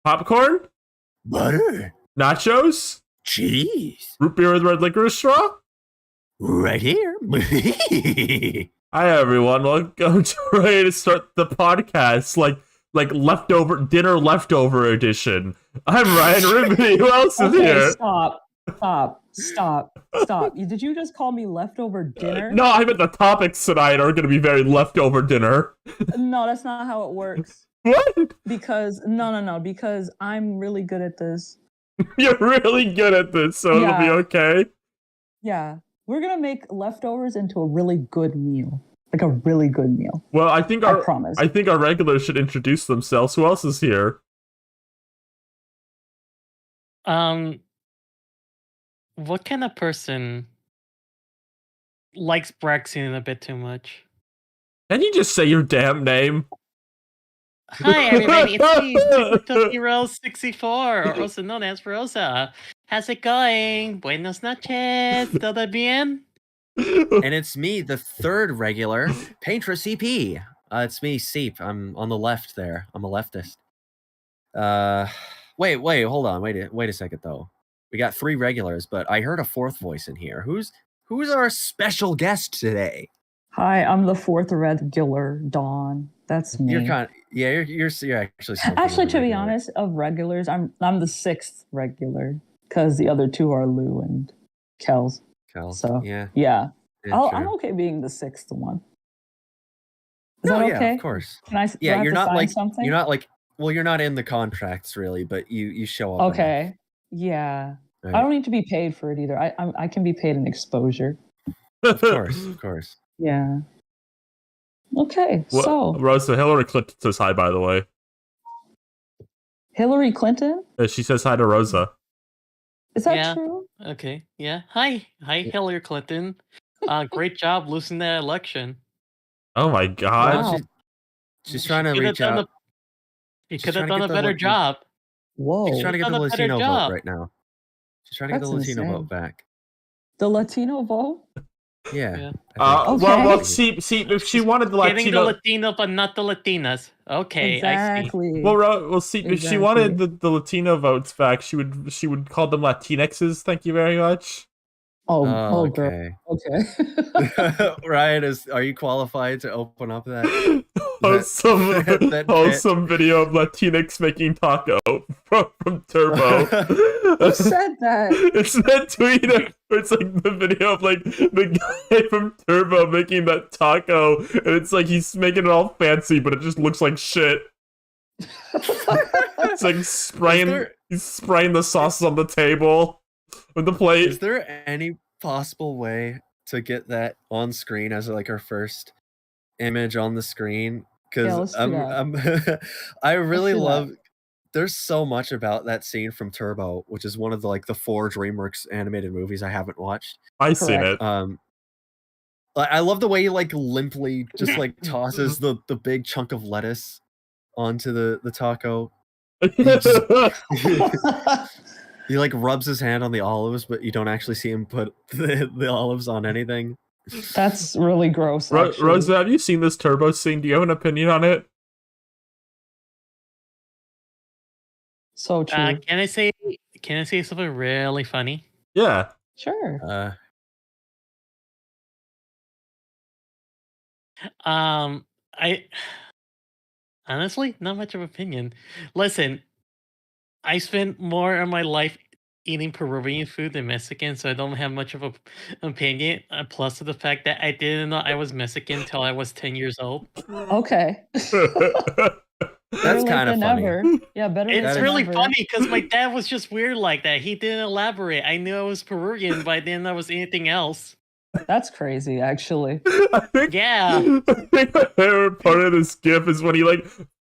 Popcorn? Butter. Nachos? Cheese. Root beer with red licorice straw? Right here. Hi everyone, welcome to ready to start the podcast, like leftover edition. I'm Ryan Rimini. Who else is here? Stop. Did you just call me leftover dinner? No, I meant the topics tonight are going to be very leftover dinner. No, that's not how it works. What? Because because I'm really good at this. You're really good at this, so it'll be okay. Yeah. We're going to make leftovers into a really good meal. Like a really good meal. Well, I think our regulars should introduce themselves. Who else is here? What kind of person likes Braxian a bit too much? Can you just say your damn name? Hi everybody, it's me, Rose64, or also known as Rosa. How's it going? Buenos noches, todo bien? And it's me, the third regular, Paintra CP. It's me, Seep. I'm on the left there. I'm a leftist. Wait, hold on. Wait a second though. We got 3 regulars, but I heard a 4th voice in here. Who's our special guest today? Hi, I'm the 4th regular, Dawn. That's me. You're actually to be honest, of regulars, I'm the 6th regular because the other 2 are Lou and Kels. So yeah. I'm okay being the 6th one. Is that okay? Yeah, of course. Can I? Yeah, you're not like something? You're not like. Well, you're not in the contracts really, but you show up. Okay. Enough. Yeah. Right. I don't need to be paid for it either. I can be paid in exposure. Of course. Yeah. Okay. Well, so Rosa, Hillary Clinton says hi, by the way. Hillary Clinton? She says hi to Rosa. Is that true? Okay. Yeah. Hi, Hillary Clinton. Great job losing that election. Oh my God. Wow. She's trying to reach out. You could have done a better job. Whoa. She's trying to get the Latino vote right now. She's trying to get the Latino vote back. The Latino vote? Yeah. Well, see, if she wanted the Getting the Latino, but not the Latinas. Okay, exactly. I see. Well, see, if she wanted the Latino votes back, she would call them Latinxes. Thank you very much. Oh, okay. Girl. Okay. Ryan, are you qualified to open up that wholesome video of Latinx making taco from Turbo? Who said that? It's that tweet where it's like the video of like the guy from Turbo making that taco, and it's like he's making it all fancy, but it just looks like shit. It's like he's spraying the sauce on the table with the plate. Is there any possible way to get that on screen as like our first image on the screen? Because I really love. There's so much about that scene from Turbo, which is one of the 4 DreamWorks animated movies I haven't watched. I've seen it. I love the way he limply just tosses the big chunk of lettuce onto the taco. He rubs his hand on the olives, but you don't actually see him put the olives on anything. That's really gross. Rosa, have you seen this Turbo scene? Do you have an opinion on it? So true. Can I say something really funny? Yeah. Sure. I honestly not much of an opinion. Listen, I spent more of my life eating Peruvian food than Mexican, so I don't have much of an opinion. Plus, of the fact that I didn't know I was Mexican until I was 10 years old. Okay. That's kind of funny. Ever. Yeah, better. It's really funny because my dad was just weird like that. He didn't elaborate. I knew I was Peruvian, but I didn't know I was anything else. That's crazy, actually. I think my favorite part of this GIF is when he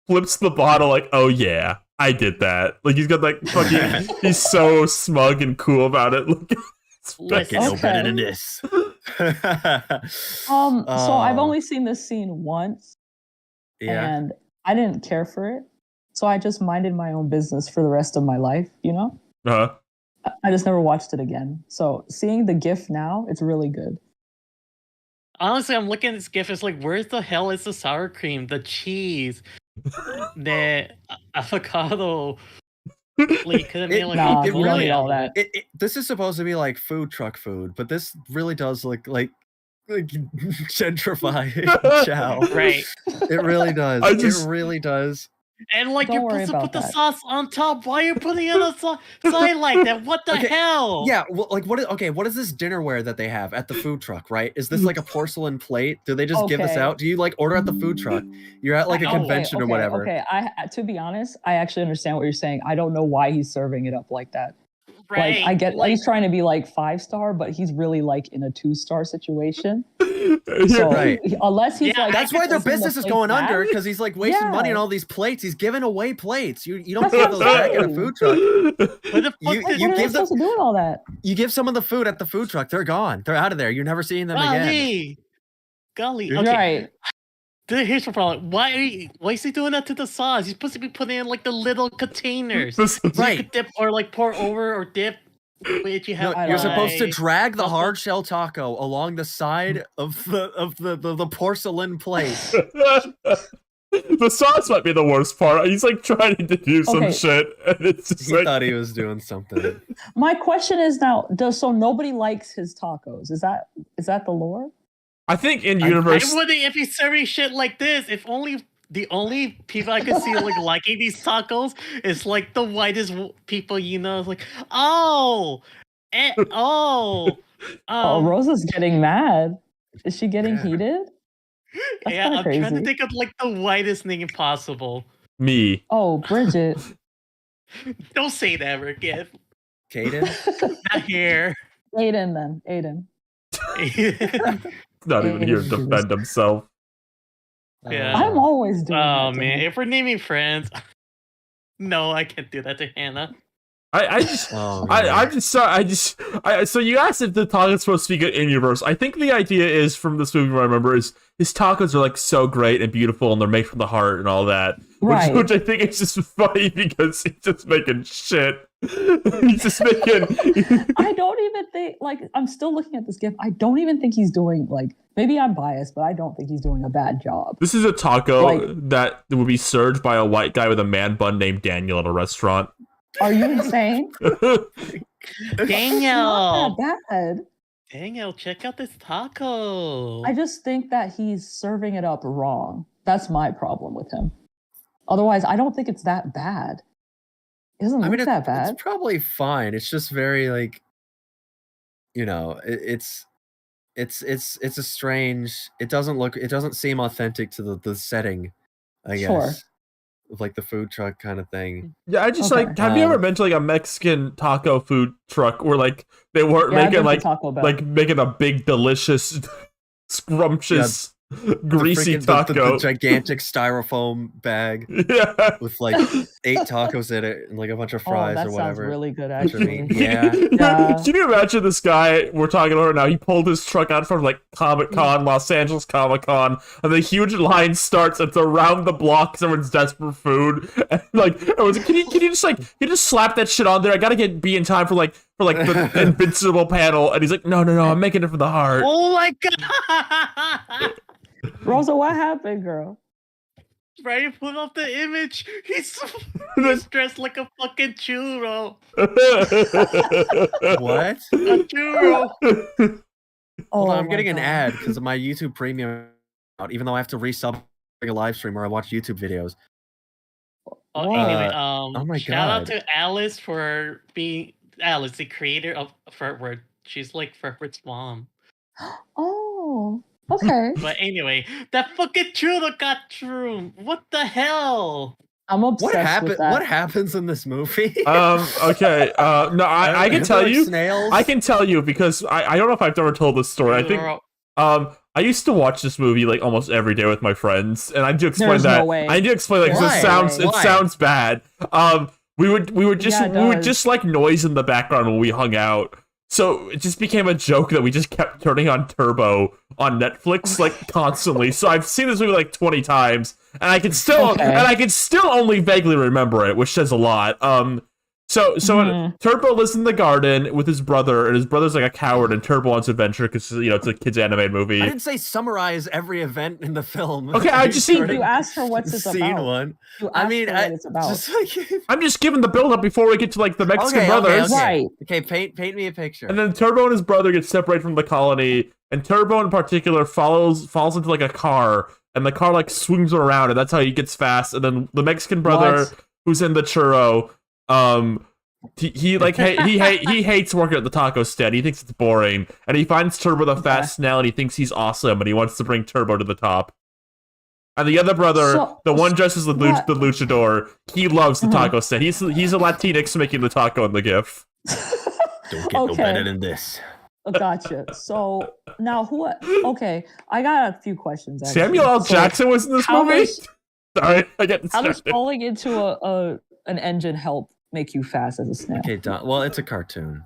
flips the bottle oh yeah, I did that. He's got fucking he's so smug and cool about it. Look, no better than this. So I've only seen this scene once. Yeah. And I didn't care for it. So I just minded my own business for the rest of my life, you know? Uh-huh. I just never watched it again. So seeing the GIF now, it's really good. Honestly, I'm looking at this GIF. It's where's the hell is the sour cream, the cheese, the avocado, we don't need all that. This is supposed to be like food truck food, but this really does look like gentrifying chow. Right. It really does. It really does. And like you're supposed to put the sauce on top. Why are you putting it on the side like that? What the hell? Yeah, well, like what is this dinnerware that they have at the food truck, right? Is this like a porcelain plate? Do they just give this out? Do you like order at the food truck? You're at like a convention or whatever. Okay, to be honest, I actually understand what you're saying. I don't know why he's serving it up like that. Right. Like I get he's trying to be like 5-star, but he's really like in a 2-star situation. So unless he's like, that's why their business is going under, because he's like wasting money on all these plates. He's giving away plates. You don't give those back at a food truck. What are they supposed to do with all that? You give some of the food at the food truck. They're gone. They're out of there. You're never seeing them again. Golly. Okay. Right. Here's the problem. Why is he doing that to the sauce? He's supposed to be putting in like the little containers. So you could dip or like pour over or dip. You're supposed to drag the hard shell taco along the side of the porcelain plate. The sauce might be the worst part. He's like trying to do some shit, and it's just he thought he was doing something. My question is now: so nobody likes his tacos? Is that the lore? I think in universe, I wouldn't if he's serving shit like this. If only the only people I could see like liking these tacos is like the whitest people, It's like, Rosa's getting mad. Is she getting heated? That's I'm crazy. trying to think of like the whitest thing possible. Me. Oh, Bridget. Don't say that ever again. Kaden? Not here. Aiden. Not even here to defend himself. Yeah. I'm always doing that. Oh man, if we're naming friends, no, I can't do that to Hannah. So you asked if the taco's supposed to be good in universe. I think the idea is from this movie, what I remember, is his tacos are like so great and beautiful, and they're made from the heart and all that. Right. Which I think is just funny because he's just making shit. He's just making. I don't even think I'm still looking at this GIF. I don't even think he's doing maybe I'm biased, but I don't think he's doing a bad job. This is a taco that would be served by a white guy with a man bun named Daniel at a restaurant. Are you insane? Daniel, not that bad. Daniel, check out this taco. I just think that he's serving it up wrong. That's my problem with him. Otherwise, I don't think it's that bad. It doesn't look that bad. It's probably fine. It's just very it's a strange. It doesn't seem authentic to the setting, I guess. Sure. Of like the food truck kind of thing. Yeah, I just have you ever been to like a Mexican taco food truck where like they weren't making making a big delicious scrumptious greasy taco, the gigantic styrofoam bag with like 8 tacos in it and like a bunch of fries or whatever. That sounds really good, actually. Yeah. Can you imagine this guy we're talking about now? He pulled his truck out from like Comic-Con, Los Angeles Comic-Con, and the huge line starts. It's around the block. Everyone's desperate for food, and like, can you just slap that shit on there? I gotta be in time for the Invincible panel. And he's like, no, I'm making it for the heart. Oh my god. Rosa, what happened, girl? Right, put up the image. He's dressed like a fucking churro. What? A churro. Hold on, I'm getting an ad because of my YouTube Premium out, even though I have to resub like a live stream or I watch YouTube videos. Anyway, oh my shout out to Alice for being Alice, the creator of Fertward. She's like Fertward's mom. Oh. Okay. But anyway, that fucking churro got through. What the hell? I'm obsessed with that. What happens in this movie? Okay. No, I can tell you. Snails? I can tell you because I don't know if I've ever told this story. I think I used to watch this movie like almost every day with my friends, and I do explain that. I do explain like it sounds bad. We would just like noise in the background when we hung out. So it just became a joke that we just kept turning on Turbo on Netflix like constantly. So I've seen this movie like 20 times, and I can still only vaguely remember it, which says a lot. So Turbo lives in the garden with his brother, and his brother's like a coward, and Turbo wants adventure because it's a kids animated movie. I didn't say summarize every event in the film. Okay, I just seen you asked her what's it scene about. one. I mean, what it's about. I'm just giving the build up before we get to like the Mexican brothers. Right. Okay, paint me a picture. And then Turbo and his brother get separated from the colony, and Turbo in particular falls into like a car, and the car like swings around, and that's how he gets fast. And then the Mexican brother who's in the churro, he hates working at the taco stand. He thinks it's boring, and he finds Turbo the fast snail, and he thinks he's awesome, and he wants to bring Turbo to the top. And the other brother, the one dressed as the luchador, he loves the taco stand. He's a Latinx making the taco in the GIF. Don't get no better than this. Gotcha. So now okay, I got a few questions. Actually. Samuel L. Jackson was in this movie? Sorry, I get distracted. How does falling into an engine help make you fast as a snail? Okay, well, it's a cartoon.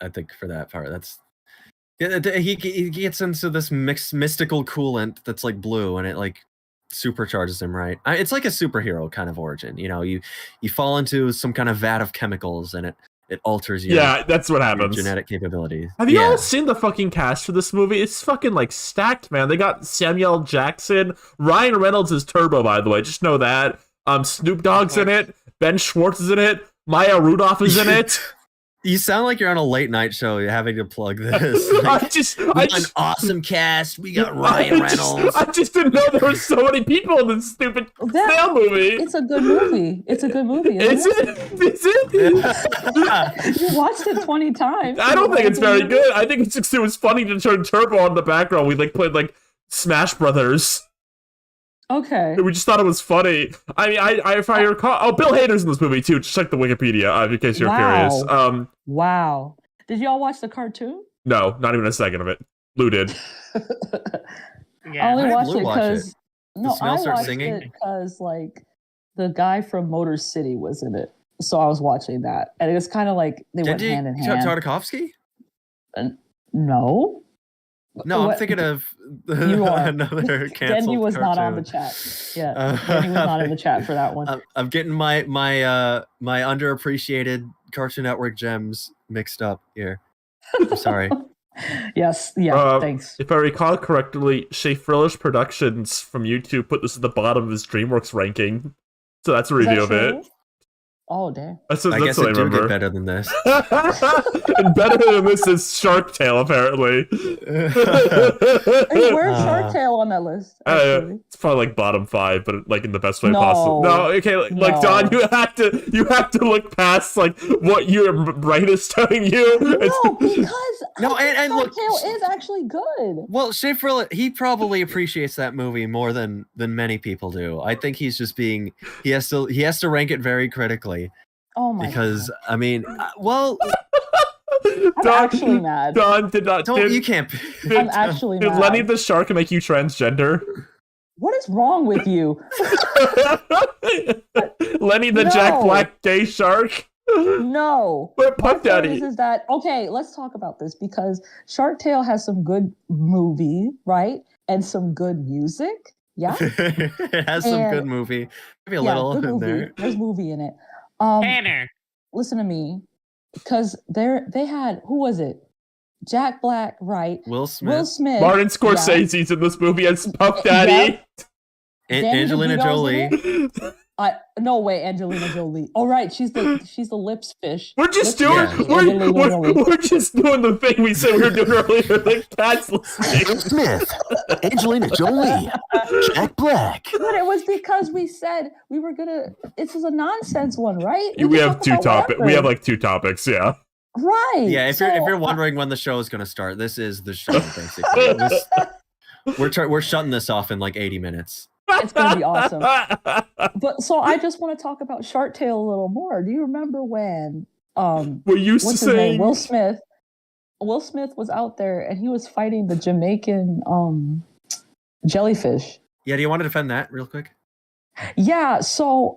I think for that part, he gets into this mystical coolant that's like blue, and it like supercharges him. Right? It's like a superhero kind of origin. You fall into some kind of vat of chemicals, and it alters you. Yeah, that's what happens. Genetic capabilities. Have you all seen the fucking cast for this movie? It's fucking like stacked, man. They got Samuel L. Jackson, Ryan Reynolds is Turbo, by the way. Just know that. Snoop Dogg's in it. Ben Schwartz is in it. Maya Rudolph is in it. You sound like you're on a late night show. You're having to plug this. Like, an awesome cast. We got Ryan Reynolds. I just didn't know there were so many people in this stupid snail movie. It's a good movie. Is it? You watched it 20 times. I don't think it's very good. I think it was funny to turn Turbo on the background. We played like Smash Brothers. Okay. We just thought it was funny. I mean, if I recall, Bill Hader's in this movie too. Just check the Wikipedia in case you're curious. Wow. Did y'all watch the cartoon? No, not even a second of it. Lou did. I only watched it because I watched it because like the guy from Motor City was in it, so I was watching that, and it was kind of like they went hand in hand. Tartakovsky? No. No, I'm thinking of another canceled Denny was cartoon. Not on the chat. Yeah, Denny was not in the chat for that one. I'm getting my underappreciated Cartoon Network gems mixed up here. I'm sorry. Yes, yeah, thanks. If I recall correctly, Shea Frillish Productions from YouTube put this at the bottom of his DreamWorks ranking. So that's a review of it. Oh, damn. I guess it do get better than this. And better than this is Shark Tale, apparently. Hey, where's Shark Tale on that list? It's probably like bottom 5, but like in the best way possible. No, okay, like Don, you have to look past like what your brain is telling you. Because and Shark look, Tale is actually good. Well, Shea Frillish, he probably appreciates that movie more than many people do. I think he's just he has to rank it very critically. Oh my! Because God. I mean, well, I'm actually mad. Don did not. You can't. I'm actually mad. Did Lenny the Shark make you transgender? What is wrong with you? Lenny the Jack Black gay shark? No. Where Puff Daddy? Is that okay? Let's talk about this because Shark Tale has some good movie, right, and some good music. Yeah, it has some good movie. Maybe a little in there. There's movie in it. Tanner, listen to me, because they had, who was it? Jack Black, right? Will Smith. Martin Scorsese's in this movie as Puff Daddy. Angelina Jolie. No way, Angelina Jolie. Oh right, she's the lips fish. We're just doing we're just doing the thing we said we were doing earlier. The cat's listening. Will Smith, Angelina Jolie, Jack Black. But it was because we said we were gonna. This is a nonsense one, right? We have 2 topics. We have like 2 topics. Yeah. Right. Yeah. If you're wondering when the show is gonna start, this is the show basically. We're shutting this off in like 80 minutes. It's gonna be awesome. But so I just want to talk about Shark Tale a little more. Do you remember when we used to say Will Smith was out there and he was fighting the Jamaican jellyfish? Yeah, do you want to defend that real quick? Yeah, so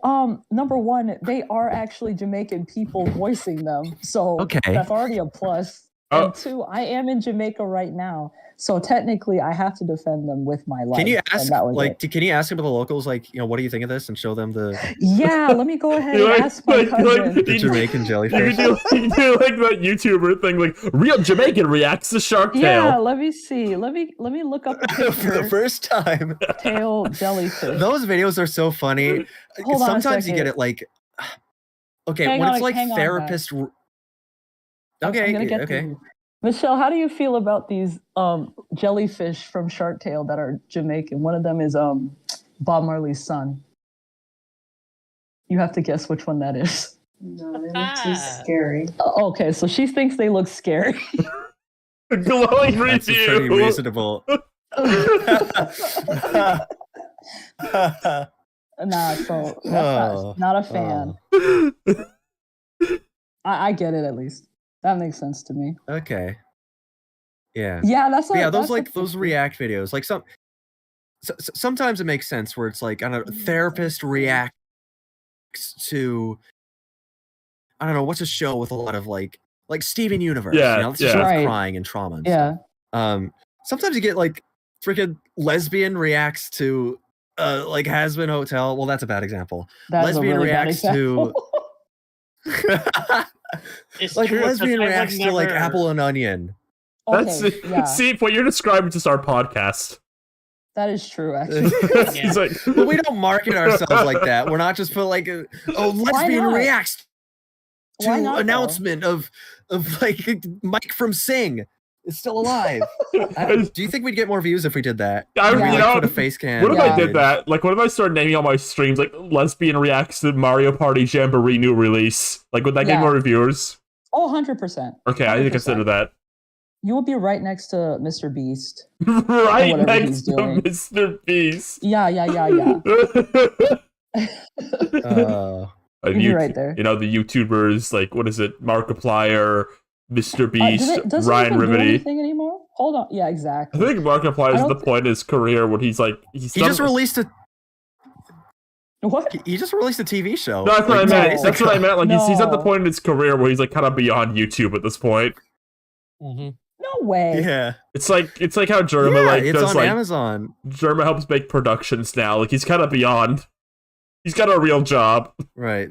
number one, they are actually Jamaican people voicing them. So that's already a plus. And 2, I am in Jamaica right now. So technically, I have to defend them with my life. Can you ask, can you ask some of the locals, like, what do you think of this, and show them the? Yeah, let me go ahead and ask my cousin. The Jamaican jellyfish. You can do like that YouTuber thing, like real Jamaican reacts to shark tail. Yeah, let me see. Let me look up the picture. For the first time. Tail jellyfish. Those videos are so funny. Hold Sometimes you get it like. Okay, when it's like therapist. Okay. Michelle, how do you feel about these jellyfish from Shark Tale that are Jamaican? One of them is Bob Marley's son. You have to guess which one that is. No, they look too scary. Okay, so she thinks they look scary. Glowing review. That's pretty reasonable. Nah, so that's not a fan. I get it, at least. That makes sense to me. Okay. Yeah. Yeah, that's those react videos. Like sometimes it makes sense where it's like, I don't know, therapist reacts to, I don't know, what's a show with a lot of like Steven Universe. Yeah, it's just crying and trauma and stuff. Sometimes you get like freaking lesbian reacts to like Has-Been Hotel. Well, that's a bad example. Lesbian reacts to It's like true, lesbian reacts to like Apple and Onion. Okay, See, what you're describing is just our podcast. That is true, actually. But we don't market ourselves like that. We're not just put like lesbian reacts to announcement of like Mike from Sing is still alive. Do you think we'd get more views if we did that? Put a face cam. What if I did that? Like, what if I started naming all my streams like lesbian reacts to Mario Party Jamboree new release? Like, would that get more reviewers? Oh, 100%. Okay, 100%. I need to consider that. You will be right next to Mr. Beast. Right next to Mr. Beast. Yeah. You'll be right there. You know, the YouTubers, like, what is it? Markiplier, Mr. Beast, does Ryan he even do Ribbity. anything anymore? Hold on. Yeah, exactly. I think Markiplier is at the point in his career when he's like... He just released a... What? He just released a TV show. No, that's what I meant. That's what I meant. Like, he's at the point in his career where he's like kind of beyond YouTube at this point. Mm-hmm. No way. Yeah. It's like how Jerma it's does on like Amazon. Jerma helps make productions now. Like, he's kind of beyond. He's got a real job. Right.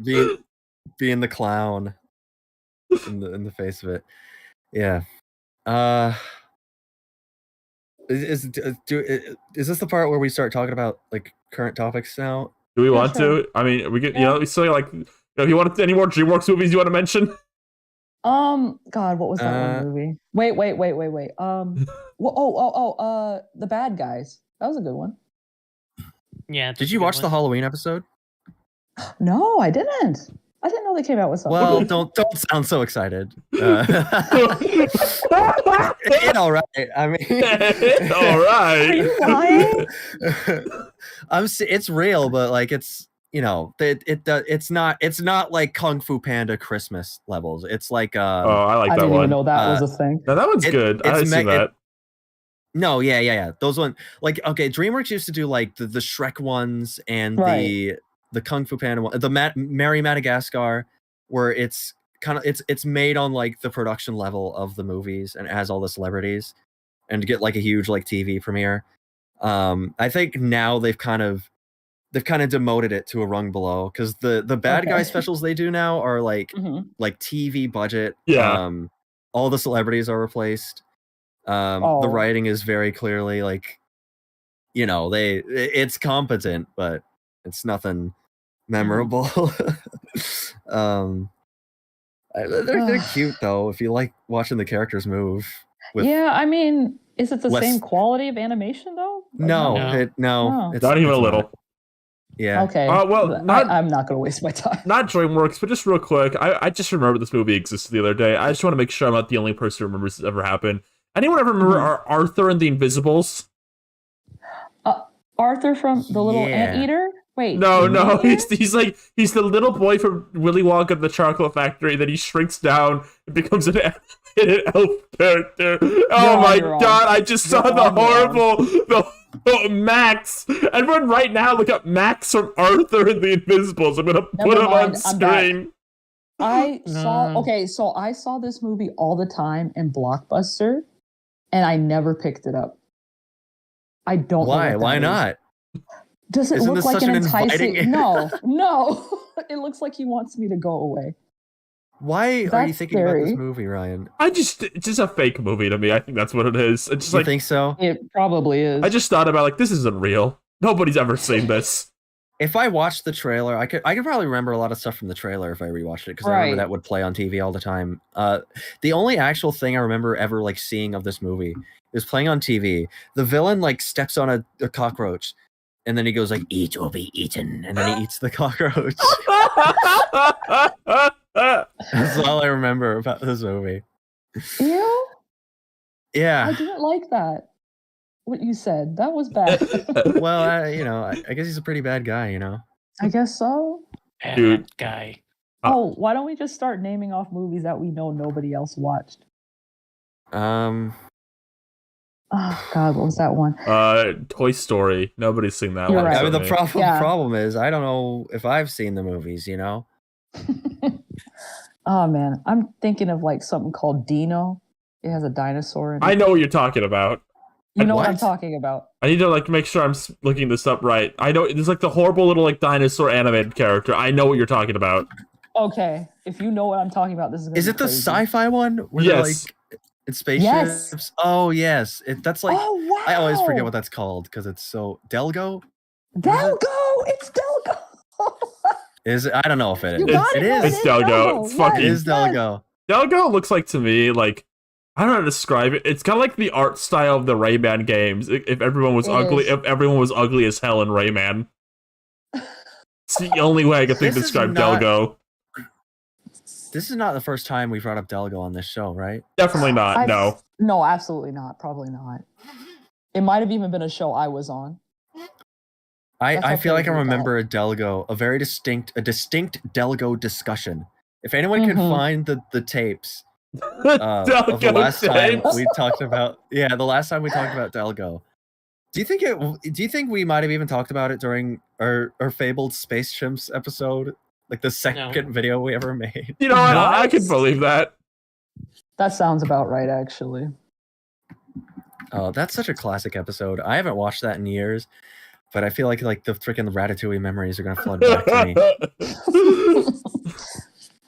Being the clown in the face of it. Yeah. Is this the part where we start talking about like current topics now? Do we want to? I mean, we get we still like. If you want any more DreamWorks movies you want to mention? God, what was that one movie? Wait. The Bad Guys. That was a good one. Yeah. Did you watch the Halloween episode? No, I didn't. I didn't know they came out with something. Well, don't sound so excited. It's all right. I mean, it's all right. Are you lying? It's real, but like it's it's not like Kung Fu Panda Christmas levels. It's like I like that one. I didn't even know that was a thing. No, that one's good. I see that. No, yeah. Those one like okay. DreamWorks used to do like the Shrek ones and the Kung Fu Panda one, the Merry Madagascar, where it's kind of it's made on like the production level of the movies and it has all the celebrities and to get like a huge like TV premiere. I think now they've kind of demoted it to a rung below because the bad guy specials they do now are like like TV budget. Yeah. All the celebrities are replaced. The writing is very clearly like, it's competent, but it's nothing memorable. They're cute though. If you like watching the characters move. I mean, is it the same quality of animation though? No. It's not even a little. Yeah. Okay. Well, I'm not going to waste my time. Not DreamWorks, but just real quick. I just remembered this movie existed the other day. I just want to make sure I'm not the only person who remembers this ever happened. Anyone ever remember Arthur and the Invisibles? Arthur from the little anteater? Wait. No. He's the little boy from Willy Wonka and the Chocolate Factory. Then he shrinks down and becomes an animated elf character. Oh my god! I just saw the horrible Max. Everyone, right now, look up Max from Arthur and the Invisibles. I'm gonna put him on screen. I saw this movie all the time in Blockbuster, and I never picked it up. I don't know why. Why not? Does it look like an enticing? No. It looks like he wants me to go away. Why are you thinking about this movie, Ryan? It's just a fake movie to me. I think that's what it is. It's just you think so? It probably is. I just thought about like, this isn't real. Nobody's ever seen this. If I watched the trailer, I could probably remember a lot of stuff from the trailer if I rewatched it, because I remember that would play on TV all the time. The only actual thing I remember ever like seeing of this movie is playing on TV. The villain like steps on a cockroach, and then he goes like, "Eat or be eaten," and then he eats the cockroach. That's all I remember about this movie. Ew? Yeah. I didn't like that. What you said. That was bad. Well, I guess he's a pretty bad guy, I guess so. Dude. Bad guy. Oh, why don't we just start naming off movies that we know nobody else watched? Oh God, what was that one? Toy Story. Nobody's seen that You're one. right. I mean, the problem is I don't know if I've seen the movies, Oh man, I'm thinking of like something called Dino. It has a dinosaur in it. I know what you're talking about. You know what I'm talking about. I need to like make sure I'm looking this up right. I know there's like the horrible little like dinosaur animated character. I know what you're talking about. Okay, if you know what I'm talking about, this is. Is it the sci-fi one? Where yes. Like, it's spaceships. Yes. Oh yes, that's like. Oh wow. I always forget what that's called because it's so Delgo. It's Delgo. Is it? I don't know if it is. It is. It's Delgo. It's fucking. It is Delgo. Delgo looks like to me like. I don't know how to describe it. It's kind of like the art style of the Rayman games. If everyone was if everyone was ugly as hell in Rayman. It's the only way I can think to describe Delgo. This is not the first time we've brought up Delgo on this show, right? Definitely not. No. No, absolutely not. Probably not. It might have even been a show I was on. I feel like I remember a very distinct Delgo discussion. If anyone can find the tapes. Of the last time we talked about the last time we talked about Delgo. Do you think we might have even talked about it during our fabled Space Chimps episode? Like the second video we ever made. You know what? I can believe that. That sounds about right, actually. Oh, that's such a classic episode. I haven't watched that in years, but I feel like the freaking Ratatouille memories are gonna flood back to me.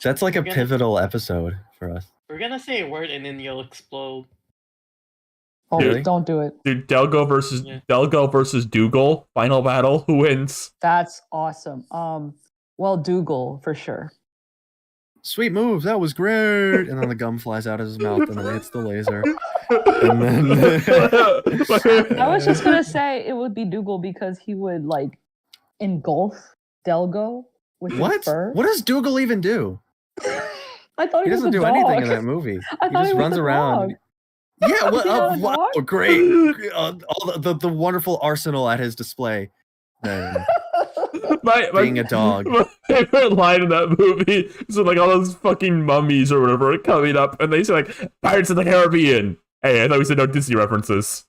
That's like a pivotal episode for us. We're gonna say a word and then you'll explode. Oh, really? Don't do it. Dude, Delgo versus Dougal. Final battle. Who wins? That's awesome. Well, Dougal for sure. Sweet move. That was great. And then the gum flies out of his mouth and then it hits the laser. And then I was just gonna say it would be Dougal because he would like engulf Delgo with his fur. What does Dougal even do? I thought he doesn't do anything in that movie. He just runs around. Yeah, wow, great. All the wonderful arsenal at his display. Being a dog. My favorite line in that movie is like all those fucking mummies or whatever are coming up, and they say like Pirates of the Caribbean. Hey, I thought we said no Disney references.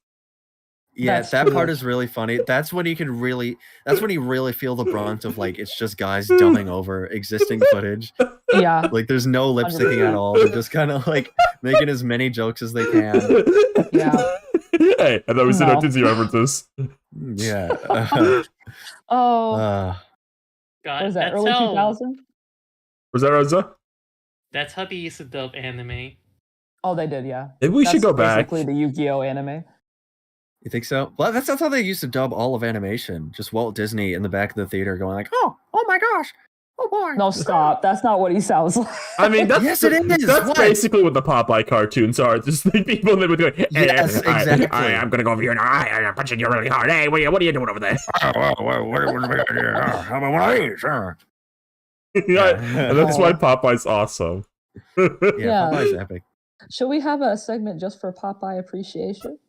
Yeah, that part is really funny. That's when you can really feel the brunt of like it's just guys dumbing over existing footage. Yeah. Like there's no lip syncing at all. They're just kind of like making as many jokes as they can. Yeah. Hey, I thought we said no Disney references. Yeah. God, was that early 2000? Was that Rosa? That's how they used to dub anime. Oh, they did, yeah. Maybe we should go back. Basically the Yu-Gi-Oh anime. You think so? Well, that's how they used to dub all of animation. Just Walt Disney in the back of the theater going like, oh my gosh. Oh boy. No, stop. That's not what he sounds like. I mean, that's yes, it is. That's basically what the Popeye cartoons are. Just like people that would go, hey, yes, exactly. I'm gonna go over here and I'm punching you really hard. Hey, what are you doing over there? How about one of these? And that's why Popeye's awesome. Yeah, Popeye's epic. Should we have a segment just for Popeye appreciation?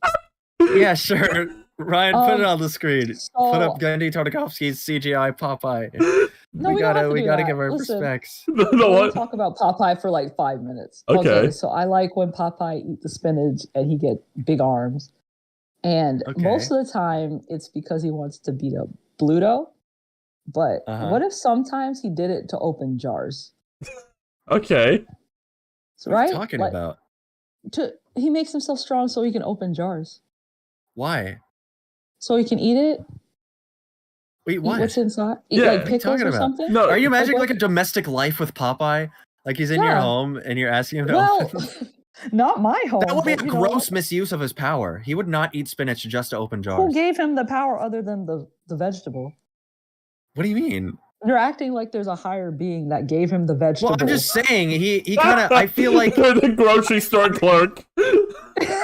Yeah, sure. Ryan, put it on the screen. Put up Gandhi Tartakovsky's CGI Popeye. We gotta give our respects. We'll talk about Popeye for like 5 minutes. Okay. So I like when Popeye eat the spinach and he get big arms. And most of the time it's because he wants to beat up Bluto. But what if sometimes he did it to open jars? Okay. So what are you talking about? He makes himself strong so he can open jars. Why? So he can eat it. Wait, what? What's inside? Eat like pickles or something? No, are you imagining like a domestic life with Popeye? Like he's in your home and you're asking him to open. Not my home. That would be a gross misuse of his power. He would not eat spinach just to open jars. Who gave him the power other than the vegetable? What do you mean? You're acting like there's a higher being that gave him the vegetable. Well, I'm just saying, he kind of, I feel like... the grocery store clerk. The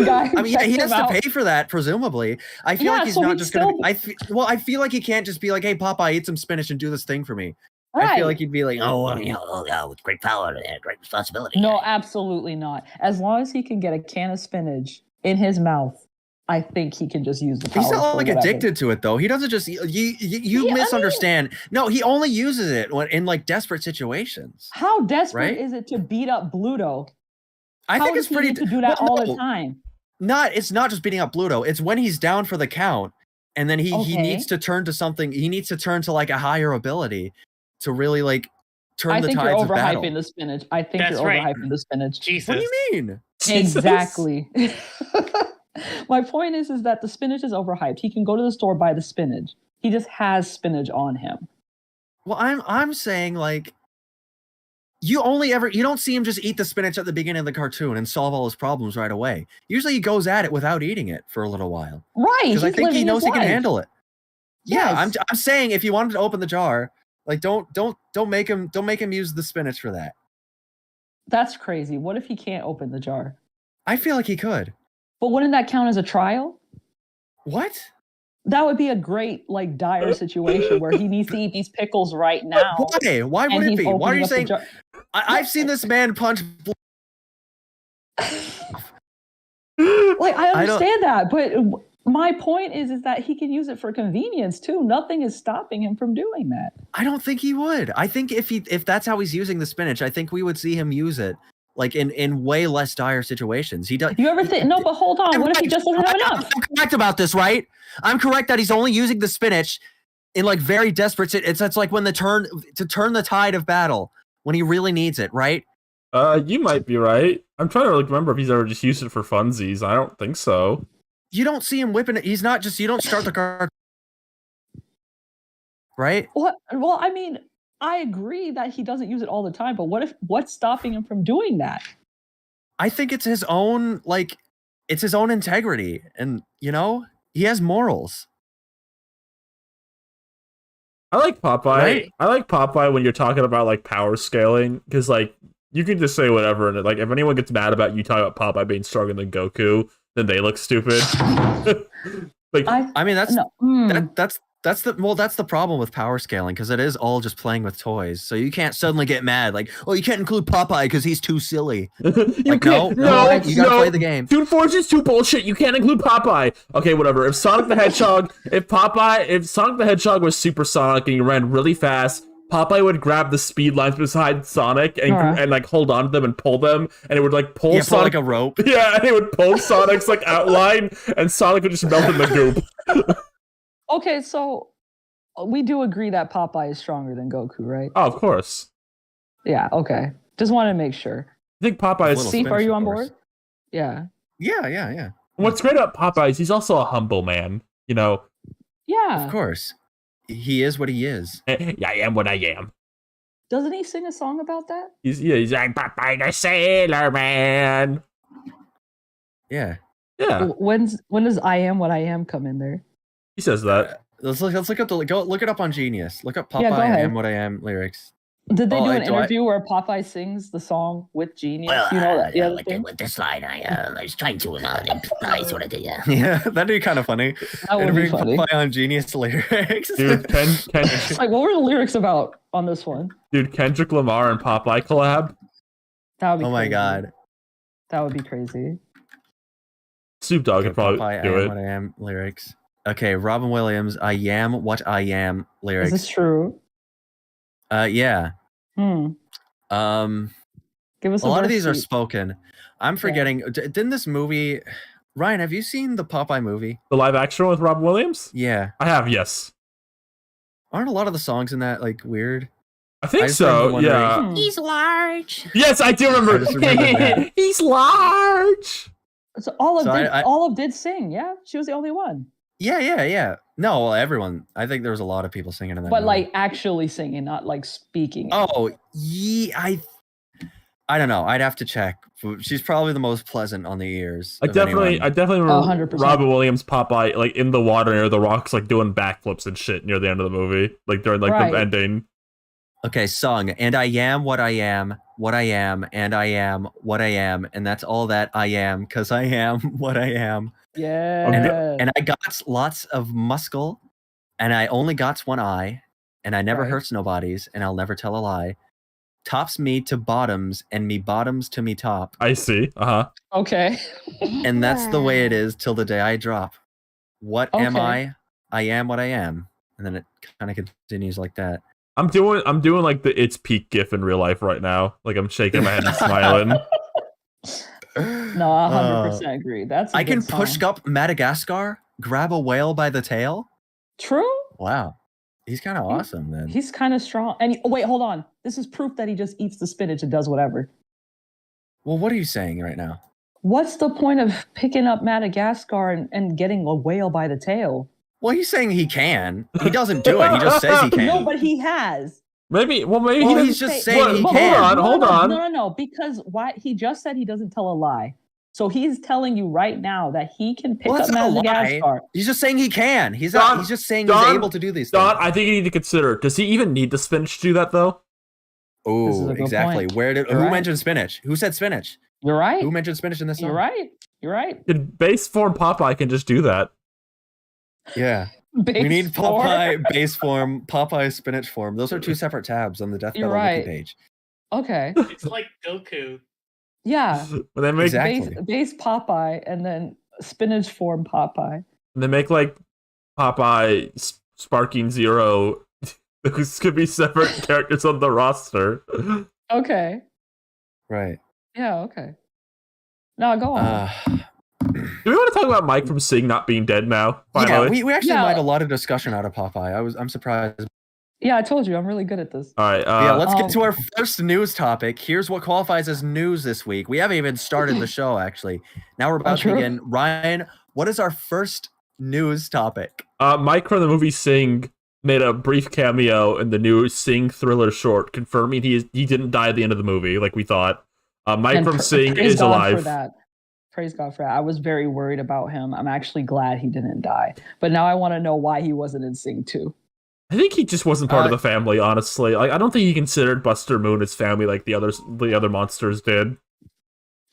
guy I mean, he has to pay for that, presumably. I feel like he's not just going to... I feel like he can't just be like, hey, Popeye, eat some spinach and do this thing for me. Right. I feel like he'd be like, with great power and great responsibility. No, absolutely not. As long as he can get a can of spinach in his mouth, I think he can just use the power. He's not like addicted to it though. He doesn't just you misunderstand. I mean, no, he only uses it in like desperate situations. How desperate is it to beat up Bluto? I think it's pretty to do that all the time. It's not just beating up Bluto. It's when he's down for the count, and then he needs to turn to something. He needs to turn to like a higher ability to really like turn the tides of battle. I think you're overhyping the spinach. I think you're overhyping the spinach. Jesus. What do you mean? Exactly. My point is that the spinach is overhyped. He can go to the store, buy the spinach. He just has spinach on him. Well, I'm saying like you don't see him just eat the spinach at the beginning of the cartoon and solve all his problems right away. Usually he goes at it without eating it for a little while. Right. Because I think he knows he can handle it. Yes. Yeah, I'm saying if you wanted to open the jar, like don't make him use the spinach for that. That's crazy. What if he can't open the jar? I feel like he could. But wouldn't that count as a trial? What? That would be a great, like, dire situation where he needs to eat these pickles right now. Why? Why would it be? Why are you saying? I've seen this man punch. Like, I understand that, but my point is that he can use it for convenience too. Nothing is stopping him from doing that. I don't think he would. I think if that's how he's using the spinach, I think we would see him use it. Like in way less dire situations. He does. You ever think? No, but hold on. What if he just doesn't have enough? I'm correct about this, right? I'm correct that he's only using the spinach in like very desperate. It's like when to turn the tide of battle when he really needs it, right? You might be right. I'm trying to like remember if he's ever just used it for funsies. I don't think so. You don't see him whipping it. He's not just. You don't start the car, right? What? Well, I mean. I agree that he doesn't use it all the time, but what's stopping him from doing that? I think it's his own integrity, and he has morals. I like Popeye. Right? I like Popeye when you're talking about like power scaling, because like you can just say whatever, and like if anyone gets mad about you talking about Popeye being stronger than Goku, then they look stupid. Like I mean that's the problem with power scaling, because it is all just playing with toys. So you can't suddenly get mad like, oh, you can't include Popeye because he's too silly. You gotta play the game. Toon Force is too bullshit. You can't include Popeye. Okay, whatever. If Sonic the Hedgehog, if Sonic the Hedgehog was supersonic and he ran really fast, Popeye would grab the speed lines beside Sonic and like hold on to them and pull them, and it would like pull Sonic like a rope. Yeah, and it would pull Sonic's like outline, and Sonic would just melt in the goop. Okay, so we do agree that Popeye is stronger than Goku, right? Oh, of course. Yeah, okay. Just wanted to make sure. I think Popeye is... Steve, are you on board? Yeah. Yeah. What's great about Popeye is he's also a humble man, Yeah. Of course. He is what he is. I am what I am. Doesn't he sing a song about that? He's like, Popeye the Sailor Man. Yeah. When does I am what I am come in there? He says that. Let's look up look it up on Genius. Look up Popeye I Am What I Am lyrics. Did they do an interview where Popeye sings the song with Genius? Well, with this line, I was trying to improvise sort of thing. Yeah, that'd be kind of funny. That would be funny. Popeye on Genius lyrics. Dude, like, what were the lyrics about on this one? Dude, Kendrick Lamar and Popeye collab. That would be. Oh my god. That would be crazy. Snoop Dogg could probably Popeye, do I it. Am What I Am lyrics. Okay, Robin Williams, I Am What I Am lyrics. Is this true? Yeah. Give us a lot of these are spoken. I'm forgetting. Yeah. Didn't this movie... Ryan, have you seen the Popeye movie? The live action with Robin Williams? Yeah. I have, yes. Aren't a lot of the songs in that, like, weird? I think so. Yeah. He's large. Yes, I do remember. He's large. So Olive did sing. Yeah, she was the only one. Yeah. No, well, everyone. I think there was a lot of people singing in that. But movie. like actually singing, not like speaking. Oh, yeah. I don't know. I'd have to check. She's probably the most pleasant on the ears. I definitely remember 100%. Robin Williams, Popeye, like in the water near the rocks, like doing backflips and shit near the end of the movie, like during like the ending. Okay, sung. And I am what I am, what I am, and I am what I am, and that's all that I am, because I am what I am. Yeah. And I got lots of muscle, and I only got one eye, and I never hurts nobody's, and I'll never tell a lie. Tops me to bottoms, and me bottoms to me top. I see. Okay. And that's the way it is till the day I drop. What am I? I am what I am. And then it kind of continues like that. I'm doing like the It's Peak gif in real life right now. Like I'm shaking my head and smiling. No, 100% agree. That's I can push up Madagascar, grab a whale by the tail. True. Wow. He's kind of awesome then. He's kind of strong. And wait, hold on. This is proof that he just eats the spinach and does whatever. Well, what are you saying right now? What's the point of picking up Madagascar and getting a whale by the tail? Well, he's saying he can. He doesn't do it. He just says he can. No, but he has. Maybe he's just saying he can. Hold on. No. Because he just said he doesn't tell a lie. So he's telling you right now that he can pick up Madagascar. He's just saying he can. He's just saying he's able to do these things. I think you need to consider. Does he even need the spinach to do that though? Oh, exactly. Point. Who mentioned spinach? Who said spinach? You're right. Who mentioned spinach in this song? You're right. In base form, Popeye can just do that. Yeah. We need Popeye base form, Popeye spinach form. Those are two separate tabs on the Death Battle wiki page. Okay. It's like Goku. Yeah. They make base Popeye and then spinach form Popeye. They make like Popeye Sparking Zero. Those could be separate characters on the roster. Okay. Right. Yeah, okay. No, go on. Do we want to talk about Mike from Sing not being dead now? Finally? Yeah, we actually made a lot of discussion out of Popeye. I'm surprised. Yeah, I told you, I'm really good at this. All right. Let's get to our first news topic. Here's what qualifies as news this week. We haven't even started the show, actually. Now we're about to begin. Ryan, what is our first news topic? Mike from the movie Sing made a brief cameo in the new Sing thriller short, confirming he didn't die at the end of the movie, like we thought. Mike from Sing is alive. For that. Praise God for that. I was very worried about him. I'm actually glad he didn't die. But now I want to know why he wasn't in Sing 2. I think he just wasn't part of the family, honestly. Like I don't think he considered Buster Moon his family like the other monsters did.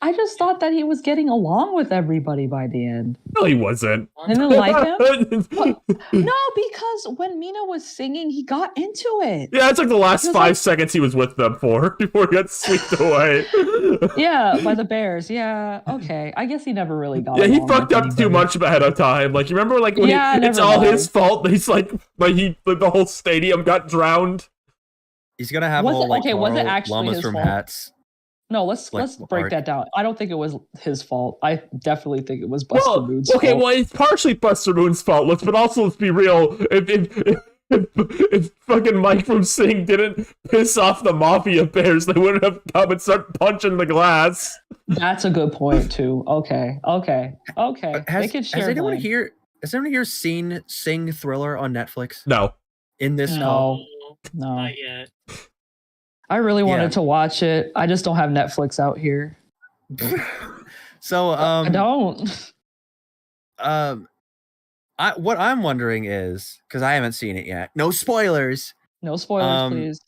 I just thought that he was getting along with everybody by the end. No, he wasn't. Didn't like him? No, because when Mina was singing, he got into it. Yeah, it's like the last 5 seconds he was with them before he got swept away. Yeah, by the bears. Yeah, okay. I guess he never really got he fucked up too much ahead of time. Like, you remember, like, when it's all his fault? He's like the whole stadium got drowned. He's gonna have all, like, was it actually llamas his from fault? Hats. No, let's break that down. I don't think it was his fault. I definitely think it was Buster Moon's fault. Well, it's partially Buster Moon's fault. Let's be real. If fucking Mike from Sing didn't piss off the mafia bears, they wouldn't have come and start punching the glass. That's a good point too. Okay. Has anyone here seen Sing Thriller on Netflix? No. In this No. Not yet. I really wanted to watch it. I just don't have Netflix out here. So I don't. What I'm wondering is, because I haven't seen it yet. No spoilers. No spoilers, please.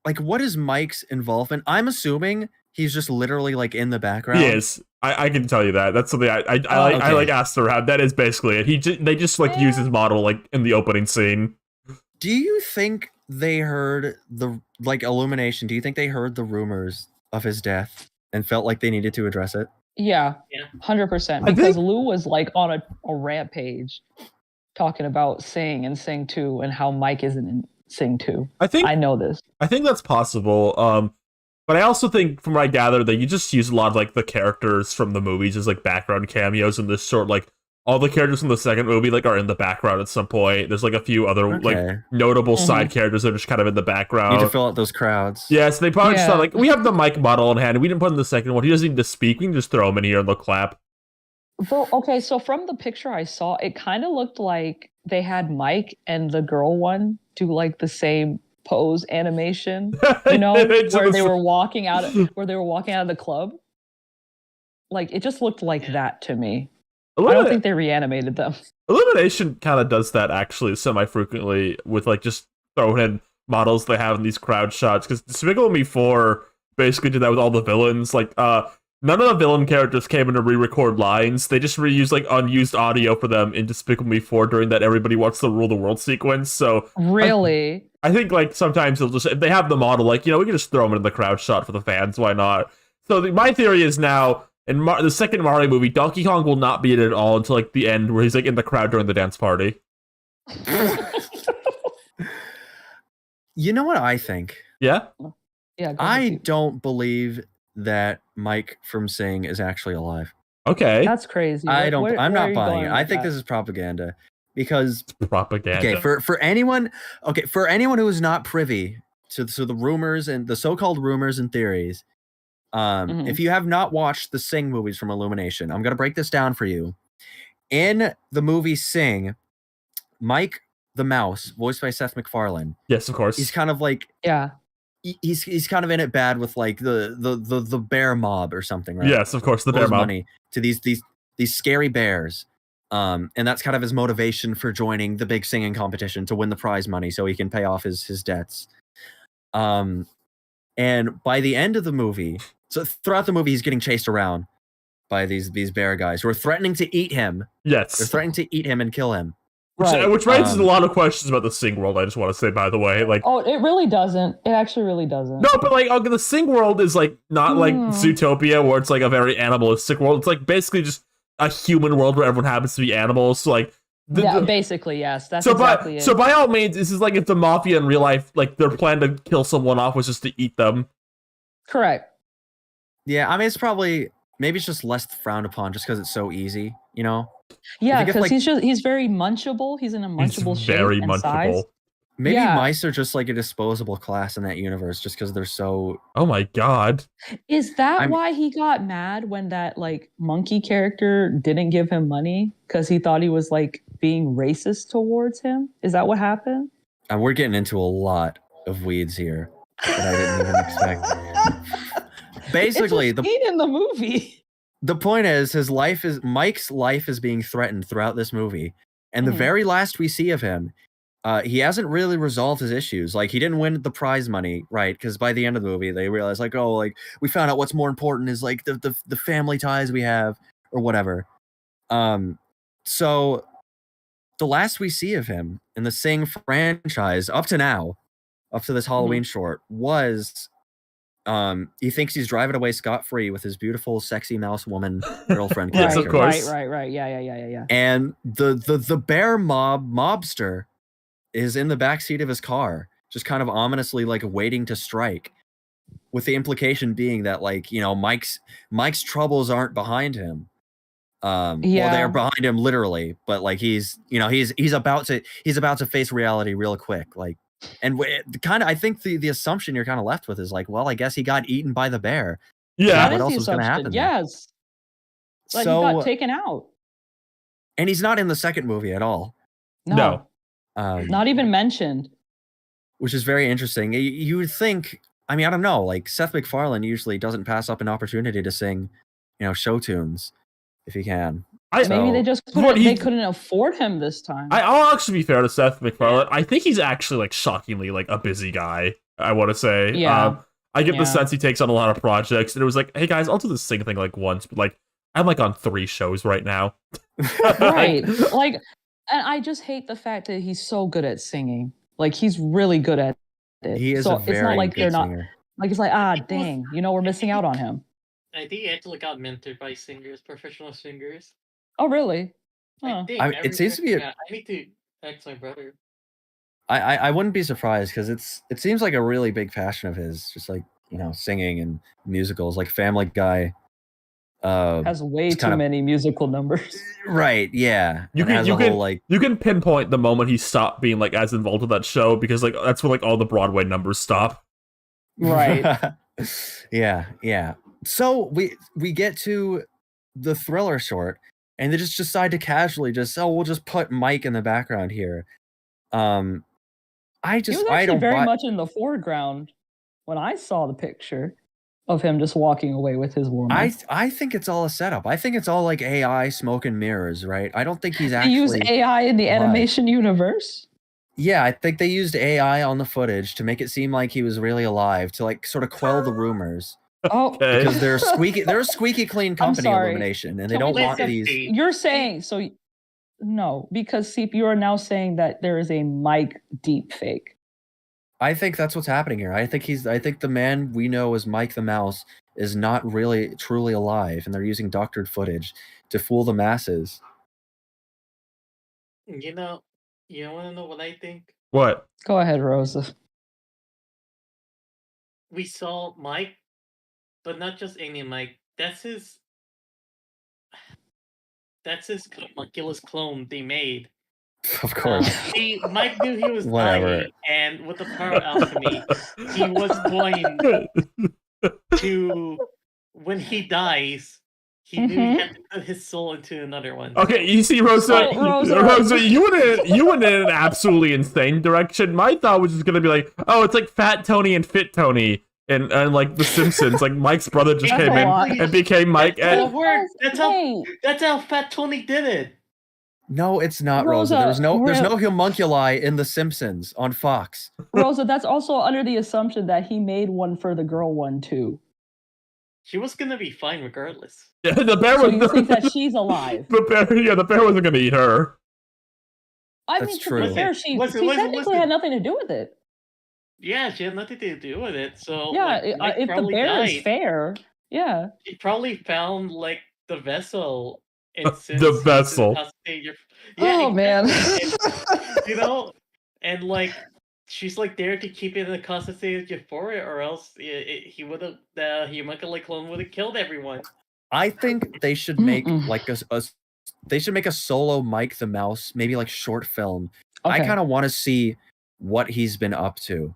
Like, what is Mike's involvement? I'm assuming he's just literally like in the background. He is. I can tell you that. That's something I asked around. That is basically it. They just like use his model like in the opening scene. Do you think they heard the Illumination? Do you think they heard the rumors of his death and felt like they needed to address it? Yeah, 100%. Because Lou was like on a rampage talking about Sing and Sing 2 and how Mike isn't in Sing 2. I know this. I think that's possible. But I also think, from what I gather, that you just use a lot of like the characters from the movies as like background cameos in this short like all the characters from the second movie like are in the background at some point. There's like a few other like notable side characters that are just kind of in the background. Need to fill out those crowds. Yeah, so they probably just thought like, we have the Mike model in hand. We didn't put him in the second one. He doesn't need to speak. We can just throw him in here and they'll clap. Okay, so from the picture I saw, it kind of looked like they had Mike and the girl one do like the same pose animation, you know, where they were walking out of the club. Like it just looked like that to me. I don't think they reanimated them. Illumination kind of does that actually semi-frequently with like just throwing in models they have in these crowd shots, because Despicable Me 4 basically did that with all the villains. Like none of the villain characters came in to re-record lines. They just reused like unused audio for them in Despicable Me 4 during that Everybody Wants to Rule the World sequence. So really, I think like sometimes they'll just, if they have the model, like, you know, we can just throw them in the crowd shot for the fans. Why not? So my theory is now in the second Mario movie, Donkey Kong will not be in it at all until like the end, where he's like in the crowd during the dance party. You know what I think? Yeah. Yeah. I don't believe that Mike from Sing is actually alive. Okay. That's crazy. I'm not buying it. I think this is propaganda, because propaganda. Okay, for anyone who is not privy to the rumors and the so-called rumors and theories, if you have not watched the Sing movies from Illumination, I'm going to break this down for you. In the movie Sing, Mike the Mouse, voiced by Seth MacFarlane. Yes, of course. He's kind of like he's kind of in it bad with like the bear mob or something, right? Yes, of course, the bear mob. Money to these scary bears. And that's kind of his motivation for joining the big singing competition, to win the prize money so he can pay off his debts. And by the end of the movie, so throughout the movie, he's getting chased around by these bear guys who are threatening to eat him. Yes. They're threatening to eat him and kill him. Which raises a lot of questions about the Sing world, I just want to say, by the way. Like, oh, it really doesn't. It actually really doesn't. No, but like, the Sing world is like not like Zootopia, where it's like a very animalistic world. It's like basically just a human world where everyone happens to be animals. So like, basically, yes. That's exactly it. So by all means, this is like if the mafia in real life, like their plan to kill someone off was just to eat them. Correct. Yeah, I mean, maybe it's just less frowned upon just because it's so easy, you know? Yeah, because he's very munchable. He's in a munchable shape and munchable size. Maybe mice are just like a disposable class in that universe, just because they're so. Oh my god! Is that why he got mad when that like monkey character didn't give him money because he thought he was like being racist towards him? Is that what happened? We're getting into a lot of weeds here that I didn't even expect. Basically, it's in the movie. The point is, Mike's life is being threatened throughout this movie, and the very last we see of him, he hasn't really resolved his issues. Like, he didn't win the prize money, right? Because by the end of the movie, they realize, like, oh, like we found out what's more important is like the family ties we have or whatever. So the last we see of him in the Sing franchise up to this Halloween short was. He thinks he's driving away scot-free with his beautiful, sexy mouse woman girlfriend. Yes, of course. Right. Yeah. And the bear mobster is in the backseat of his car, just kind of ominously like waiting to strike, with the implication being that, like, you know, Mike's troubles aren't behind him. Well, they're behind him literally, but like he's about to face reality real quick, like. And I think the assumption you're kind of left with is like, well, I guess he got eaten by the bear. Yeah, what else was going to happen? Yes, like he got taken out, and he's not in the second movie at all. No. Not even mentioned. Which is very interesting. You would think. I mean, I don't know. Like Seth MacFarlane usually doesn't pass up an opportunity to sing, you know, show tunes if he can. Maybe they just couldn't afford him this time. I'll actually be fair to Seth MacFarlane. I think he's actually like shockingly like a busy guy, I want to say. Yeah. I get the sense he takes on a lot of projects, and it was like, hey guys, I'll do this Sing thing like once, but like I'm like on 3 shows right now. Right. Like, and I just hate the fact that he's so good at singing. Like he's really good at it. He is a very it's not like good they're singer. not like it's like dang, you know, we're missing out on him. I think he actually got mentored by professional singers. Oh, really? Huh. It seems to be. I need to ask my brother. I wouldn't be surprised because it seems like a really big passion of his, just like, you know, singing and musicals, like Family Guy. Has way too many musical numbers. Right, yeah. You can pinpoint the moment he stopped being like as involved with that show, because like that's when like all the Broadway numbers stop. Right. Yeah. So we get to the Thriller short, and they just decide to casually we'll just put Mike in the background here. He was actually very much in the foreground when I saw the picture of him just walking away with his woman. I think it's all a setup. I think it's all like AI smoke and mirrors, right? I don't think he's actually... They use AI in the animation universe? Yeah, I think they used AI on the footage to make it seem like he was really alive, to like sort of quell the rumors. Oh, okay. Because they're a squeaky clean company elimination, and they don't want these... You're saying, so... No, because see, you are now saying that there is a Mike deep fake. I think that's what's happening here. I think the man we know as Mike the Mouse is not really truly alive, and they're using doctored footage to fool the masses. You want to know what I think? What? Go ahead, Rosa. We saw Mike, but not just any Mike. That's his homunculus clone they made. Of course. Mike knew he was dying, and with the power of alchemy, he was going to, when he dies, he knew he had to put his soul into another one. Okay, you see, Rosa, you went in an absolutely insane direction. My thought was just gonna be like, oh, it's like Fat Tony and Fit Tony. And like The Simpsons, like Mike's brother just came in and became Mike. That's how Fat Tony did it. No, it's not, Rosa. There's no homunculi in The Simpsons on Fox. Rosa, that's also under the assumption that he made one for the girl one too. She was gonna be fine regardless. Yeah, the bear was. You think that she's alive? The bear wasn't gonna eat her. That's true. To be fair, she technically had nothing to do with it. Yeah, she had nothing to do with it. So yeah, if the bear is fair, yeah, she probably found like the vessel. The vessel. Yeah, man. And like she's like there to keep it in a constant state of euphoria, or else the homunculus clone would have killed everyone. I think they should make like they should make a solo Mike the Mouse, maybe like short film. Okay. I kind of want to see what he's been up to.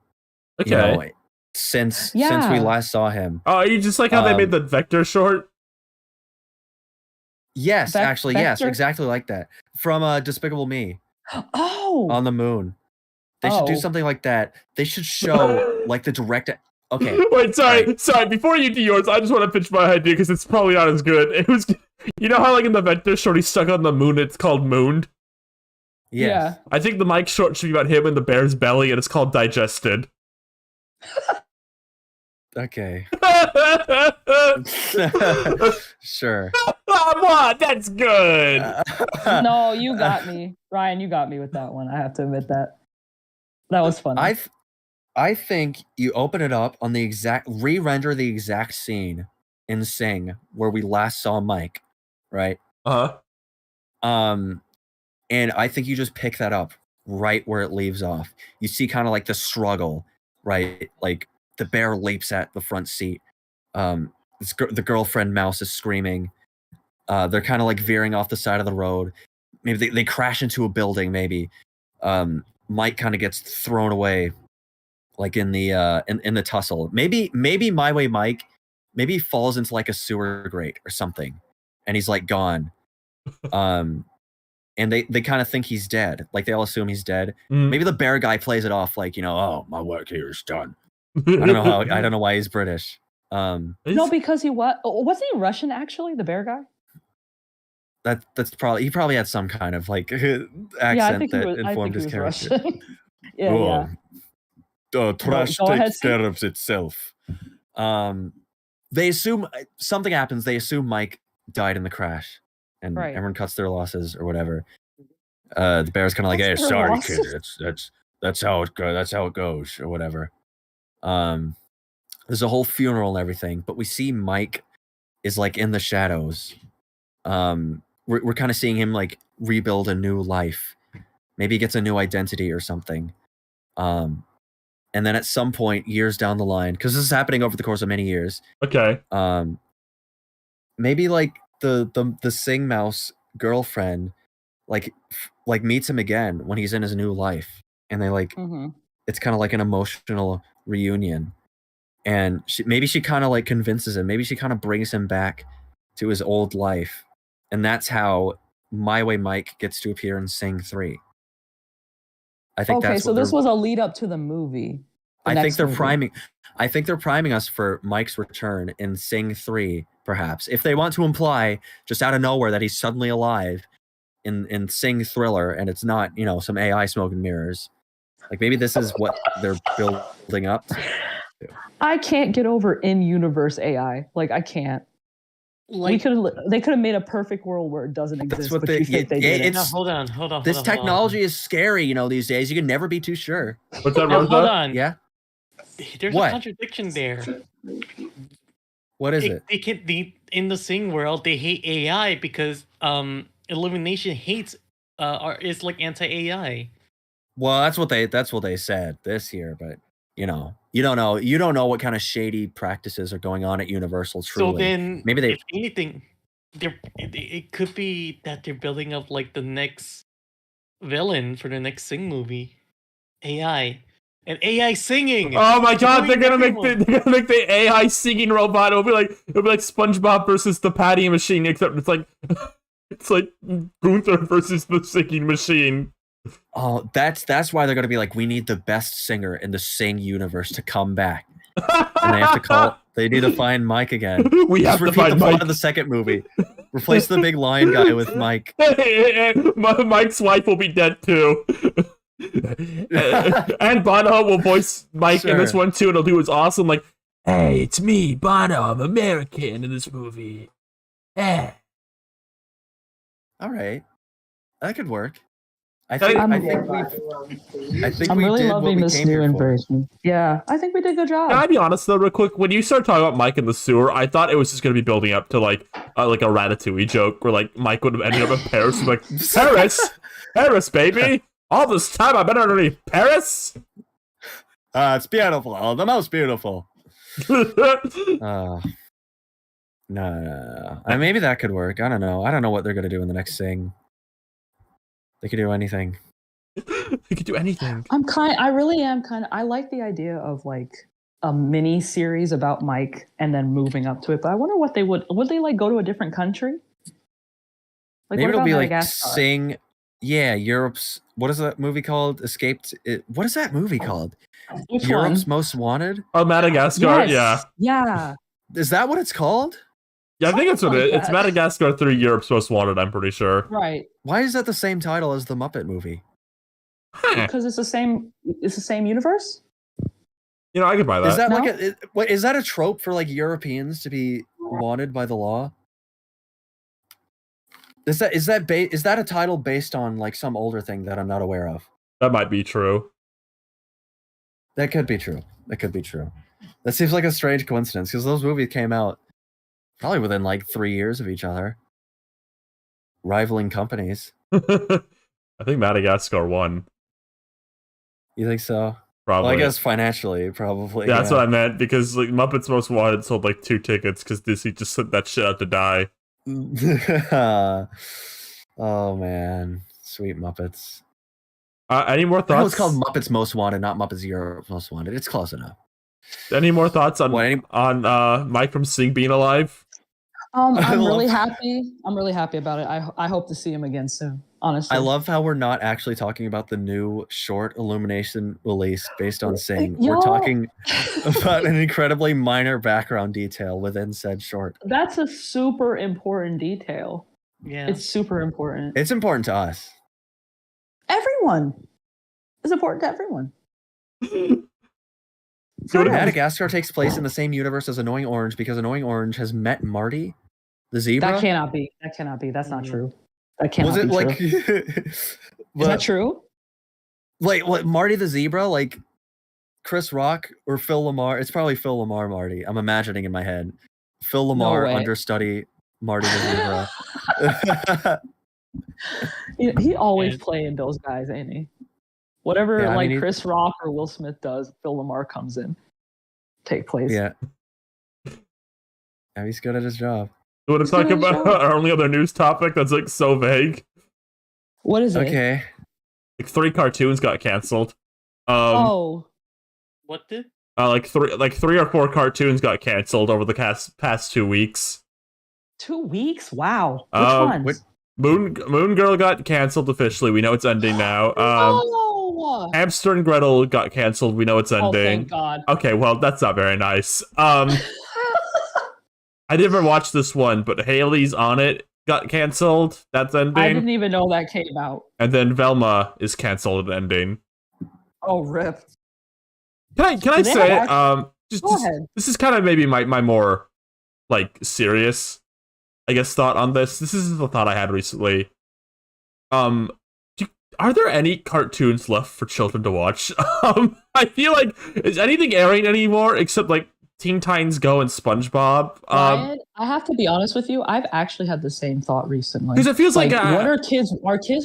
Okay. Since we last saw him. Oh, you just like how they made the Vector short? Yes, actually, yes, exactly like that. From Despicable Me. Oh. On the moon. They should do something like that. They should show like the direct. Okay. Wait, sorry. Before you do yours, I just want to pitch my idea because it's probably not as good. It was, you know how like in the Vector short he's stuck on the moon. It's called Mooned. Yes. Yeah. I think the Mike short should be about him in the bear's belly, and it's called Digested. Okay. Sure. What? That's good. No, you got me. Ryan, you got me with that one. I have to admit that. That was funny. I think you open it up on re-render the exact scene in Sing where we last saw Mike, right? Uh-huh. And I think you just pick that up right where it leaves off. You see kind of like the struggle, right? Like the bear leaps at the front seat. The girlfriend mouse is screaming. They're kind of like veering off the side of the road. Maybe they crash into a building. Maybe Mike kind of gets thrown away, like in the tussle. Maybe My Way Mike. Maybe he falls into like a sewer grate or something, and he's like gone. And they kind of think he's dead. Like they all assume he's dead. Maybe the bear guy plays it off like, oh, my work here is done. I don't know why he's British. No, because wasn't he Russian actually, the bear guy? That's probably he probably had some kind of like accent that informed his character. Yeah. The trash takes care of itself. They assume something happens. They assume Mike died in the crash, and everyone cuts their losses or whatever. The bear's kind of like, "Hey, sorry, kid. That's how it goes. That's how it goes, or whatever." There's a whole funeral and everything, but we see Mike is like in the shadows. We're kind of seeing him like rebuild a new life. Maybe he gets a new identity or something. And then at some point, years down the line, because this is happening over the course of many years. Okay. maybe like the Sing Mouse girlfriend like meets him again when he's in his new life, and they like it's kind of like an emotional reunion, and maybe she kind of like convinces him, maybe she kind of brings him back to his old life, and that's how My Way Mike gets to appear in Sing 3. I think okay, so this was a lead up to the movie. I think they're priming us for Mike's return in Sing 3, perhaps. If they want to imply just out of nowhere that he's suddenly alive in Sing Thriller, and it's not, some AI smoke and mirrors. Like maybe this is what they're building up to. I can't get over in-universe AI. Like I can't. Like they could have made a perfect world where it doesn't exist. What they did. No, hold on. This technology is scary, these days. You can never be too sure. What's that? Hold on. Yeah. There's a contradiction there. What is it? They can in the Sing world they hate AI because Illumination hates is like anti-AI. Well, that's what they said this year, but you don't know what kind of shady practices are going on at Universal. Truly. So then, maybe if anything, it could be that they're building up like the next villain for the next Sing movie, AI, and AI singing. Oh my god, they're gonna make the AI singing robot. It'll be like SpongeBob versus the Patty machine, except it's like Gunther versus the singing machine. Oh, that's why they're gonna be like, we need the best singer in the Sing universe to come back, and they have to they need to find Mike again. We have to find Mike in the second movie. Replace the big lion guy with Mike. Mike's wife will be dead too. And Bono will voice Mike in this one too, and he'll do his awesome like, "Hey, it's me, Bono. I'm American in this movie." All right, that could work. I'm really loving this new inversion. Yeah, I think we did a good job. Can I be honest though, real quick? When you started talking about Mike in the sewer, I thought it was just going to be building up to like a Ratatouille joke where like Mike would have ended up in Paris, and like Paris, baby. All this time I've been underneath Paris. It's beautiful, the most beautiful. No. Maybe that could work. I don't know. I don't know what they're gonna do in the next Sing. They could do anything. They could do anything. I really am I like the idea of like a mini series about Mike and then moving up to it. But I wonder what they would they like go to a different country? Like maybe it'll be like Sing. Yeah, Europe's. What is that movie called? What is that movie called? Which Europe's one? Most Wanted. Oh, Madagascar. Yes. Yeah. Is that what it's called? Yeah, I think it's what it's Madagascar 3 Europe's Most Wanted, I'm pretty sure. Right. Why is that the same title as the Muppet movie? Because it's the same universe? I could buy that. Is that is that a trope for like Europeans to be wanted by the law? Is that a title based on like some older thing that I'm not aware of? That might be true. That could be true. That seems like a strange coincidence because those movies came out probably within like 3 years of each other. Rivaling companies. I think Madagascar won. You think so? Probably. Well, I guess financially, probably. Yeah, that's what I meant, because like Muppets Most Wanted sold like 2 tickets because Disney just sent that shit out to die. Oh man, sweet Muppets. Any more thoughts? It's called Muppets Most Wanted, not Muppets Europe Most Wanted. It's close enough. Any more thoughts on Mike from Sing being alive? I'm really happy. I'm really happy about it. I hope to see him again soon. Honestly, I love how we're not actually talking about the new short Illumination release based on Sing. We're talking about an incredibly minor background detail within said short. That's a super important detail. Yeah, it's super important. It's important to us. Everyone. It's important to everyone. Madagascar takes place in the same universe as Annoying Orange because Annoying Orange has met Marty, the zebra. That cannot be. That's not true. That cannot be like, true. Is that true? Like what? Marty the zebra, like Chris Rock or Phil Lamar? It's probably Phil Lamar. Marty. I'm imagining in my head. Phil Lamar understudy Marty the zebra. He always playing those guys, ain't he? Whatever, Chris Rock or Will Smith does, Phil Lamar comes in, take place. Yeah, he's good at his job. You want to talk about our only other news topic that's like so vague? What is it? Okay. Like 3 cartoons got canceled. Oh. What did? Like 3 or 4 cartoons got canceled over the past 2 weeks. 2 weeks? Wow. Which ones? Moon Girl got canceled officially. We know it's ending now. No! Hamster and Gretel got canceled. We know it's ending. Oh, thank God. Okay, well, that's not very nice. I never watched this one, but Haley's on it got canceled. That's ending. I didn't even know that came out. And then Velma is canceled and ending. Oh, rip. Can I say Go ahead. This is kind of maybe my more like serious, I guess, thought on this. This is the thought I had recently. Are there any cartoons left for children to watch? I feel like, is anything airing anymore except like Teen Titans Go and SpongeBob? Ryan, I have to be honest with you. I've actually had the same thought recently. Because it feels like what are kids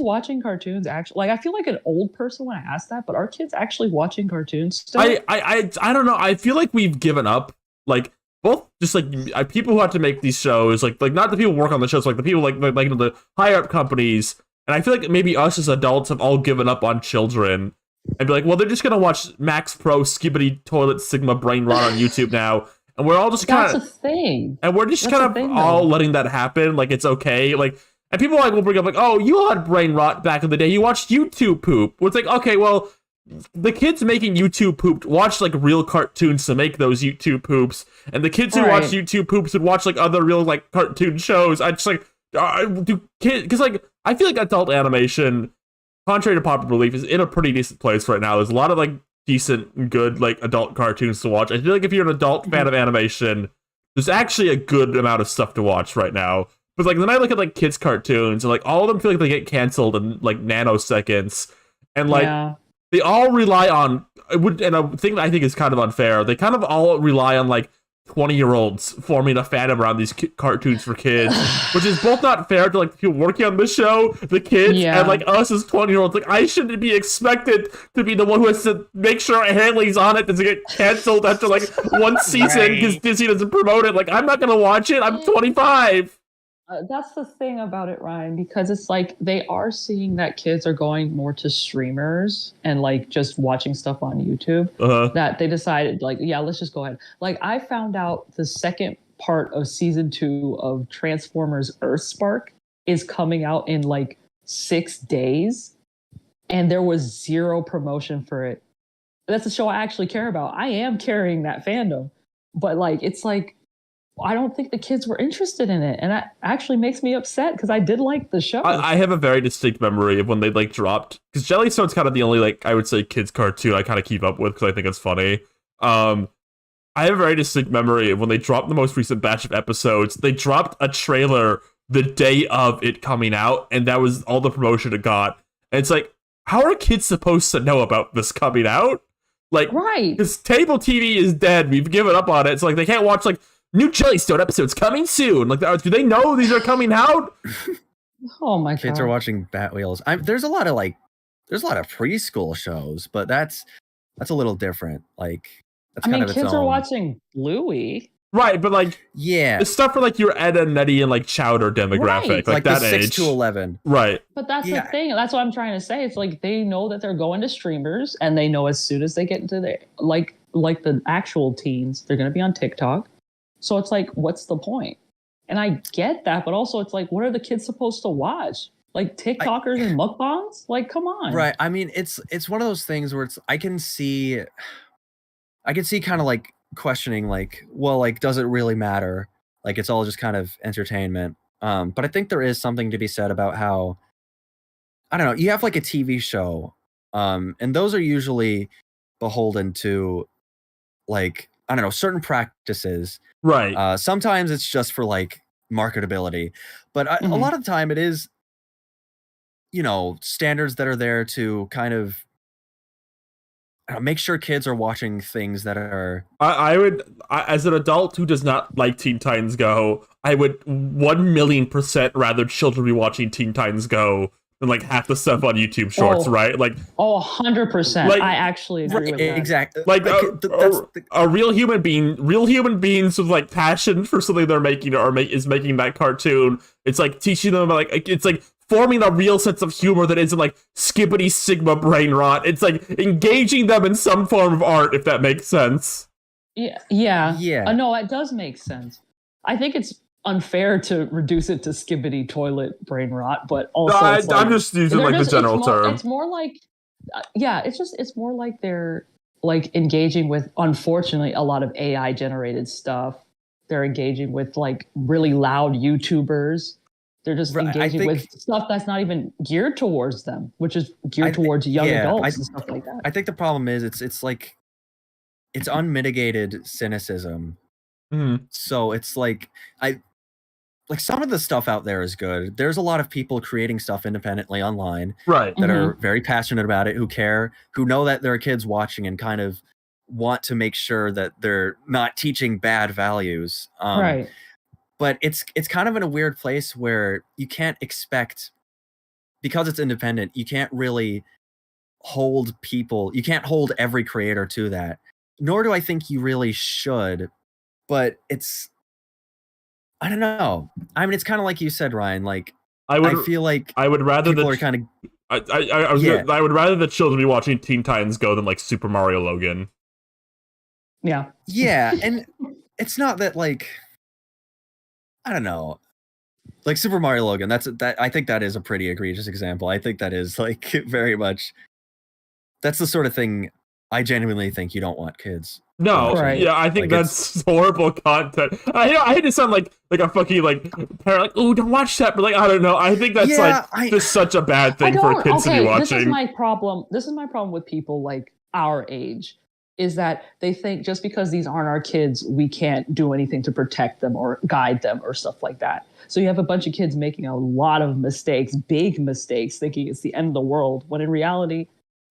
watching cartoons actually? Like, I feel like an old person when I ask that, but are kids actually watching cartoons still? I don't know. I feel like we've given up. Like, both just like people who have to make these shows, like not the people who work on the shows, like the people like the higher up companies. And I feel like maybe us as adults have all given up on children and be like, well, they're just gonna watch Max Pro Skibbity Toilet Sigma Brain Rot on YouTube now, and we're all just kind of that's a thing, and we're just kind of all letting that happen. Like, it's okay. Like, and people like will bring up like, oh, you had brain rot back in the day. You watched YouTube poop. Well, it's like, okay, well, the kids making YouTube poop watch like real cartoons to make those YouTube poops, and the kids who watch YouTube poops would watch like other real like cartoon shows. I just like do kids, because like I feel like adult animation, contrary to popular belief, is in a pretty decent place right now. There's a lot of like decent, good like adult cartoons to watch. I feel like if you're an adult fan of animation, there's actually a good amount of stuff to watch right now. But like then I look at like kids cartoons, and like all of them feel like they get canceled in like nanoseconds, and like they all rely on and a thing that I think is kind of unfair. They kind of all rely on like 20-year-olds forming a fandom around these cartoons for kids, which is both not fair to like the people working on the show, the kids, and like us as 20-year-olds. Like, I shouldn't be expected to be the one who has to make sure Haley's on it doesn't get canceled after like one season because Disney doesn't promote it. Like, I'm not gonna watch it. I'm 25. That's the thing about it, Ryan, because it's like they are seeing that kids are going more to streamers and like just watching stuff on YouTube, that they decided like, yeah, let's just go ahead. Like, I found out the second part of season 2 of Transformers Earthspark is coming out in like 6 days, and there was zero promotion for it. That's a show I actually care about. I am carrying that fandom, but like, it's like, I don't think the kids were interested in it, and that actually makes me upset because I did like the show. I have a very distinct memory of when they like dropped, because Jellystone's kind of the only like I would say kids cartoon I kind of keep up with because I think it's funny. I have a very distinct memory of when they dropped the most recent batch of episodes. They dropped a trailer the day of it coming out, and that was all the promotion it got. And it's like, how are kids supposed to know about this coming out? Like, because cable TV is dead. We've given up on it. It's like they can't watch like new Jellystone episodes coming soon. Like, do they know these are coming out? Oh my god! Kids are watching Bat Wheels. There's a lot of preschool shows, but that's a little different. Like, that's kind of its kids own. are watching Bluey, right? But like, it's stuff for like your Ed and Nettie and like Chowder demographic, like that the 6 age to 11, right? But that's the thing. That's what I'm trying to say. It's like they know that they're going to streamers, and they know as soon as they get into the like the actual teens, they're going to be on TikTok. So it's like, what's the point? And I get that, but also it's like, what are the kids supposed to watch? Like TikTokers and mukbangs? Like, come on. Right. I mean, it's one of those things where I can see kind of like questioning, like, well, like, does it really matter? Like, it's all just kind of entertainment. But I think there is something to be said about how, I don't know, you have like a TV show, and those are usually beholden to like, I don't know, certain practices. Right. Sometimes it's just for like marketability, but a lot of the time it is, you know, standards that are there to kind of make sure kids are watching things that are. I would, as an adult who does not like Teen Titans Go, I would 1,000,000% rather children be watching Teen Titans Go than like half the stuff on YouTube Shorts, right? Like 100%. Like, I actually agree with that. Exactly. Like a real human beings with like passion for something they're making is making that cartoon. It's like teaching them like it's like forming a real sense of humor that isn't like skippity sigma brain rot. It's like engaging them in some form of art, if that makes sense. Yeah. No, it does make sense. I think it's unfair to reduce it to skibbity toilet brain rot, but also I'm just using like the general term. It's more like, it's more like they're like engaging with, unfortunately, a lot of AI generated stuff. They're engaging with like really loud YouTubers. They're just engaging with stuff that's not even geared towards them, which is geared towards young adults and stuff like that. I think the problem is it's like it's unmitigated cynicism. So it's like some of the stuff out there is good. There's a lot of people creating stuff independently online, right? That are very passionate about it, who care, who know that there are kids watching and kind of want to make sure that they're not teaching bad values. Right. But it's kind of in a weird place where you can't expect, because it's independent, you can't really hold every creator to that. Nor do I think you really should. But I don't know. I mean, it's kind of like you said, Ryan. Like, I feel like I would rather people are kind of. I would rather the children be watching Teen Titans Go than like Super Mario Logan. Yeah. Yeah, and it's not that like, I don't know, like Super Mario Logan. I think that is a pretty egregious example. I think that is like very much. That's the sort of thing I genuinely think you don't want kids. No, yeah, I think like that's horrible content. I hate to sound like a fucking like parent, like, oh, don't watch that, but like I don't know. I think that's just such a bad thing for kids to be watching. This is my problem. This is my problem with people like our age, is that they think just because these aren't our kids, we can't do anything to protect them or guide them or stuff like that. So you have a bunch of kids making a lot of mistakes, big mistakes, thinking it's the end of the world, when in reality,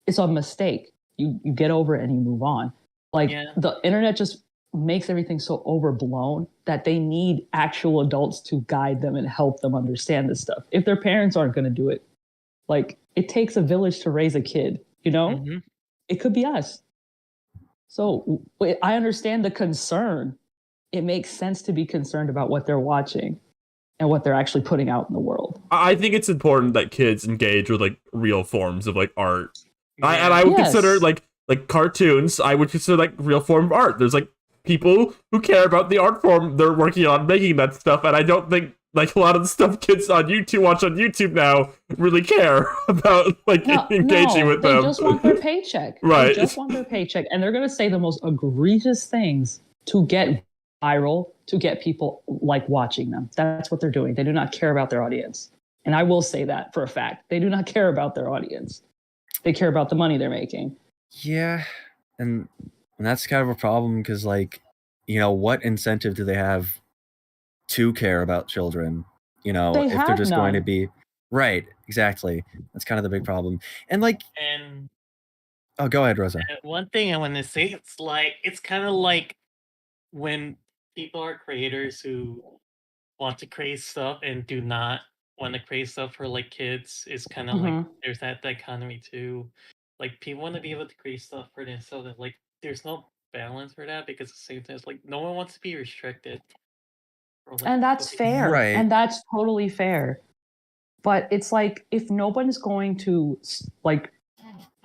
it's a mistake. You get over it and you move on. Like the internet just makes everything so overblown that they need actual adults to guide them and help them understand this stuff. If their parents aren't going to do it, like it takes a village to raise a kid, you know? Mm-hmm. It could be us. So I understand the concern. It makes sense to be concerned about what they're watching and what they're actually putting out in the world. I think it's important that kids engage with like real forms of like art. I would consider like cartoons, I would consider like real form of art. There's like people who care about the art form they're working on making that stuff, and I don't think like a lot of the stuff kids on YouTube watch on YouTube now really care about like engaging with them. They just want their paycheck. Right. They just want their paycheck, and they're gonna say the most egregious things to get viral, to get people like watching them. That's what they're doing. They do not care about their audience. And I will say that for a fact. They do not care about their audience. They care about the money they're making. Yeah, and that's kind of a problem because, like, you know, what incentive do they have to care about children? You know, if they're just going to be right, exactly. That's kind of the big problem. And like, oh, go ahead, Rosa. One thing I want to say, it's kind of like when people are creators who want to create stuff and do not want to create stuff for like kids. It's kind of like there's that dichotomy too. Like people want to be able to create stuff for themselves, and like there's no balance for that because at the same time, it's like no one wants to be restricted. Like, and that's fair, right? And that's totally fair. But it's like if nobody's going to like,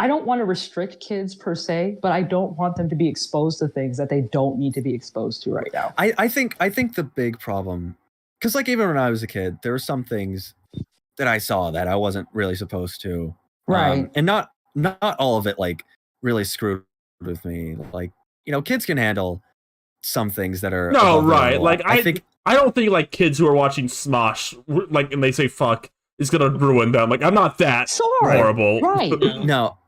I don't want to restrict kids per se, but I don't want them to be exposed to things that they don't need to be exposed to right now. I think the big problem, because like even when I was a kid, there were some things that I saw that I wasn't really supposed to, right? And not all of it like really screwed with me. Like, you know, kids can handle some things that are right. Like I don't think like kids who are watching Smosh like and they say fuck is gonna ruin them. Like I'm not that horrible. Right. No.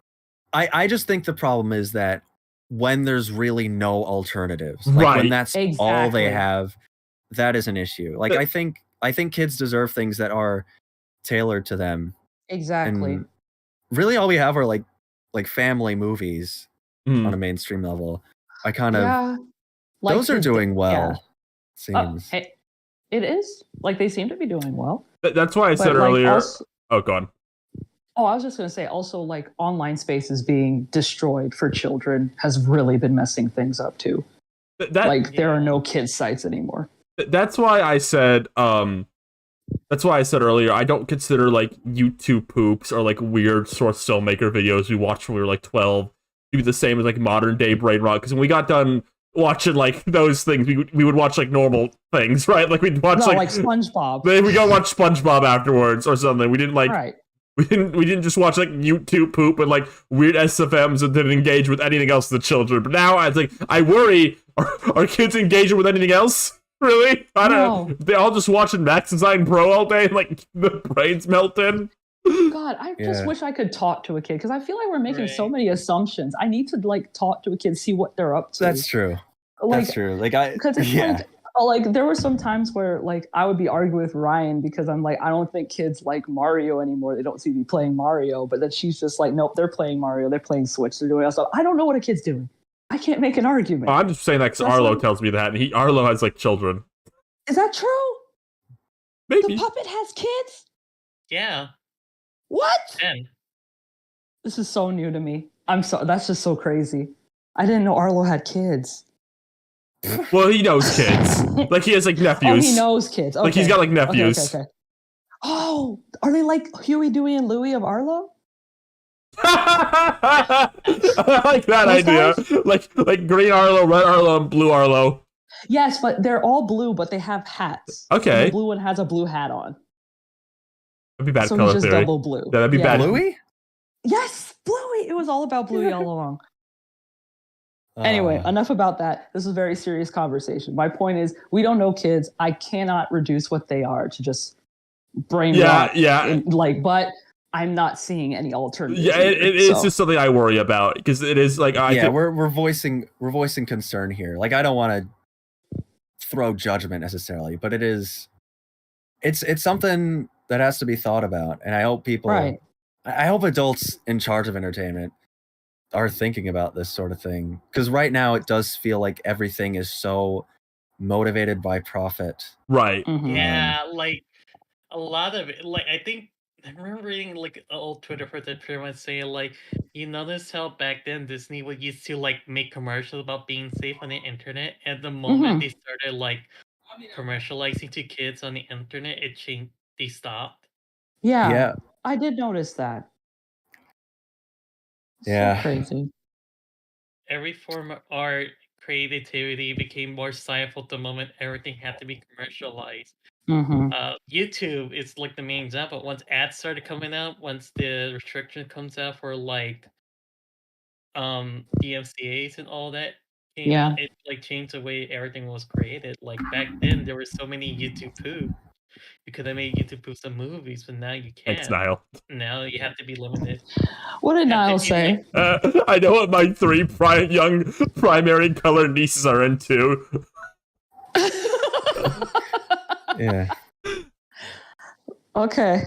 I just think the problem is that when there's really no alternatives, like when that's all they have, that is an issue. Like I think kids deserve things that are tailored to them. Exactly. And really all we have are like family movies on a mainstream level. I kind of like those are doing well. Seems. It is. Like they seem to be doing well. That's why I said earlier. Oh, go on. Oh, I was just going to say also like online spaces being destroyed for children has really been messing things up too. There are no kids sites anymore. That's why I said earlier I don't consider like YouTube poops or like weird source filmmaker videos we watched when we were like 12 to be the same as like modern day brain rot, because when we got done watching like those things, we would watch like normal things, right? Like we'd watch like SpongeBob. We go watch SpongeBob afterwards or something. We didn't like we didn't just watch like YouTube poop and like weird SFMs and didn't engage with anything else with the children. But now I worry, are kids engaging with anything else? Really? I don't know. They all just watching Max Design Pro all day and like the brains melting. God, I just wish I could talk to a kid because I feel like we're making so many assumptions. I need to like talk to a kid, see what they're up to. That's true. That's true. Like like there were some times where like I would be arguing with Ryan because I'm like, I don't think kids like Mario anymore. They don't seem to be playing Mario. But then she's just like, nope, they're playing Mario. They're playing Switch. They're doing else. I don't know what a kid's doing. I can't make an argument. Oh, I'm just saying that because Arlo tells me that, and Arlo has like children. Is that true? Maybe. The puppet has kids? Yeah. What? 10. This is so new to me. That's just so crazy. I didn't know Arlo had kids. Well, he knows kids. Like he has like nephews. Oh, he knows kids. Okay. Like he's got like nephews. Okay. Oh, are they like Huey, Dewey, and Louie of Arlo? I like that idea. Like green Arlo, red Arlo, and blue Arlo. Yes, but they're all blue, but they have hats. Okay. So the blue one has a blue hat on. That'd be bad so color he's just theory. double blue. Yeah, that'd be bad. Bluey? Yes, Bluey. It was all about Bluey all along. Anyway, enough about that. This is a very serious conversation. My point is, we don't know kids. I cannot reduce what they are to just brain rot. Yeah. But I'm not seeing any alternatives. Yeah, it's just something I worry about because it is like we're voicing concern here. Like I don't want to throw judgment necessarily, but it's something that has to be thought about, and I hope people, I hope adults in charge of entertainment are thinking about this sort of thing, because right now it does feel like everything is so motivated by profit. Right. Mm-hmm. Yeah, like a lot of it. Like I think I remember reading like an old Twitter for that pretty much saying like, you notice how back then Disney would used to like make commercials about being safe on the internet. At the moment they started like commercializing to kids on the internet, it changed. They stopped. Yeah. I did notice that. Yeah. So crazy. Every form of art, creativity became more stifled the moment everything had to be commercialized. Mm-hmm. YouTube is like the main example. Once ads started coming out, once the restriction comes out for like DMCAs and all that came out, it like changed the way everything was created. Like back then there were so many YouTube poop. You could have made YouTube poop some movies, but now you can't. Thanks, Niall. Now you have to be limited. What did Niall say? I know what my 3 young primary color nieces are into. Yeah. Okay.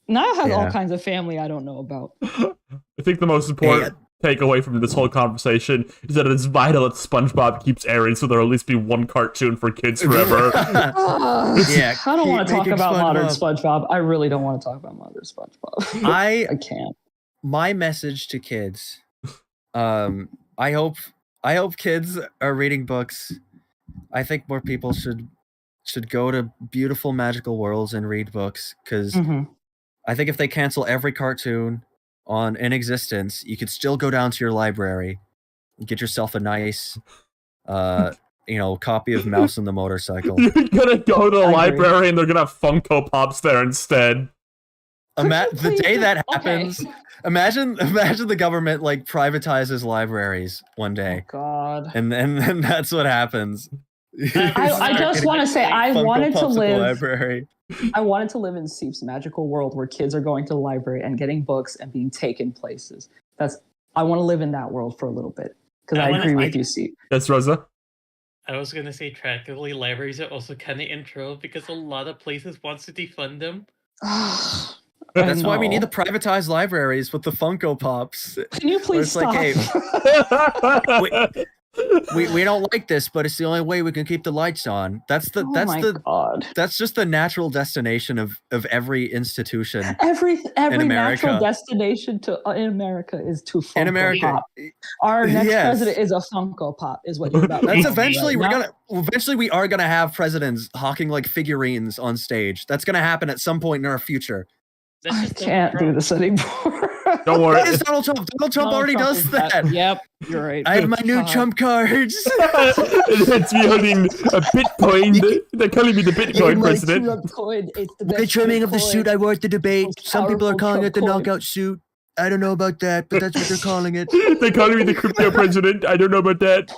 Niall has all kinds of family I don't know about. I think the most important takeaway from this whole conversation is that it's vital that SpongeBob keeps airing so there'll at least be one cartoon for kids forever. I don't want to talk about modern SpongeBob. I really don't want to talk about modern SpongeBob. I can't. My message to kids, I hope kids are reading books. I think more people should go to beautiful magical worlds and read books, because I think if they cancel every cartoon in existence, you could still go down to your library and get yourself a nice copy of Mouse and the Motorcycle. You're gonna go to the library and they're gonna have Funko Pops there instead. The day that happens, imagine the government like privatizes libraries one day. Oh, God. And then that's what happens. I just want to say I wanted to live library. I wanted to live in Seep's magical world where kids are going to the library and getting books and being taken places. I want to live in that world for a little bit, because I agree with you, Seep. That's Rosa. I was gonna say, tragically, libraries are also kind of in trouble because a lot of places wants to defund them. That's why we need the privatized libraries with the Funko Pops. Can you please stop? Like, hey, we don't like this, but it's the only way we can keep the lights on. That's just the natural destination of every institution. Every natural destination in America is to Funko Pop. Our next president is a Funko Pop, is what you're about. That's eventually we are gonna have presidents hawking like figurines on stage. That's gonna happen at some point in our future. I can't do this anymore. Don't worry. It's Donald Trump. Donald Trump already does that. Yep, you're right. I have my new Trump cards. It's me holding a Bitcoin. They're calling me the Bitcoin president. The trimming of the suit I wore at the debate. Some people are calling it the knockout suit. I don't know about that, but that's what they're calling it. They're calling me the crypto president. I don't know about that.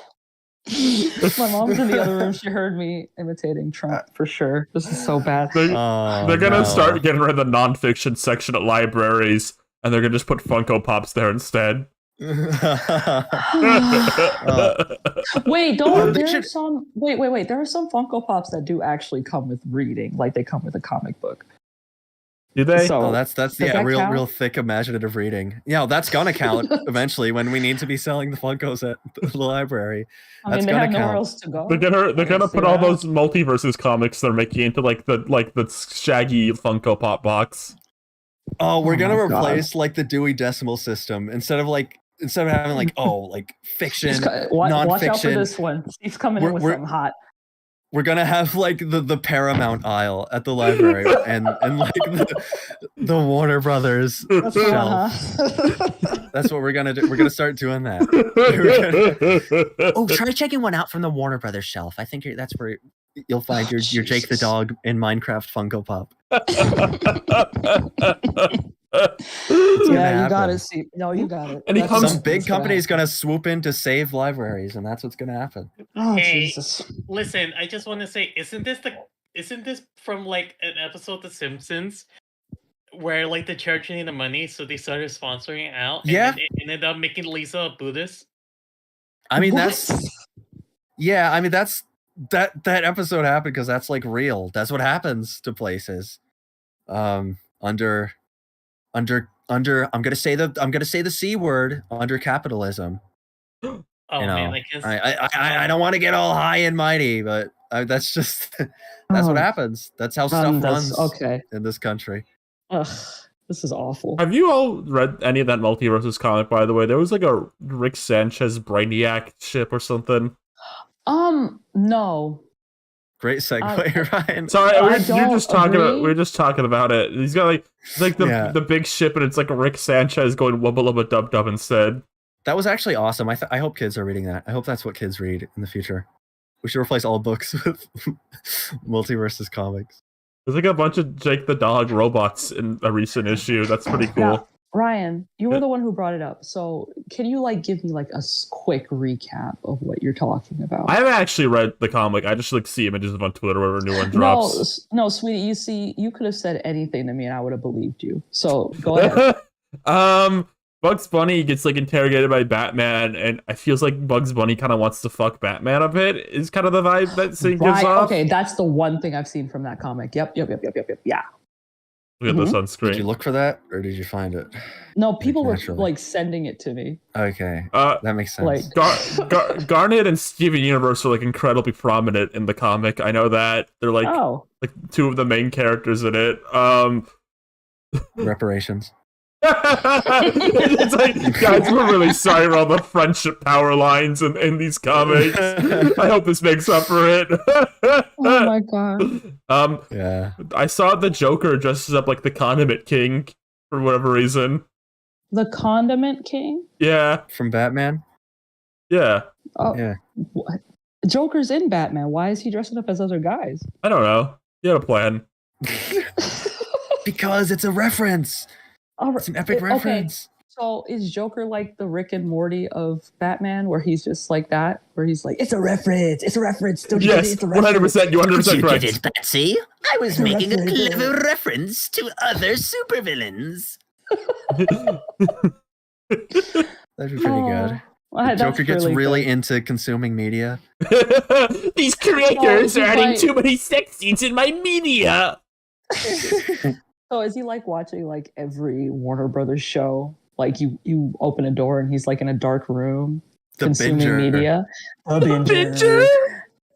My mom's in the other room. She heard me imitating Trump for sure. This is so bad. They're gonna start getting rid of the nonfiction section at libraries, and they're gonna just put Funko Pops there instead. Wait, there are some Funko Pops that do actually come with reading, like they come with a comic book. Do they? So that's real thick imaginative reading. Yeah, that's gonna count eventually when we need to be selling the Funkos at the library. That's they have nowhere else to go. They're gonna put all those Multiverses comics they're making into like the Shaggy Funko Pop box. Oh, we're gonna replace like the Dewey Decimal System instead of having like fiction, nonfiction. Watch out for this one. Steve's coming in with something hot. We're gonna have like the Paramount aisle at the library and like the Warner Brothers shelf. That's what we're gonna do. We're gonna start doing that. Try checking one out from the Warner Brothers shelf. I think that's where you'll find your Jake the Dog in Minecraft Funko Pop. You got it, Steve. No, you got it. Some big company is gonna swoop in to save libraries, and that's what's gonna happen. Oh, Jesus! Listen, I just want to say, isn't this from like an episode of The Simpsons, where like the church needed the money, so they started sponsoring it out? Yeah, and it ended up making Lisa a Buddhist. I mean, that's that episode happened because that's like real. That's what happens to places. Under I'm gonna say the C word, under capitalism. Man, I guess I don't want to get all high and mighty, but that's what happens. That's how stuff runs in this country. Ugh, this is awful. Have you all read any of that Multiverses comic, by the way? There was like a Rick Sanchez Brainiac ship or something. No. Great segue, Ryan. Sorry, we were just talking about it. He's got the big ship, and it's like Rick Sanchez going wubba lubba dub dub instead. That was actually awesome. I hope kids are reading that. I hope that's what kids read in the future. We should replace all books with Multiverses comics. There's like a bunch of Jake the Dog robots in a recent issue. That's pretty cool. Yeah. Ryan, you were the one who brought it up. So can you give me a quick recap of what you're talking about? I haven't actually read the comic. I just see images on Twitter whenever a new one drops. No, sweetie, you could have said anything to me and I would have believed you. So go ahead. Bugs Bunny gets interrogated by Batman, and it feels like Bugs Bunny kind of wants to fuck Batman a bit. Is kind of the vibe that scene gives off. Okay, that's the one thing I've seen from that comic. Yep. Yeah. Look at this on screen. Did you look for that, or did you find it? No, people were sending it to me. Okay, that makes sense. Garnet and Steven Universe are incredibly prominent in the comic. I know that they're two of the main characters in it. Reparations. It's guys, we're really sorry for all the friendship power lines in these comics. I hope this makes up for it. Oh my god. Yeah. I saw the Joker dresses up like the Condiment King for whatever reason. The Condiment King? Yeah. From Batman? Yeah. Oh, yeah. What? Joker's in Batman. Why is he dressing up as other guys? I don't know. You had a plan. Because it's a reference. It's an epic reference. Okay. So is Joker like the Rick and Morty of Batman, where he's just like that, where he's like, it's a reference. Don't you get it? It's a reference. 100%. You 100% correct. You get it, Patsy. I was making a clever reference to other supervillains. That'd be pretty good. Well, Joker gets really into consuming media. These creators are adding too many sex scenes in my media. So is he watching every Warner Brothers show? You open a door and he's in a dark room consuming media. The binger.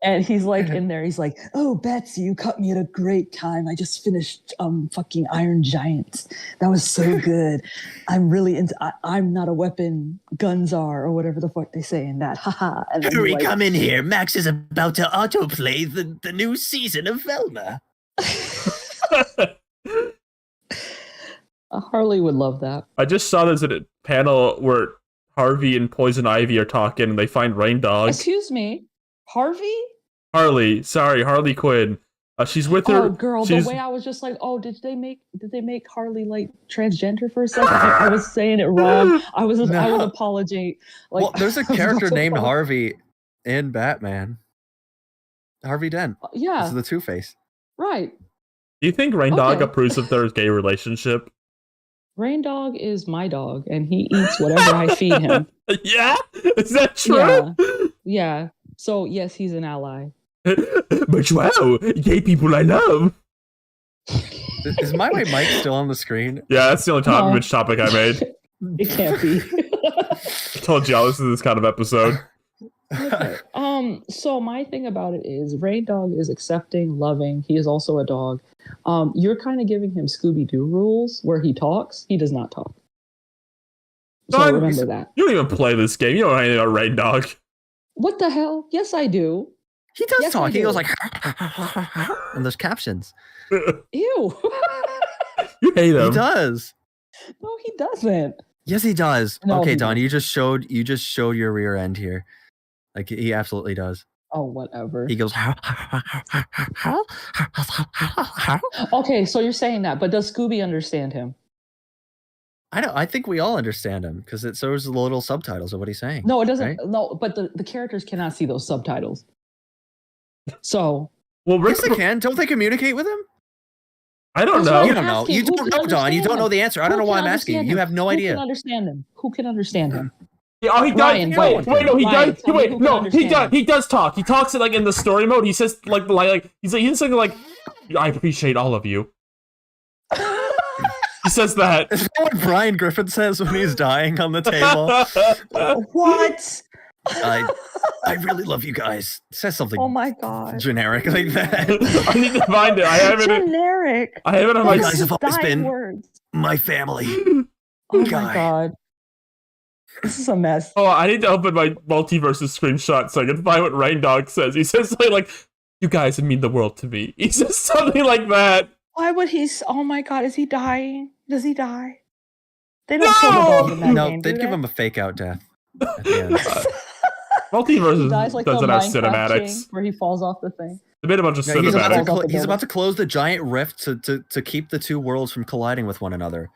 And he's like in there. He's like, "Oh, Betsy, you caught me at a great time. I just finished fucking Iron Giant. That was so good. I'm really into. I'm not a weapon. Guns are, or whatever the fuck they say in that. Haha." Hurry, like, come in here. Max is about to autoplay the new season of Velma. Harley would love that. I just saw there's a panel where Harvey and Poison Ivy are talking, and they find Rain Dog. Excuse me, Harvey? Harley Quinn. She's with her. Oh, girl, the way I was just like, oh, did they make Harley like transgender for a second? I was saying it wrong. I would apologize. Like, well, there's a character named Harvey in Batman. Harvey Dent. Yeah, this is the Two-Face. Right. Do you think Rain Dog approves of their gay relationship? Rain Dog is my dog, and he eats whatever I feed him. Yeah, is that true? Yeah. So yes, he's an ally. But wow, gay people I love. Is my mic still on the screen? Yeah, that's the only topic I made. It can't be. I told y'all this is this kind of episode. Okay. So my thing about it is Rain Dog is accepting, loving. He is also a dog. You're kind of giving him Scooby-Doo rules where he talks. He does not talk. So remember that. You don't even play this game. You don't know anything about Rain Dog. What the hell? Yes, I do. He does talk. He goes like, and there's captions. Ew. You hate him. He does. No, he doesn't. Yes, he does. No, okay, Don, you just showed your rear end here. Like he absolutely does. Oh, whatever. He goes. Okay, so you're saying that, but does Scooby understand him? I think we all understand him because it shows the little subtitles of what he's saying. No, it doesn't. Right? No, but the characters cannot see those subtitles. So. Well, yes, they can. Don't they communicate with him? I don't know. You don't know. You don't know, Don. You don't know the answer. I don't know why I'm asking you. You have no idea. Who can understand him? Who can understand him? Yeah, oh, he does. Ryan, He does. He does talk. He talks like in the story mode. He says like he's something like, "I appreciate all of you." He says that. Is that what Brian Griffin says when he's dying on the table? What? I really love you guys. It says something. Oh my god. Generic like that. I need to find it. I have it. Generic. I have it on my. You guys have always been words. My family. Oh my god. This is a mess. Oh, I need to open my Multiverse's screenshot so I can find what Rain Dog says. He says something like, "You guys mean the world to me." He says something like that. Why would he? Oh my god, is he dying? Does he die? They don't kill the dog in that game, they'd give him a fake out death. Multiverse like doesn't have cinematics. Where he falls off the thing. They made a bunch of cinematics. He's about to close the giant rift to keep the two worlds from colliding with one another.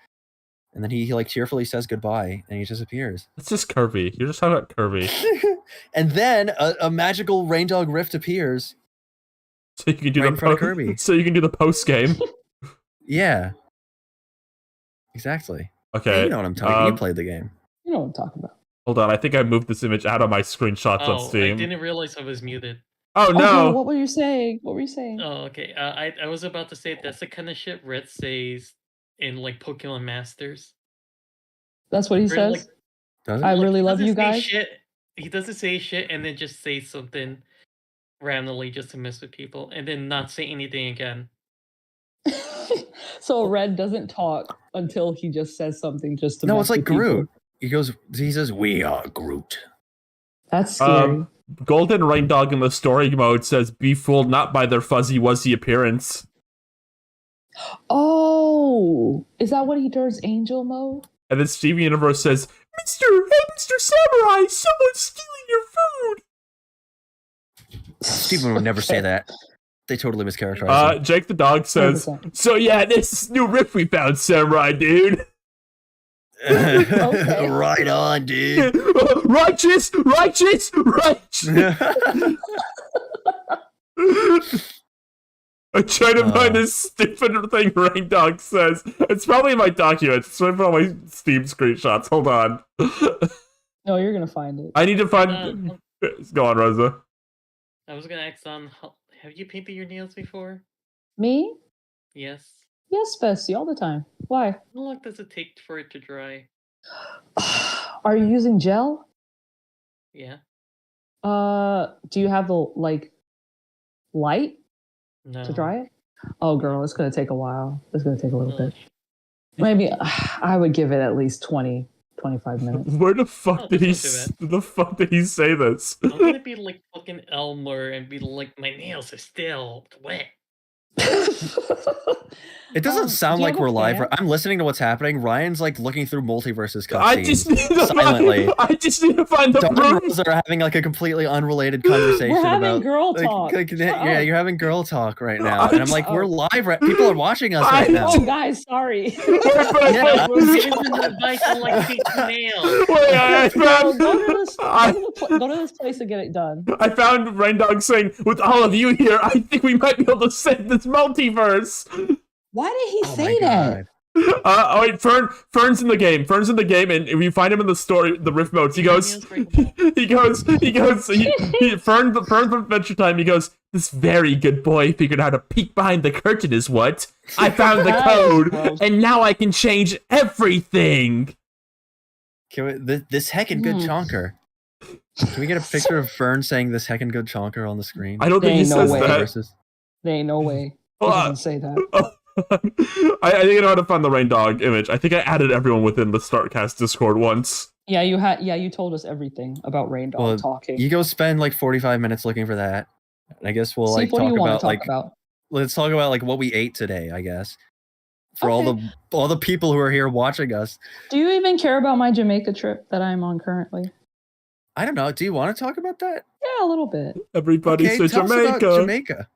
And then he like tearfully says goodbye and he disappears. It's just Kirby. You're just talking about Kirby. And then a magical Rain Dog rift appears. So you can do Kirby. So you can do the post game. Yeah. Exactly. Okay. Yeah, you know what I'm talking about. You played the game. You know what I'm talking about. Hold on, I think I moved this image out of my screenshots on Steam. I didn't realize I was muted. Oh no! Okay, what were you saying? Oh, okay. I was about to say that's the kind of shit Red says in like Pokemon Masters. That's what he says? Does I really love you guys. He doesn't say shit and then just say something randomly just to mess with people and then not say anything again. So Red doesn't talk until he just says something just to No, mess it's like with people. Groot. He says, "We are Groot." That's scary. Golden Rain Dog in the story mode says, "Be fooled not by their fuzzy wuzzy appearance." Oh, is that what he turns angel mode? And then Steven Universe says, Mr. Samurai, someone's stealing your food." Steven would never say that. They totally mischaracterized him. Jake the dog says, 100%. "So yeah, this new riff we found, Samurai dude." Okay. Right on, dude. Righteous. I try to find this stupid thing Rain Dog says. It's probably in my documents. It's from all my Steam screenshots. Hold on. No, you're gonna find it. I need to find. Go on, Rosa. I was gonna ask on. Have you painted your nails before? Me? Yes. Yes, Bessie, all the time. Why? How long does it take for it to dry? Are you using gel? Yeah. Do you have the light to dry it? Oh, girl, it's gonna take a while. It's gonna take a little bit. Maybe I would give it at least 20, 25 minutes. Where the fuck did he say this? I'm gonna be like fucking Elmer and be like, my nails are still wet. It doesn't sound like we're live. I'm listening to what's happening. Ryan's like looking through Multiverse's cutscenes silently. I just need to find the girls are having like a completely unrelated conversation. We're having about girl talk. Yeah, you're having girl talk right now, and I'm like, we're live. People are watching us right now. Oh, guys, sorry. Yeah, Go to this place and get it done. I found Rain Dog saying, "With all of you here, I think we might be able to save this multiverse." Why did he say that? Oh wait, Fern's in the game. Fern's in the game, and if you find him in the story, the Rift modes, Fern's Adventure Time. He goes, "This very good boy figured out how to peek behind the curtain is what. I found the code, and now I can change everything." This heckin' good chonker. Can we get a picture of Fern saying this heckin' good chonker on the screen? I don't think he says that. There ain't no way. He doesn't say that. I think I know how to find the Rain Dog image. I think I added everyone within the Startcast Discord once. Yeah, you told us everything about Rain Dog talking. You go spend like 45 minutes looking for that. And I guess we'll talk about let's talk about like what we ate today, I guess. For all the people who are here watching us. Do you even care about my Jamaica trip that I'm on currently? I don't know. Do you want to talk about that? Yeah, a little bit. Everybody say Jamaica.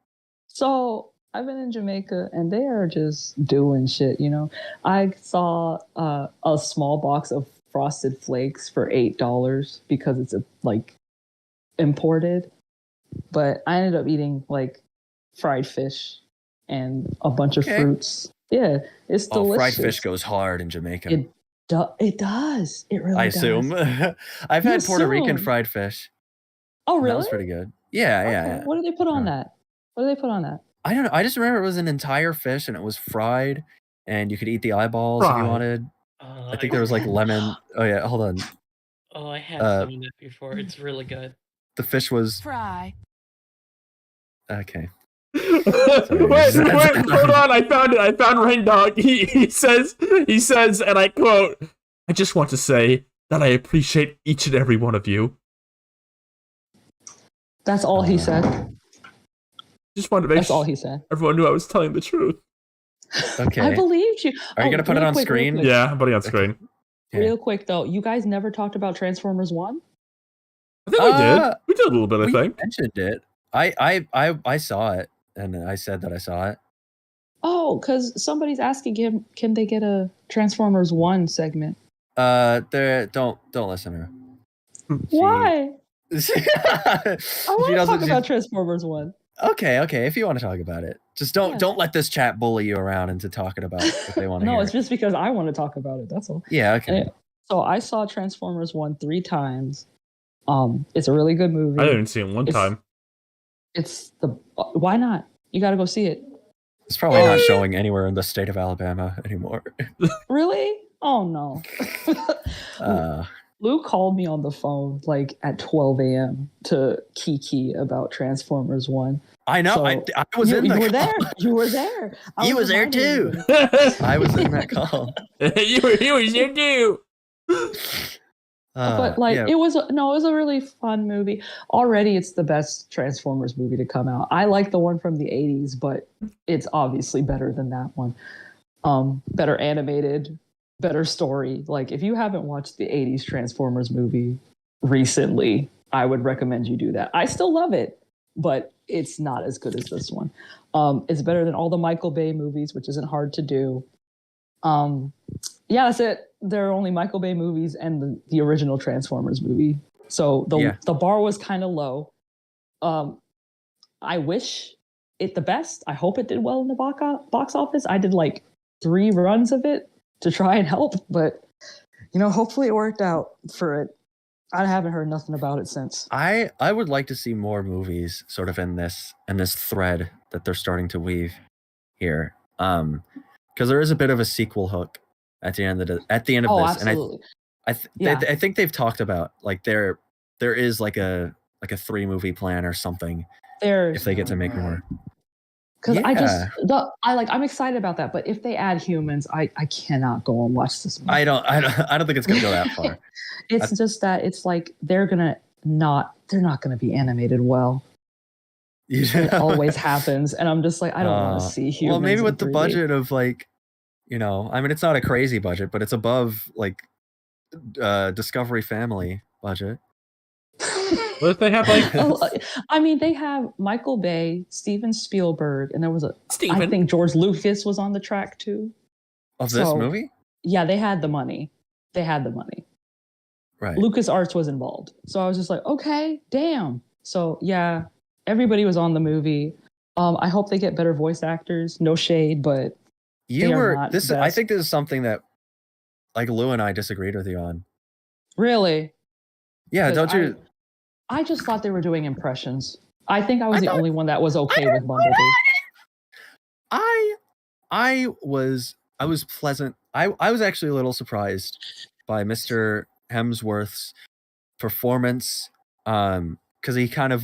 So I've been in Jamaica and they are just doing shit, you know. I saw a small box of Frosted Flakes for $8 because it's imported. But I ended up eating like fried fish and a bunch of fruits. Yeah, it's delicious. Fried fish goes hard in Jamaica. It does. It really does. I assume. I've had Puerto Rican fried fish. Oh, really? That was pretty good. Yeah. What do they put on that? I don't know. I just remember it was an entire fish and it was fried, and you could eat the eyeballs if you wanted. I think there was like lemon. Oh yeah, hold on. Oh, I had some of that before. It's really good. The fish was fry. Okay. wait, hold on. I found it. I found Rain Dog. He says, and I quote, "I just want to say that I appreciate each and every one of you." That's all he said. Just wanted to make That's all he said. Everyone knew I was telling the truth. Okay. I believed you. Are you going to put it on screen? Yeah, I'm putting it on screen. Okay. Real quick, though, you guys never talked about Transformers 1? I think we did. We did a little bit, I think. Mentioned it. I saw it, and I said that I saw it. Oh, because somebody's asking him, can they get a Transformers 1 segment? Don't listen to her. Why? I want to talk about Transformers 1. Okay. If you want to talk about it, just don't let this chat bully you around into talking about what they want to hear. No, it's just because I want to talk about it. That's all. Yeah. Okay. So I saw Transformers 1 3 times. It's a really good movie. I didn't see it one time. Why not? You got to go see it. It's probably not showing anywhere in the state of Alabama anymore. Really? Oh no. Luke called me on the phone like at 12 a.m. to kiki about Transformers 1. I know. So I was in that call. You were there. You was there too. I was in that call. You were there too. But it was a really fun movie. Already, it's the best Transformers movie to come out. I like the one from the 80s, but it's obviously better than that one. Better animated, better story. Like, if you haven't watched the 80s Transformers movie recently, I would recommend you do that. I still love it, but it's not as good as this one. It's better than all the Michael Bay movies, which isn't hard to do. Yeah, that's it. There are only Michael Bay movies and the original Transformers movie. So the bar was kind of low. I wish it the best. I hope it did well in the box office. I did like 3 runs of it to try and help, but hopefully it worked out for it. I haven't heard nothing about it since. I would like to see more movies sort of in this thread that they're starting to weave here. Because there is a bit of a sequel hook at the end of this, absolutely. and I think they've talked about like they're there is like a 3-movie plan or something. There's if they get to make more. Because I'm excited about that. But if they add humans, I cannot go and watch this movie. I don't think it's gonna go that far. It's just that it's like they're not gonna be animated well. It always happens, and I'm just like, I don't want to see humans. Well, maybe with the 3D. budget of like, I mean, it's not a crazy budget, but it's above like Discovery Family budget. What if they have like? I mean, they have Michael Bay, Steven Spielberg, and there was Steven. I think George Lucas was on the track too. Of this movie? Yeah, they had the money. Right. LucasArts was involved, so I was just like, okay, damn. So yeah, everybody was on the movie. I hope they get better voice actors. No shade, but I think this is something that like Lou and I disagreed with you on. Really? Yeah, don't you? I just thought they were doing impressions. I think I was the only one that was okay with Bumblebee. I was pleasant. I was actually a little surprised by Mr. Hemsworth's performance, because he kind of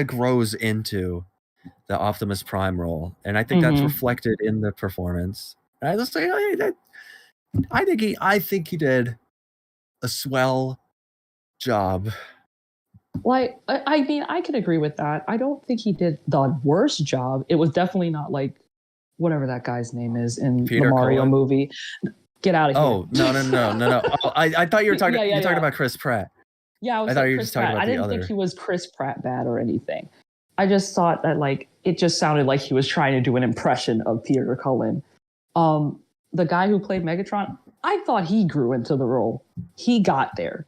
grows into the Optimus Prime role, and I think that's reflected in the performance. And I just say, I think he did a swell job. Like, I mean, I can agree with that. I don't think he did the worst job. It was definitely not like whatever that guy's name is in the Mario movie. Get out of here. Oh, no. Oh, I thought you were talking talking about Chris Pratt. Yeah, I thought you were just talking about the other. I didn't think he was Chris Pratt bad or anything. I just thought that like it just sounded like he was trying to do an impression of Peter Cullen. The guy who played Megatron, I thought he grew into the role. He got there.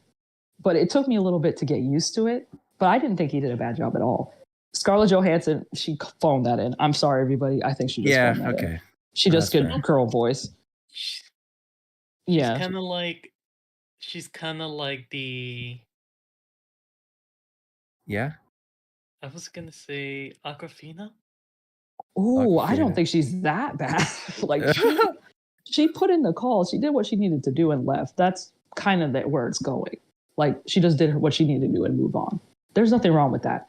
But it took me a little bit to get used to it. But I didn't think he did a bad job at all. Scarlett Johansson, she phoned that in. I'm sorry, everybody. I think she just phoned that in. She just good girl voice. She's kind of like the. Yeah. I was gonna say Aquafina. Ooh, I don't think she's that bad. Like she put in the call. She did what she needed to do and left. That's kind of where it's going. Like, she just did what she needed to do and move on. There's nothing wrong with that.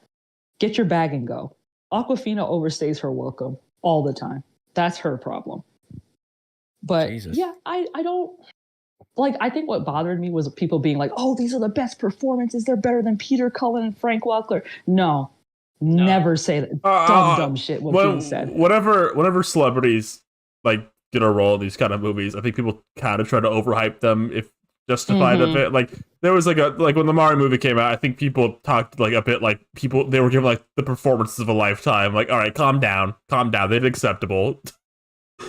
Get your bag and go. Awkwafina overstays her welcome all the time. That's her problem. But Jesus. Yeah, I don't... Like, I think what bothered me was people being like, oh, these are the best performances. They're better than Peter Cullen and Frank Welker. No. Never say that dumb shit being said. Whenever celebrities, like, get a role in these kind of movies, I think people kind of try to overhype them if justified a bit. Like there was like when the Mario movie came out, I think people talked like a bit like they were given like the performances of a lifetime. Like, all right, calm down, they did acceptable.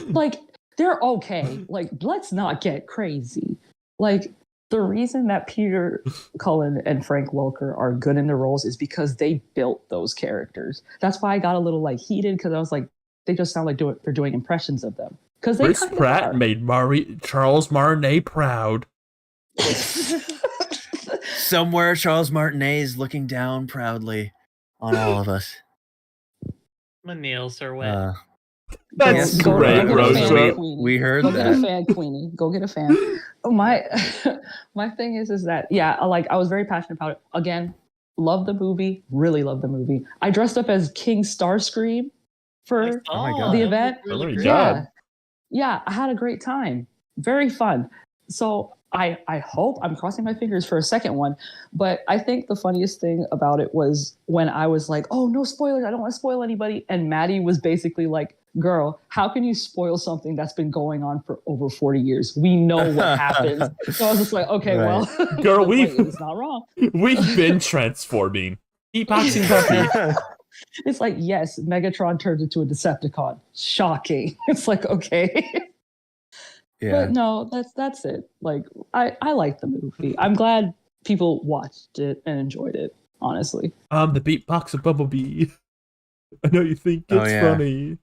Like they're okay. Like let's not get crazy. Like the reason that Peter Cullen and Frank Welker are good in their roles is because they built those characters. That's why I got a little like heated because I was like, they just sound like they're doing impressions of them. Because Chris Pratt made Charles Martinet proud. Somewhere Charles Martinet is looking down proudly on all of us. My nails are wet. That's great, Rosa. We heard that. Go get a fan, Queenie. Go get a fan. My thing is that I was very passionate about it. Again, love the movie. Really love the movie. I dressed up as King Starscream for the event. Yeah, I had a great time. Very fun. So I hope, I'm crossing my fingers for a second one, but I think the funniest thing about it was when I was like, oh, no spoilers, I don't want to spoil anybody. And Maddie was basically like, girl, how can you spoil something that's been going on for over 40 years? We know what happens. So I was just like, okay, well, girl, it's not wrong. We've been transforming. Epoxy puppy. It's like, yes, Megatron turned into a Decepticon. Shocking. It's like, okay. Yeah. But no, that's it. Like, I like the movie. I'm glad people watched it and enjoyed it, honestly. The beatbox of Bumblebee. I know you think it's funny.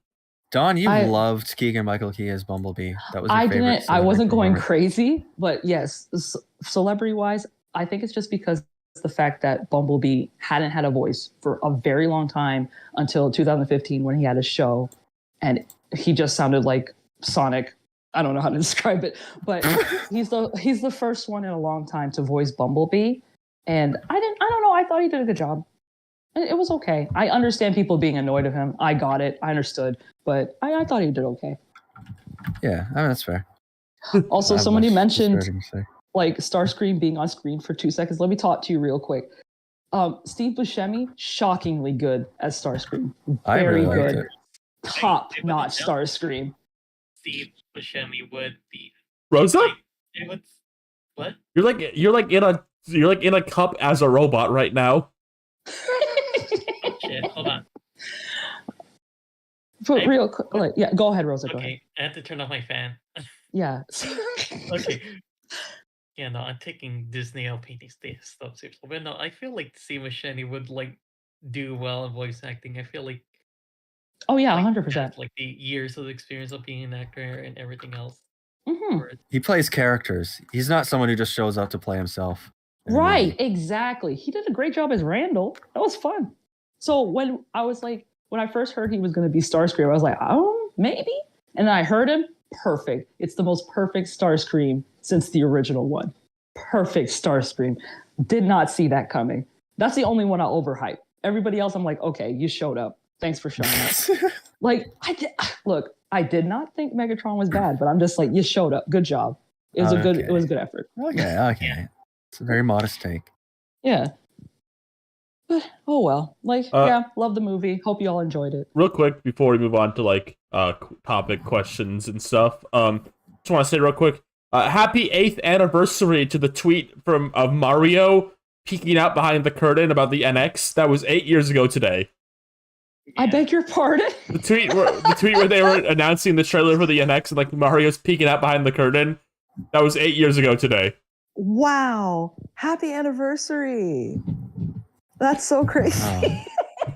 Dawn, you loved Keegan-Michael Key as Bumblebee. That was your favorite. I wasn't going crazy, but yes, celebrity-wise, I think it's just because the fact that Bumblebee hadn't had a voice for a very long time until 2015 when he had a show, and he just sounded like Sonic. I don't know how to describe it, but he's the first one in a long time to voice Bumblebee, And I don't know, I thought he did a good job. It was okay. I understand people being annoyed of him. I got it. I understood. But I thought he did okay. Yeah, I mean, that's fair. Also, somebody mentioned like Starscream being on screen for 2 seconds. Let me talk to you real quick. Steve Buscemi, shockingly good as Starscream. Very really good. Top-notch Starscream. Steve Buscemi would be Rosa? What? You're like in a cup as a robot right now. Shit, hold on. But real quick, like, yeah, go ahead, Rosa. Okay, go ahead. I have to turn off my fan. Yeah. Okay. Yeah, no, I'm taking Disney LPD stuff seriously. But no, I feel like Steve Buscemi would like do well in voice acting. I feel like. Oh yeah, like, 100%. Like the years of experience of being an actor and everything else. Mm-hmm. He plays characters. He's not someone who just shows up to play himself. Right, exactly. He did a great job as Randall. That was fun. So when I first heard he was going to be Starscream, I was like, oh, maybe. And then I heard him. Perfect. It's the most perfect Starscream since the original one. Perfect Starscream. Did not see that coming. That's the only one I overhype. Everybody else, I'm like, okay, you showed up. Thanks for showing up. I did not think Megatron was bad, but I'm just like, you showed up. Good job. It was it was a good effort. Okay. Yeah. It's a very modest take. Yeah. But oh well. Yeah, love the movie. Hope you all enjoyed it. Real quick before we move on to topic questions and stuff. Just want to say real quick, happy 8th anniversary to the tweet of Mario peeking out behind the curtain about the NX. That was 8 years ago today. I beg your pardon? The tweet where they were announcing the trailer for the NX and like Mario's peeking out behind the curtain. That was 8 years ago today. Wow. Happy anniversary. That's so crazy.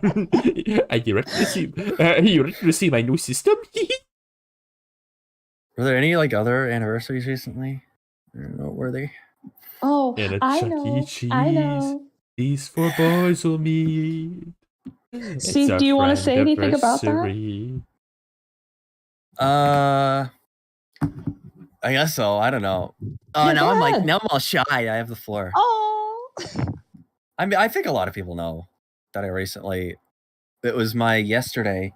Are you ready to see my new system? Were there any other anniversaries recently? Noteworthy? Oh, I know. These 4 boys will meet. See, do you want to say anything about that? I guess so. I don't know. Oh, now I'm all shy. I have the floor. Oh. I mean, I think a lot of people know that it was my yesterday.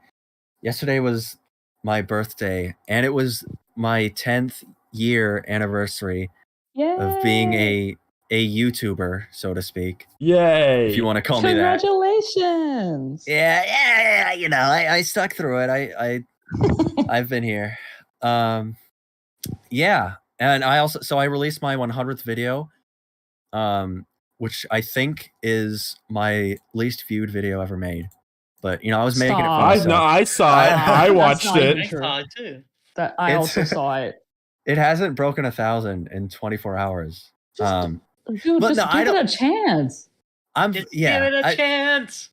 Yesterday was my birthday, and it was my 10th year anniversary of being a YouTuber, so to speak. Yay! If you want to call me that. Congratulations! Yeah. You know, I stuck through it. I've been here. Yeah, and I released my 100th video, which I think is my least viewed video ever made. But I was making it for myself. I saw it. I watched it. I saw it too. I also saw it. It hasn't broken 1,000 in 24 hours. Dude, give it a chance. Give it a chance.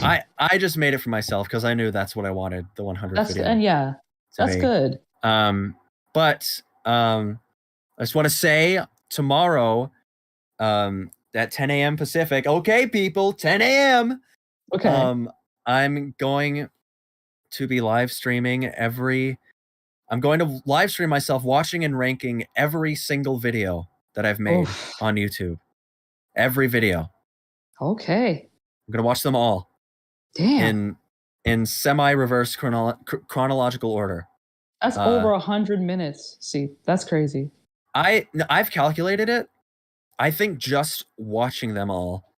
I just made it for myself because I knew that's what I wanted. The 100th video. And yeah, that's good. But I just want to say tomorrow, at 10 a.m. Pacific. Okay, people, 10 a.m. Okay. I'm going to be live streaming I'm going to live stream myself watching and ranking every single video that I've made on YouTube. Every video. Okay. I'm going to watch them all. Damn. In semi-reverse chronological order. That's over 100 minutes. See, that's crazy. I've calculated it. I think just watching them all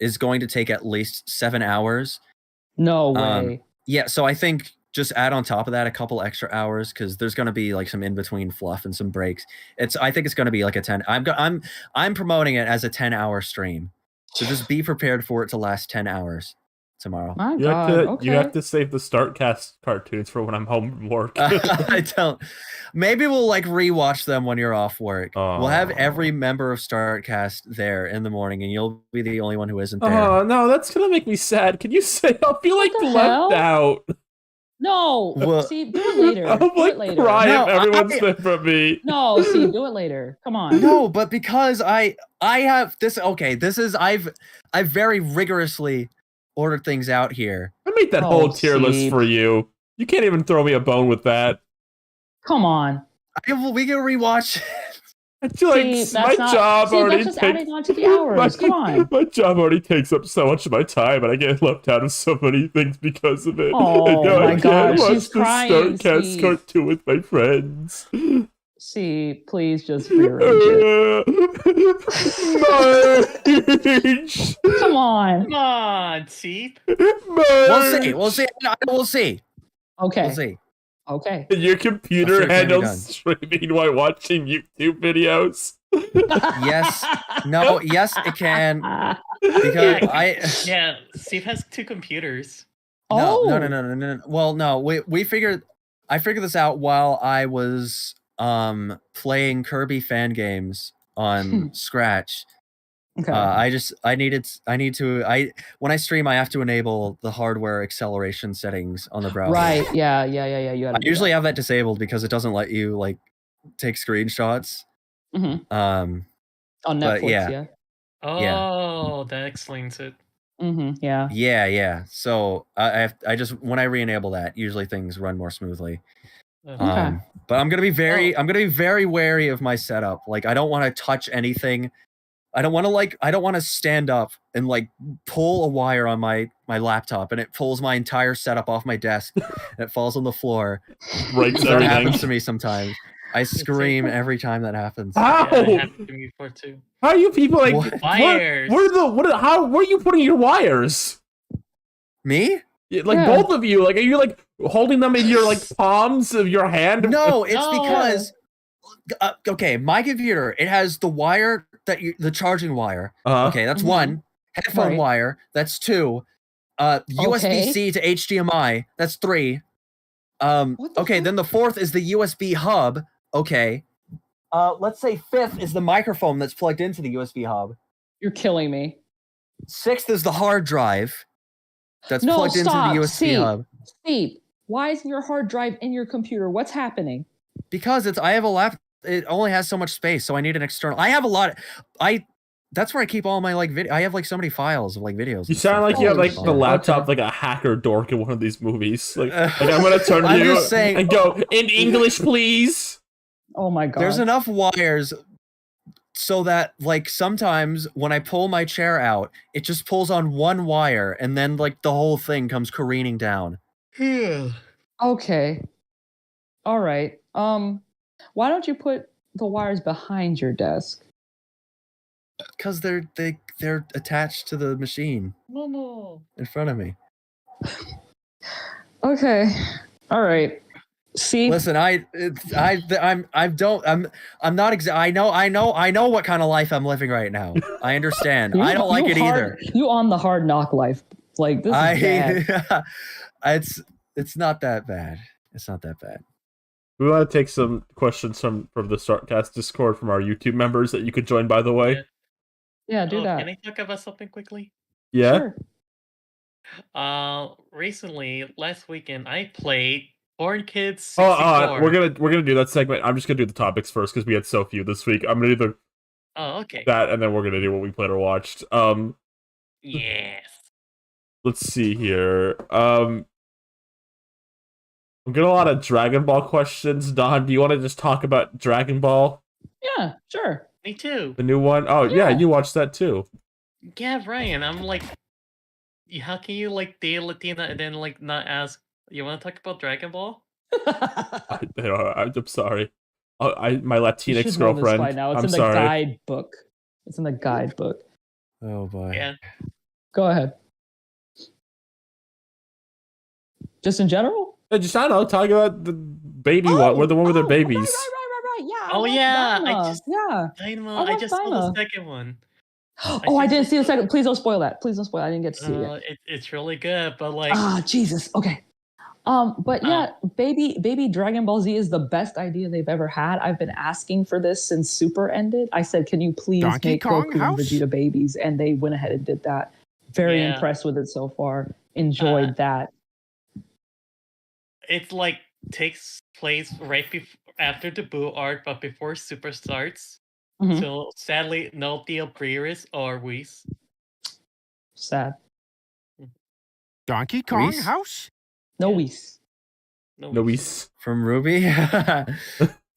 is going to take at least 7 hours. No way. Yeah, so I think just add on top of that a couple extra hours because there's going to be some in between fluff and some breaks. I think it's going to be a 10. I'm promoting it as a 10-hour stream, so just be prepared for it to last 10 hours tomorrow. My God, you have to save the Startcast cartoons for when I'm home from work. I don't. Maybe we'll rewatch them when you're off work. We'll have every member of Startcast there in the morning, and you'll be the only one who isn't there. Oh no, that's gonna make me sad. Can you say I'll feel left out? No, see, do it later. I'm do it later. Cry if everyone's there for me. No, see, do it later. Come on. No, but because I have this. Okay, this is I've very rigorously ordered things out here. I made that whole tier list for you. You can't even throw me a bone with that. Come on. We can rewatch. My job already that's just adding on to the hours. Come on. My job already takes up so much of my time, and I get left out of so many things because of it. Oh my gosh, she's Cats crying. cartoon with my friends. See, please just rearrange it. Marge! Come on. Come on, see? We'll see. We'll see. Okay. We'll see. Okay. Your computer handles streaming while watching YouTube videos. Yes. No. Yes, it can. Because Steve has 2 computers. No. Well, no. I figured this out while I was playing Kirby fan games on Scratch. Okay. When I stream, I have to enable the hardware acceleration settings on the browser. Right. Yeah. I usually have that disabled because it doesn't let you like take screenshots. Mm-hmm. On Netflix, yeah. Oh, that explains it. Mm-hmm. Yeah. Yeah. So I just when I re-enable that, usually things run more smoothly. Okay. But I'm gonna be very wary of my setup. Like I don't want to touch anything. I don't want to stand up and like pull a wire on my laptop and it pulls my entire setup off my desk and it falls on the floor. Breaks That everything. happens to me sometimes. I scream every time that happens. How? Yeah, it happened to me before too. How are you people like wires? Where are you putting your wires? Me? Both of you. Like, are you like holding them in your like palms of your hand? No, it's because okay, my computer, it has the wire the charging wire. Okay, that's one. Headphone wire, that's 2. USB-C to HDMI, that's 3. Okay, then the 4th is the USB hub. Okay. Let's say 5th is the microphone that's plugged into the USB hub. You're killing me. 6th is the hard drive that's plugged into the USB hub. Steve, why isn't your hard drive in your computer? What's happening? Because I have a laptop. It only has so much space, so I need an external. I have a lot. That's where I keep all my like video. I have like so many files of like videos. You sound like you have like the laptop like a hacker dork in one of these movies. Like I'm gonna turn to you and go in English, please. Oh my god. There's enough wires so that like sometimes when I pull my chair out, it just pulls on one wire and then like the whole thing comes careening down. Okay. All right. Why don't you put the wires behind your desk? Because they're attached to the machine. No. In front of me. Okay. All right. See. Listen, I know what kind of life I'm living right now. I understand. I don't like it either. You on the hard knock life. Like this is bad. It's not that bad. It's not that bad. We want to take some questions from the Startcast Discord from our YouTube members that you could join, by the way. Yeah, do that. Can I talk about something quickly? Yeah. Sure. Recently, last weekend, I played Born Kids 64. We're gonna do that segment. I'm just gonna do the topics first because we had so few this week. I'm gonna do that, and then we're gonna do what we played or watched. Yes. Let's see here. I'm getting a lot of Dragon Ball questions. Don, do you want to just talk about Dragon Ball? Yeah, sure. Me too. The new one? Oh, yeah, you watched that too. Yeah, Ryan, I'm like, how can you like date Latina and then like not ask, you want to talk about Dragon Ball? I'm sorry. My Latinx girlfriend. By now. It's I'm in the sorry. guidebook. It's in the guidebook. Oh boy. Yeah. Go ahead. Just in general? I don't know. Talk about the baby one. We're the one with their babies. Right. Yeah. Oh yeah. I just saw the second one. I didn't see the second. Please don't spoil that. Please don't spoil. I didn't get to see it. It's really good, but like. Jesus. Okay. But yeah, baby Dragon Ball Z is the best idea they've ever had. I've been asking for this since Super ended. I said, can you please make Goku and Vegeta babies? And they went ahead and did that. Very impressed with it so far. Enjoyed that. It's like takes place right after the Boo arc, but before Super starts. Mm-hmm. So sadly, no Theo Breeris or Whis. Sad. Donkey Kong House? No Whis. No Whis. From Ruby?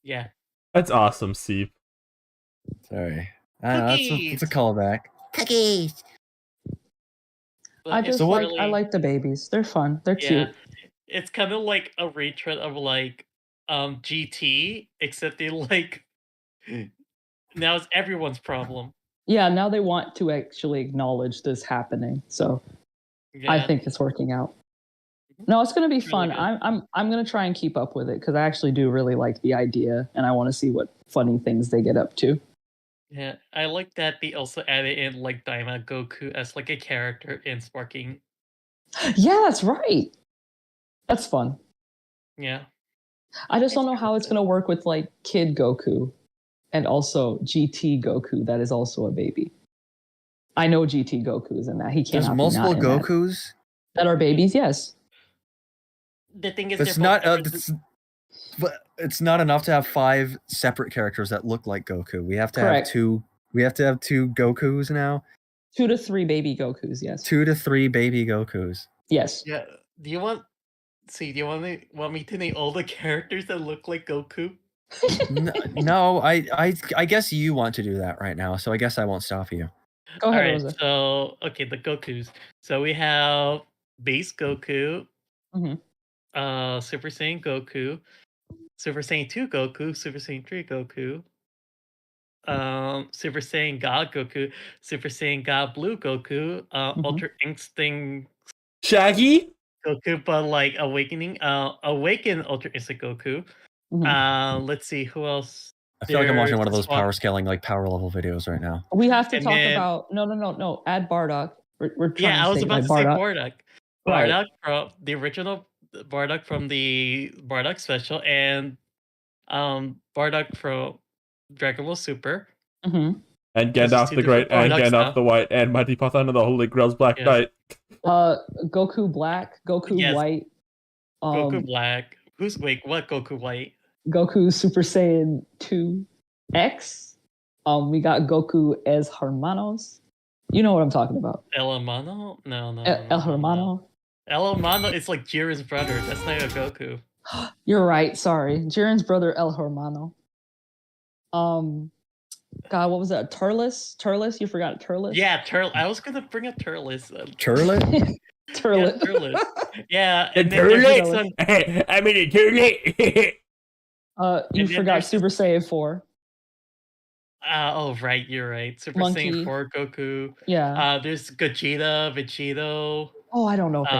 Yeah. That's awesome, Steve. Sorry. That's a callback. Cookies. I like the babies. They're fun. They're cute. It's kind of like a retread of like GT, except they like now it's everyone's problem. Yeah, now they want to actually acknowledge this happening. So I think it's working out. No, it's going to be fun. Really I'm going to try and keep up with it because I actually do really like the idea and I want to see what funny things they get up to. Yeah, I like that they also added in like Daima Goku as like a character in Sparking. Yeah, that's right. That's fun. Yeah. I just don't know how it's going to work with like Kid Goku and also GT Goku that is also a baby. I know GT Goku is in that. He can't. There's multiple Gokus that are babies. Yes. The thing is, but it's not enough to have 5 separate characters that look like Goku. We have to have 2. We have to have 2 Gokus now. 2 to 3 baby Gokus. Yes. 2 to 3 baby Gokus. Yes. Yeah. Do you want me to name all the characters that look like Goku? No, I guess you want to do that right now, so I guess I won't stop you. Go ahead, Rosa. So the Gokus. So we have base Goku, Super Saiyan Goku, Super Saiyan 2 Goku, Super Saiyan 3 Goku, Super Saiyan God Goku, Super Saiyan God Blue Goku, Ultra Instinct Shaggy Goku, but like awakened Ultra Instinct Goku. Let's see who else. I feel like I'm watching one of those power scaling like power level videos right now. We have to talk about no. Add Bardock. We're trying I was about to say Bardock. Right. Bardock from the original Bardock from the Bardock special and Bardock from Dragon Ball Super. And Gandalf the Great and Gandalf the White and Mighty Python of the Holy Grail's Black Knight. Goku Black, Goku White. Goku Black. What Goku White? Goku Super Saiyan 2X. We got Goku as Hermanos. You know what I'm talking about. El Hermano? No. El Hermano. El Hermano is like Jiren's brother. That's not a Goku. You're right. Sorry. Jiren's brother, El Hermano. God, what was that? Turles? You forgot Turles? Yeah, Turles. I was gonna bring up Turles. Turlet? Turlet. Yeah, Turles. Yeah, and Turlet. I mean a Turlet. You forgot Super Saiyan 4. Oh, right, you're right. Super Saiyan 4 Goku. Yeah. There's Gogeta, Vegito. Oh, I don't know if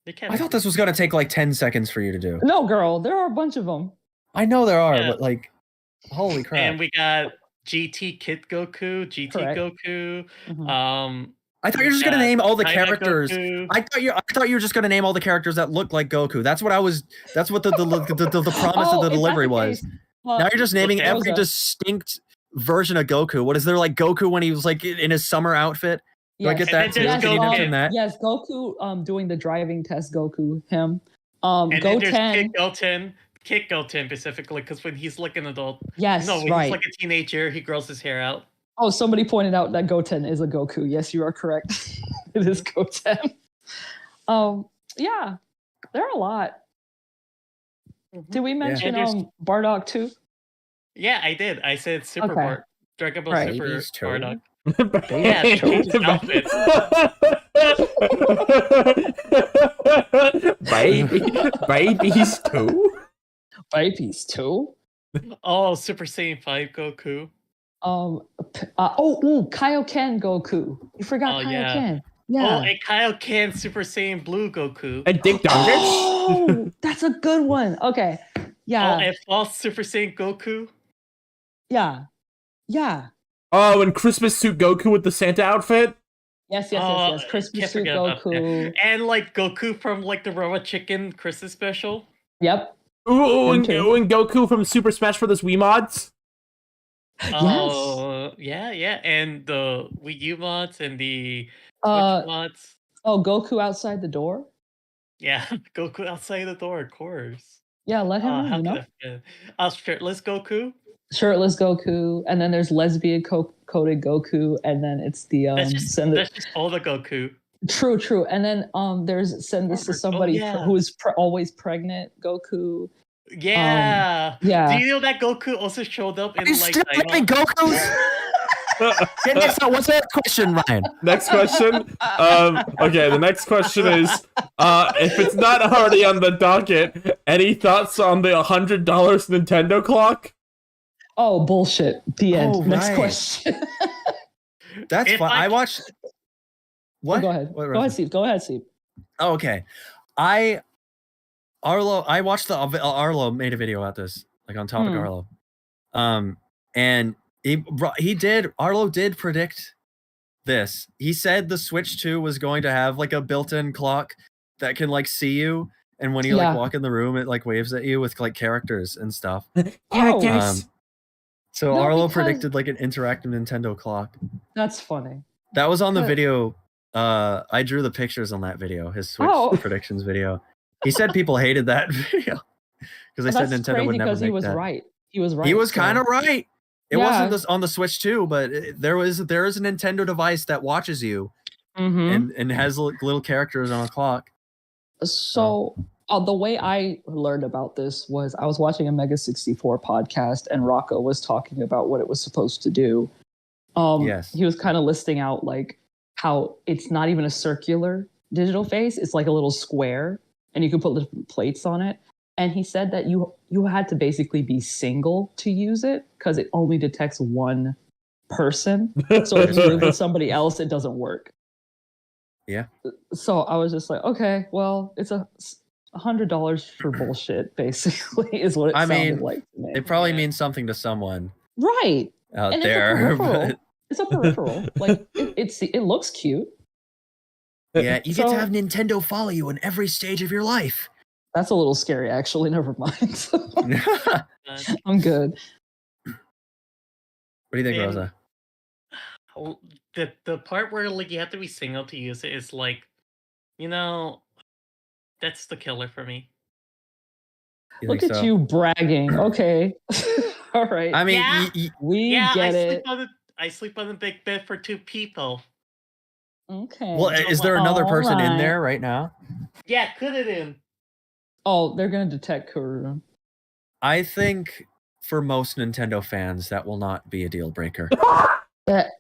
they count. I thought this was going to take like 10 seconds for you to do. No, girl. There are a bunch of them. I know there are, but like, holy crap. And we got GT Kid Goku, GT Goku. I thought you were just gonna name all the characters. I thought you were just gonna name all the characters that look like Goku. That's what That's what the promise of the delivery was. Now you're just naming every distinct version of Goku. What is there like Goku when he was like in his summer outfit? Do I get that too? Yes, Can you mention that? Yes, Goku doing the driving test. Goku him. And Goten. Kid Goten specifically because when he's like an adult. Yes, when he's like a teenager, he grows his hair out. Oh, somebody pointed out that Goten is a Goku. Yes, you are correct. It is Goten. Yeah, there are a lot. Did we mention Bardock too? Yeah, I did. I said Super Dragon Ball Super Bardock. Babies too. Babies too. Oh, Super Saiyan 5 Goku. Kaioken Goku. You forgot Kaioken. Yeah. Oh, and Kaioken Super Saiyan Blue Goku. And Dick Donner. Oh, that's a good one. Okay. Yeah. Oh, and false Super Saiyan Goku. Yeah. Yeah. Oh, and Christmas suit Goku with the Santa outfit. Yes. Christmas suit Goku. And like Goku from like the Robot Chicken Christmas special. Yep. Ooh, and Goku from Super Smash for the Wii mods. Yeah, and the Wii U mods and the Switch mods. Oh, Goku outside the door. Yeah, Goku outside the door, of course. Yeah, let him in. Shirtless Goku. Shirtless Goku, and then there's lesbian coded Goku, and then it's the that's just all the Goku. True, and then there's send this to somebody who is always pregnant Goku, Yeah. Yeah. Do you know that Goku also showed up in Are you like still naming Gokus? So what's the next question, Ryan? Next question. Okay, the next question is, if it's not already on the docket, any thoughts on the $100 Nintendo clock? Oh, bullshit. The end. Oh, Next right. question. That's If fun. I- I watched. What? Oh, go ahead. What, Go ahead, Steve. Go ahead, Steve. Oh, okay. I watched the Arlo made a video about this, like on topic Arlo. And Arlo did predict this. He said the Switch 2 was going to have like a built-in clock that can like see you, and when you like walk in the room, it like waves at you with like characters and stuff. So No, Arlo because- predicted like an interactive Nintendo clock. That's funny. That was on the But- video. I drew the pictures on that video, his Switch Oh. predictions video. He said people hated that video because they said That's Nintendo crazy would never because make he was that. right. He was right. He was so- kind of right. It Yeah. wasn't this on the Switch 2, but there is a Nintendo device that watches you Mhm. and has little characters on a clock. So the way I learned about this was I was watching a Mega 64 podcast and Rocco was talking about what it was supposed to do. Yes. He was kind of listing out like how it's not even a circular digital face. It's like a little square and you can put little plates on it. And he said that you had to basically be single to use it because it only detects one person. So if you live with somebody else, it doesn't work. Yeah. So I was just like, okay, well, it's $100 for bullshit, basically, is what it sounded like to me. It probably means something to someone Right. out And there. it's a peripheral. But It's a peripheral. Like it looks cute. yeah, you get So- to have Nintendo follow you in every stage of your life. That's a little scary, actually. Never mind. Uh, I'm good. What do you think, And- Rosa? the part where like you have to be single to use it is like, that's the killer for me. You Look think at so? you bragging. Okay. All right. I mean, Yeah. we get it. I sleep on the big bed for 2 people. Okay. well, is there another person in Alright. there right now? Yeah, put it in. Oh, they're gonna detect Kuru. I think for most Nintendo fans, that will not be a deal breaker. That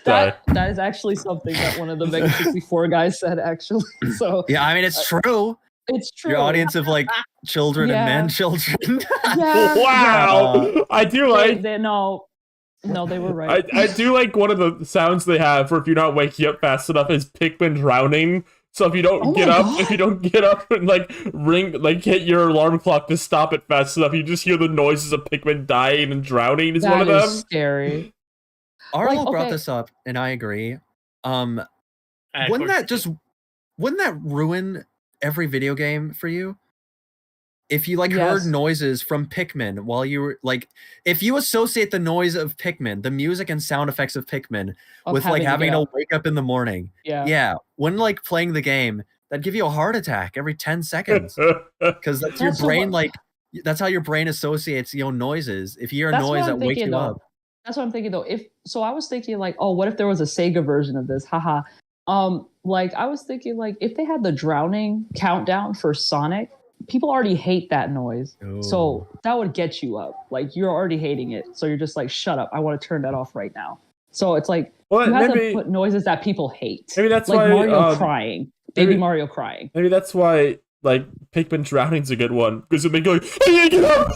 Sorry. that is actually something that one of the Mega 64 guys said. Actually, so Yeah, I mean, it's true. it's true. Your audience of like children and Yeah. men children. Yeah. Wow. I do like. No, they were right. I do like one of the sounds they have for if you're not waking up fast enough is Pikmin drowning. So if you don't Oh get my up, God. if you don't get up and like hit your alarm clock to stop it fast enough, you just hear the noises of Pikmin dying and drowning. Is one of That them. is scary. Arlo Like, brought okay. this up, and I agree. Of Wouldn't course that ruin every video game for you? If you like Yes. heard noises from Pikmin while you were like, if you associate the noise of Pikmin, the music and sound effects of Pikmin Of with like having get to up. wake up in the morning, Yeah. yeah, when like playing the game, that'd give you a heart attack every 10 seconds because that's your That's so brain what- like that's how your brain associates noises. If you hear a That's what noise that I'm wakes thinking, you though. up, That's what I'm thinking though. I was thinking like, oh, what if there was a Sega version of this? Haha. Like I was thinking like if they had the drowning countdown for Sonic, people already hate that noise. So Ooh. that would get you up. Like you're already hating it. So you're just like, shut up. I want to turn that off right now. So it's like Well, you have maybe to put noises that people hate. maybe that's like why Mario crying. Baby maybe- Mario crying. maybe that's why like Pikmin drowning's a good one because it make you like, hey, get up,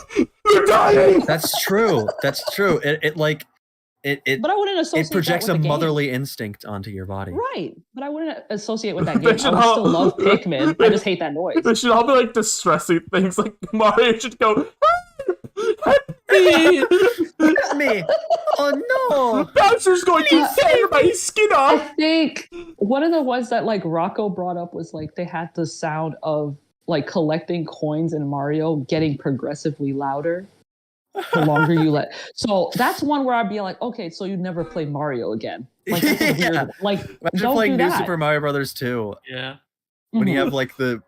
they're dying. That's true. That's true. It But I wouldn't associate it projects that a with the game. motherly instinct onto your body. Right. But I wouldn't associate with that They game. I should would all- still love Pikmin. I just hate that noise. They should all be like distressing things. Like Mario should go, help me. Me. Oh no. Bowser's going to tear my skin I off. think one of the ones that like Rocco brought up was like they had the sound of like collecting coins in Mario getting progressively louder the longer you let. So that's one where I'd be like, okay, so you never play Mario again. Like, that's a Yeah. weird, like Imagine don't playing do New that. Super Mario Brothers 2 Yeah. when you Mhm. have like the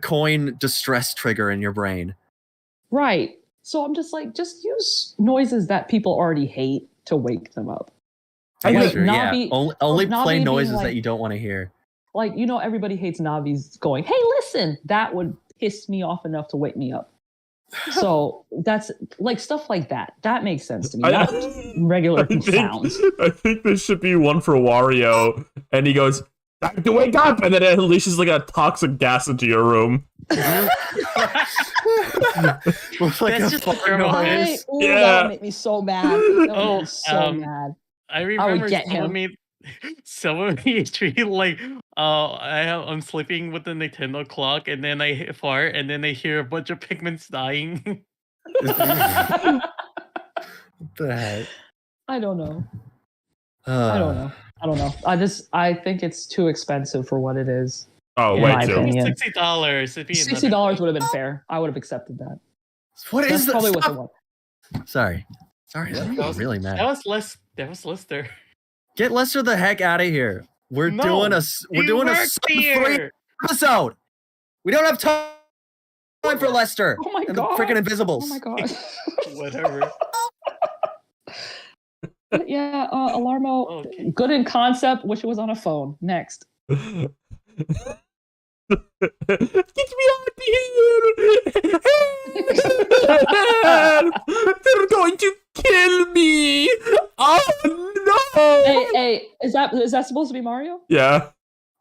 coin distress trigger in your brain. Right. So I'm just like, just use noises that people already hate to wake them up. I Like, guess you're- not yeah. be- only not play be being noises like- that you don't want to hear. Like, everybody hates Navi's going, hey, listen, that would piss me off enough to wake me up. So that's like stuff like that. That makes sense to me. Not regular sounds. I think there should be one for Wario, and he goes, "Time to wake up!" and then it unleashes like a toxic gas into your room. That's just a thermal noise. That would make me so mad. Mad. I remember someone treated like, I'm sleeping with the Nintendo clock, and then I fart, and then I hear a bunch of pigments dying. What the heck? I don't know. I don't know. I think it's too expensive for what it is. Oh, way too. $60. $60 would have been fair. I would have accepted that. That's probably what they want. Sorry, that made me really mad. That was Lester. Get Lester the heck out of here. We're doing a sub-3 episode. We don't have time for Lester. Oh my god! The freaking Invisibles. Oh my god. Whatever. Yeah, Alarmo. Okay. Good in concept. Wish it was on a phone. Next. Get me out of here! They're going to kill me! Oh no! Hey, is that supposed to be Mario? Yeah.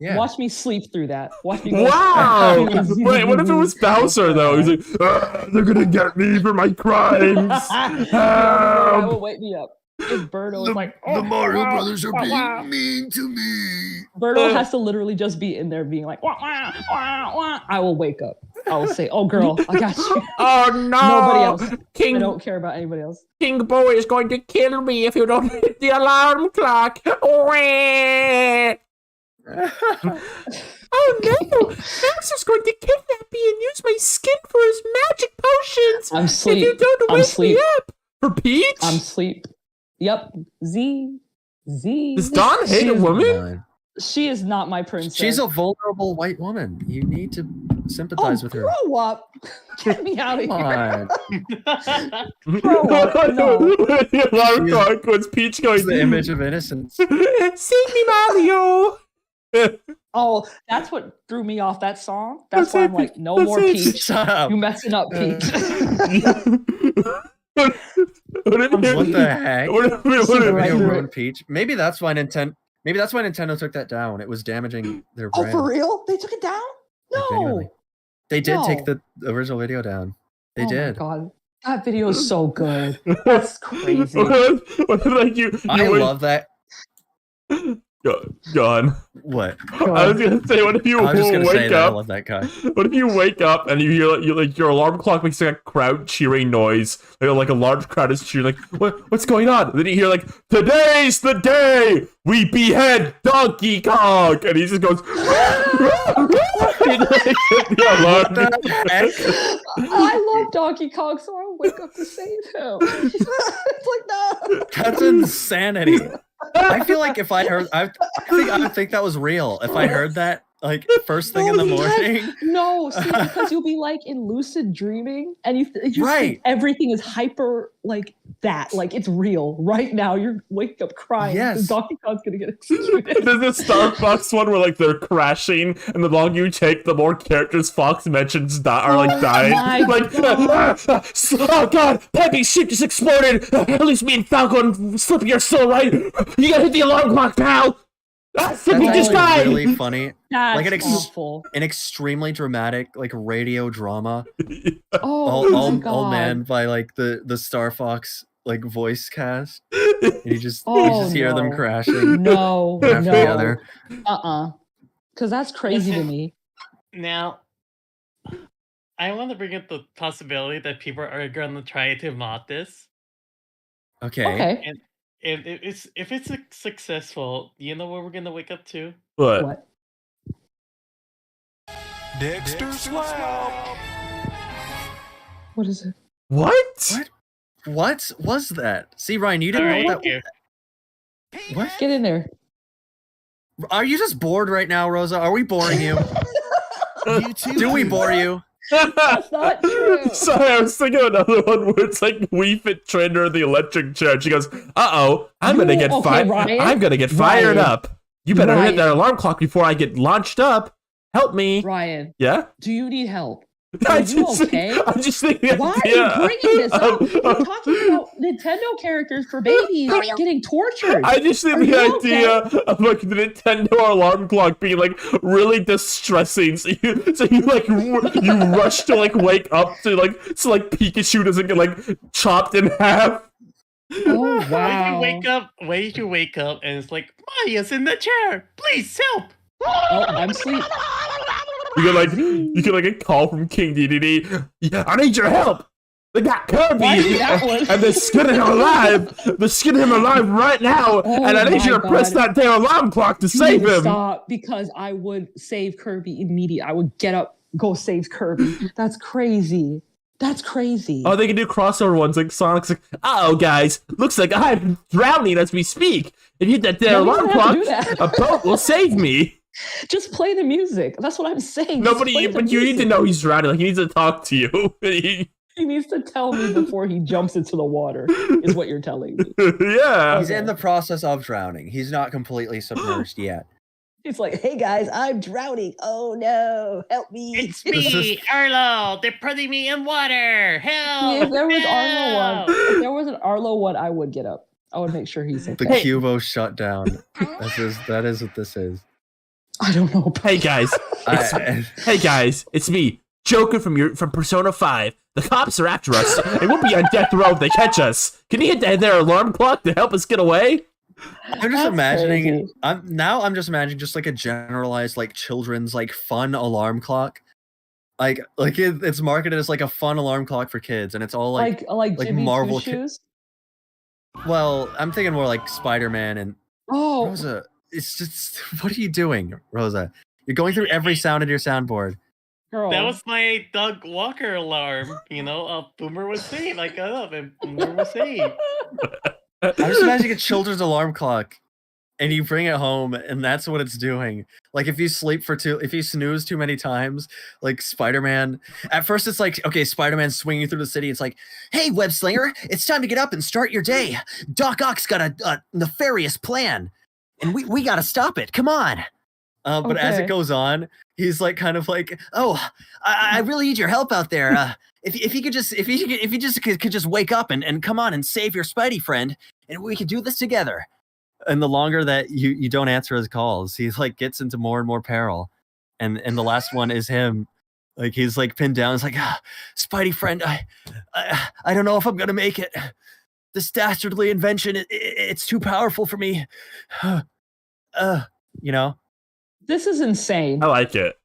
Watch me sleep through that. Watch me. Wow! Wait, what if it was Bowser though? He's like, they're gonna get me for my crimes. That will wake me up. If Birdo is like, the Mario Brothers are being mean to me. Birdo has to literally just be in there being like, wah, wah, wah, wah. I will wake up. I will say, oh girl, I got you. Oh no! Nobody else. I don't care about anybody else. King Bo is going to kill me if you don't hit the alarm clock. Oh no! Bowser's going to kidnap me and use my skin for his magic potions. I'm sleep. If you don't wake me up. For Peach? I'm sleep. Yep. Z. Does Dawn hate a woman? She is not my princess. She's a vulnerable white woman. You need to sympathize with her. Grow up. Get me out of here. Grow up. No. The alarm clock was Peach going, the image of innocence. Save me, Mario. Oh, that's what threw me off that song. That's why I'm like, no more Peach. Shut up. You messing up, Peach. What the heck? What Peach? Maybe that's why Nintendo took that down. It was damaging their brand. Oh, for real? They took it down? No. Genuinely. They did take the original video down. They did. Oh my god. That video is so good. That's crazy. I love that. Gone. What? I was gonna say, what if you wake up? I love that guy. What if you wake up and you hear your alarm clock makes like a crowd cheering noise, like a large crowd is cheering, like what's going on? And then you hear like, today's the day we behead Donkey Kong, and he just goes. I love Donkey Kong, so I'll wake up to save him. It's like no. That's insanity. I feel like if I heard, I would think that was real. If I heard that, like first thing in the morning. No, see, because you'll be like in lucid dreaming, and you think everything is hyper like that, like it's real right now. You're waking up crying. Yes, Donkey Kong's gonna get executed. There's a Starbucks one where like they're crashing, and the longer you take, the more characters Fox mentions are like dying. Like, oh god, Pepe's ship just exploded. At least me and Falcon, Slippy are still right. You gotta hit the alarm clock, pal. Slippy just died. Really funny. That's like an extremely dramatic like radio drama. All Man by like the Star Fox like voice cast. And you just hear them crashing. No, after the other. Because that's crazy to me. Now, I want to bring up the possibility that people are going to try to mod this. Okay. And if it's successful, you know what we're gonna wake up to? What? Dexter's Lab. What is it? What was that? See, Ryan, you didn't know what that was. What? Get in there. Are you just bored right now, Rosa? Are we boring you? Do we bore you? That's not true. Sorry, I was thinking of another one where it's like Wii Fit Trainer in the electric chair. She goes, I'm gonna get fired. I'm gonna get fired up. You better hit that alarm clock before I get launched up. Help me. Ryan. Yeah? Do you need help? Are you okay? I'm just thinking. Why are you bringing this up? We're talking about Nintendo characters for babies getting tortured. I just think the idea of like the Nintendo alarm clock being like really distressing. So you rush to like wake up so Pikachu doesn't get like chopped in half. Oh wow! Wait till you wake up, and it's like Maya's in the chair. Please help! Oh, I'm asleep. You get like a call from King DDD. Yeah, I need your help. They got Kirby, and they're skinning him alive. They're skinning him alive right now, and I need you to press that damn alarm clock to save him. Stop, because I would save Kirby immediately. I would get up, go save Kirby. That's crazy. That's crazy. Oh, they can do crossover ones like Sonic's like, uh-oh, guys, looks like I'm drowning as we speak. If you hit that damn alarm clock, a boat will save me. Just play the music. That's what I'm saying. But you need to know he's drowning. Like, he needs to talk to you. He needs to tell me before he jumps into the water, is what you're telling me. Yeah. He's in the process of drowning. He's not completely submerged yet. He's like, hey guys, I'm drowning. Oh no, help me. It's me, Arlo. They're putting me in water. Help. If there was an Arlo one, I would get up. I would make sure he's okay. The Cubo shut down. That is what this is. I don't know. Hey guys. Hey guys, it's me, Joker from Persona 5. The cops are after us, and we'll be on death row if they catch us. Can you hit their alarm clock to help us get away? I'm just imagining. I'm just imagining just like a generalized like children's like fun alarm clock, it's marketed as like a fun alarm clock for kids, and it's all like Marvel shoes. Well, I'm thinking more like Spider-Man and Rosa. It's just, what are you doing, Rosa? You're going through every sound in your soundboard. Girl. That was my Doug Walker alarm. Boomer was saved. I got up and Boomer was saved. I'm just imagining a children's alarm clock, and you bring it home, and that's what it's doing. Like if you snooze too many times, like Spider-Man. At first, it's like, okay, Spider-Man's swinging through the city. It's like, hey, web slinger, it's time to get up and start your day. Doc Ock's got a nefarious plan, and we got to stop it. Come on. But as it goes on, he's like kind of like, oh, I really need your help out there. If you could just wake up and come on and save your Spidey friend, and we could do this together. And the longer that you don't answer his calls, he's like gets into more and more peril. And the last one is him. Like he's like pinned down. It's like, Spidey friend, I don't know if I'm gonna make it. This dastardly invention, it's too powerful for me. This is insane. I like it.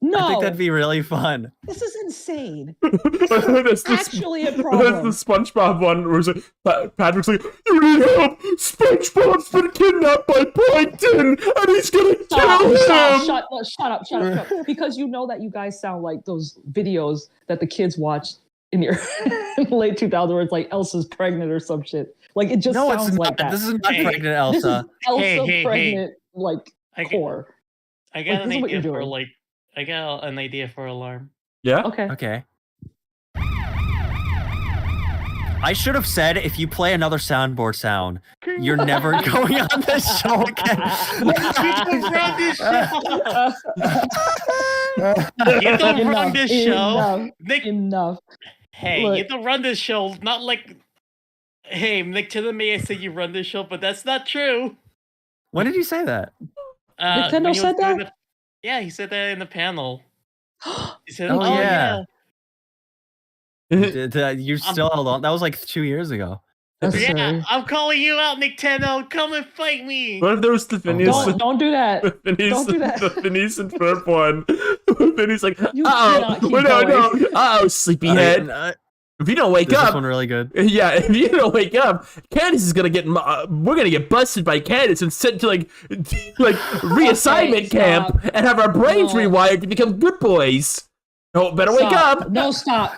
No, I think that'd be really fun. This is insane. That's actually a problem. That's the SpongeBob one where it's like, Patrick's like, you need help! SpongeBob's been kidnapped by Plankton, and he's gonna kill him! Shut up. Because you know that you guys sound like those videos that the kids watch in your in the late 2000s where it's like Elsa's pregnant or some shit. Like it just sounds like that. This is not pregnant Elsa. This is Elsa pregnant, like core. I got an idea for I got an idea for alarm. Yeah? Okay. I should have said, if you play another soundboard sound, you're never going on this show again. You don't run this show. Nick, enough. Hey, you don't run this show. Not like, hey, Nick Tillermay, I said you run this show, but that's not true. When did you say that? Nintendo said that? Yeah, he said that in the panel. He said, oh yeah. You still held on. That was like 2 years ago. Yeah, I'm calling you out, Nintendo. Come and fight me. What if there was the Phineas? Don't do that. Don't do that. The Phineas and Ferb one. Phineas like, sleepyhead. If you don't wake up, this one really good. Yeah, if you don't wake up, Candace is gonna get. We're gonna get busted by Candace and sent to like reassignment camp and have our brains rewired to become good boys. No, better wake up. No, stop,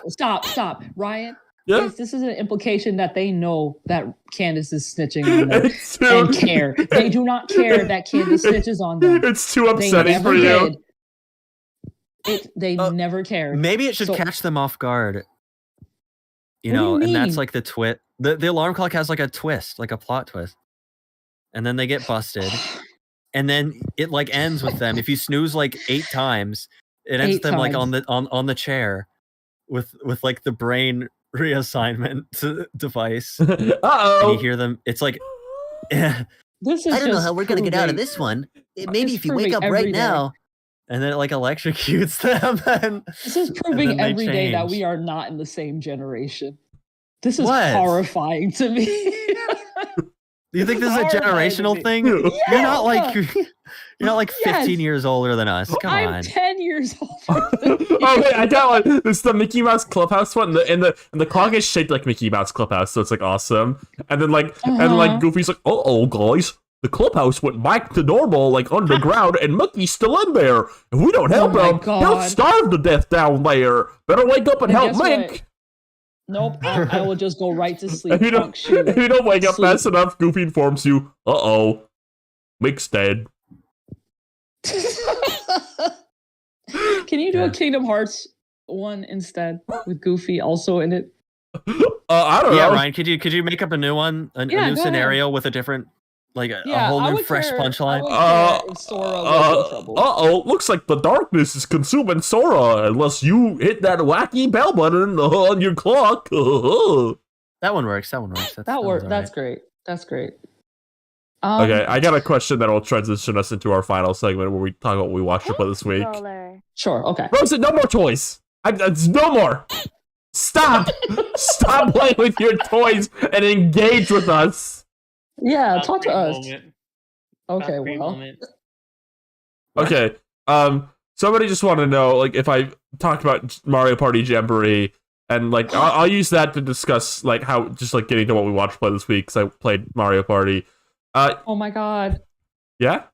Ryan. Yeah? This is an implication that they know that Candace is snitching on them and care. They do not care that Candace snitches on them. It's too upsetting for you. They never care. Maybe it should catch them off guard. And that's like the twist. The alarm clock has like a twist, like a plot twist. And then they get busted. and then it like ends with them. If you snooze like 8 times, it ends with them like on the chair with like the brain reassignment device. Uh-oh. And you hear them. It's like, I don't know how we're gonna get out of this one. Maybe if you wake up right now. And then it like electrocutes them. And this is proving every day that we are not in the same generation. This is horrifying to me. Do you think this is a generational thing? Yeah. You're not like 15 years older than us. Come on. I'm 10 years older than you. Oh wait, I got one. This is the Mickey Mouse Clubhouse one, and the clock is shaped like Mickey Mouse Clubhouse, so it's like awesome. And then like Goofy's like, oh guys, the clubhouse went back to normal, like underground, and Mickey's still in there. If we don't help him, he'll starve to death down there. Better wake up and help Mick. Nope, I will just go right to sleep. If you don't wake up fast enough, Goofy informs you, Mick's dead. Can you do a Kingdom Hearts one instead with Goofy also in it? I don't know. Yeah, Ryan, could you make up a new one, a new scenario with a different, like a whole new fresh punchline? Looks like the darkness is consuming Sora unless you hit that wacky bell button on your clock. That one works. That works. That's great. That's great. Okay, I got a question that will transition us into our final segment where we talk about what we watched or play this week. Sure, okay. Rosa, no more toys. No more. Stop. Stop playing with your toys and engage with us. Yeah, talk to us. Okay, well. Okay. Somebody just wanted to know, like, if I talked about Mario Party Jamboree, and like I'll use that to discuss like how just like getting to what we watched play this week because I played Mario Party. Oh my god. Yeah?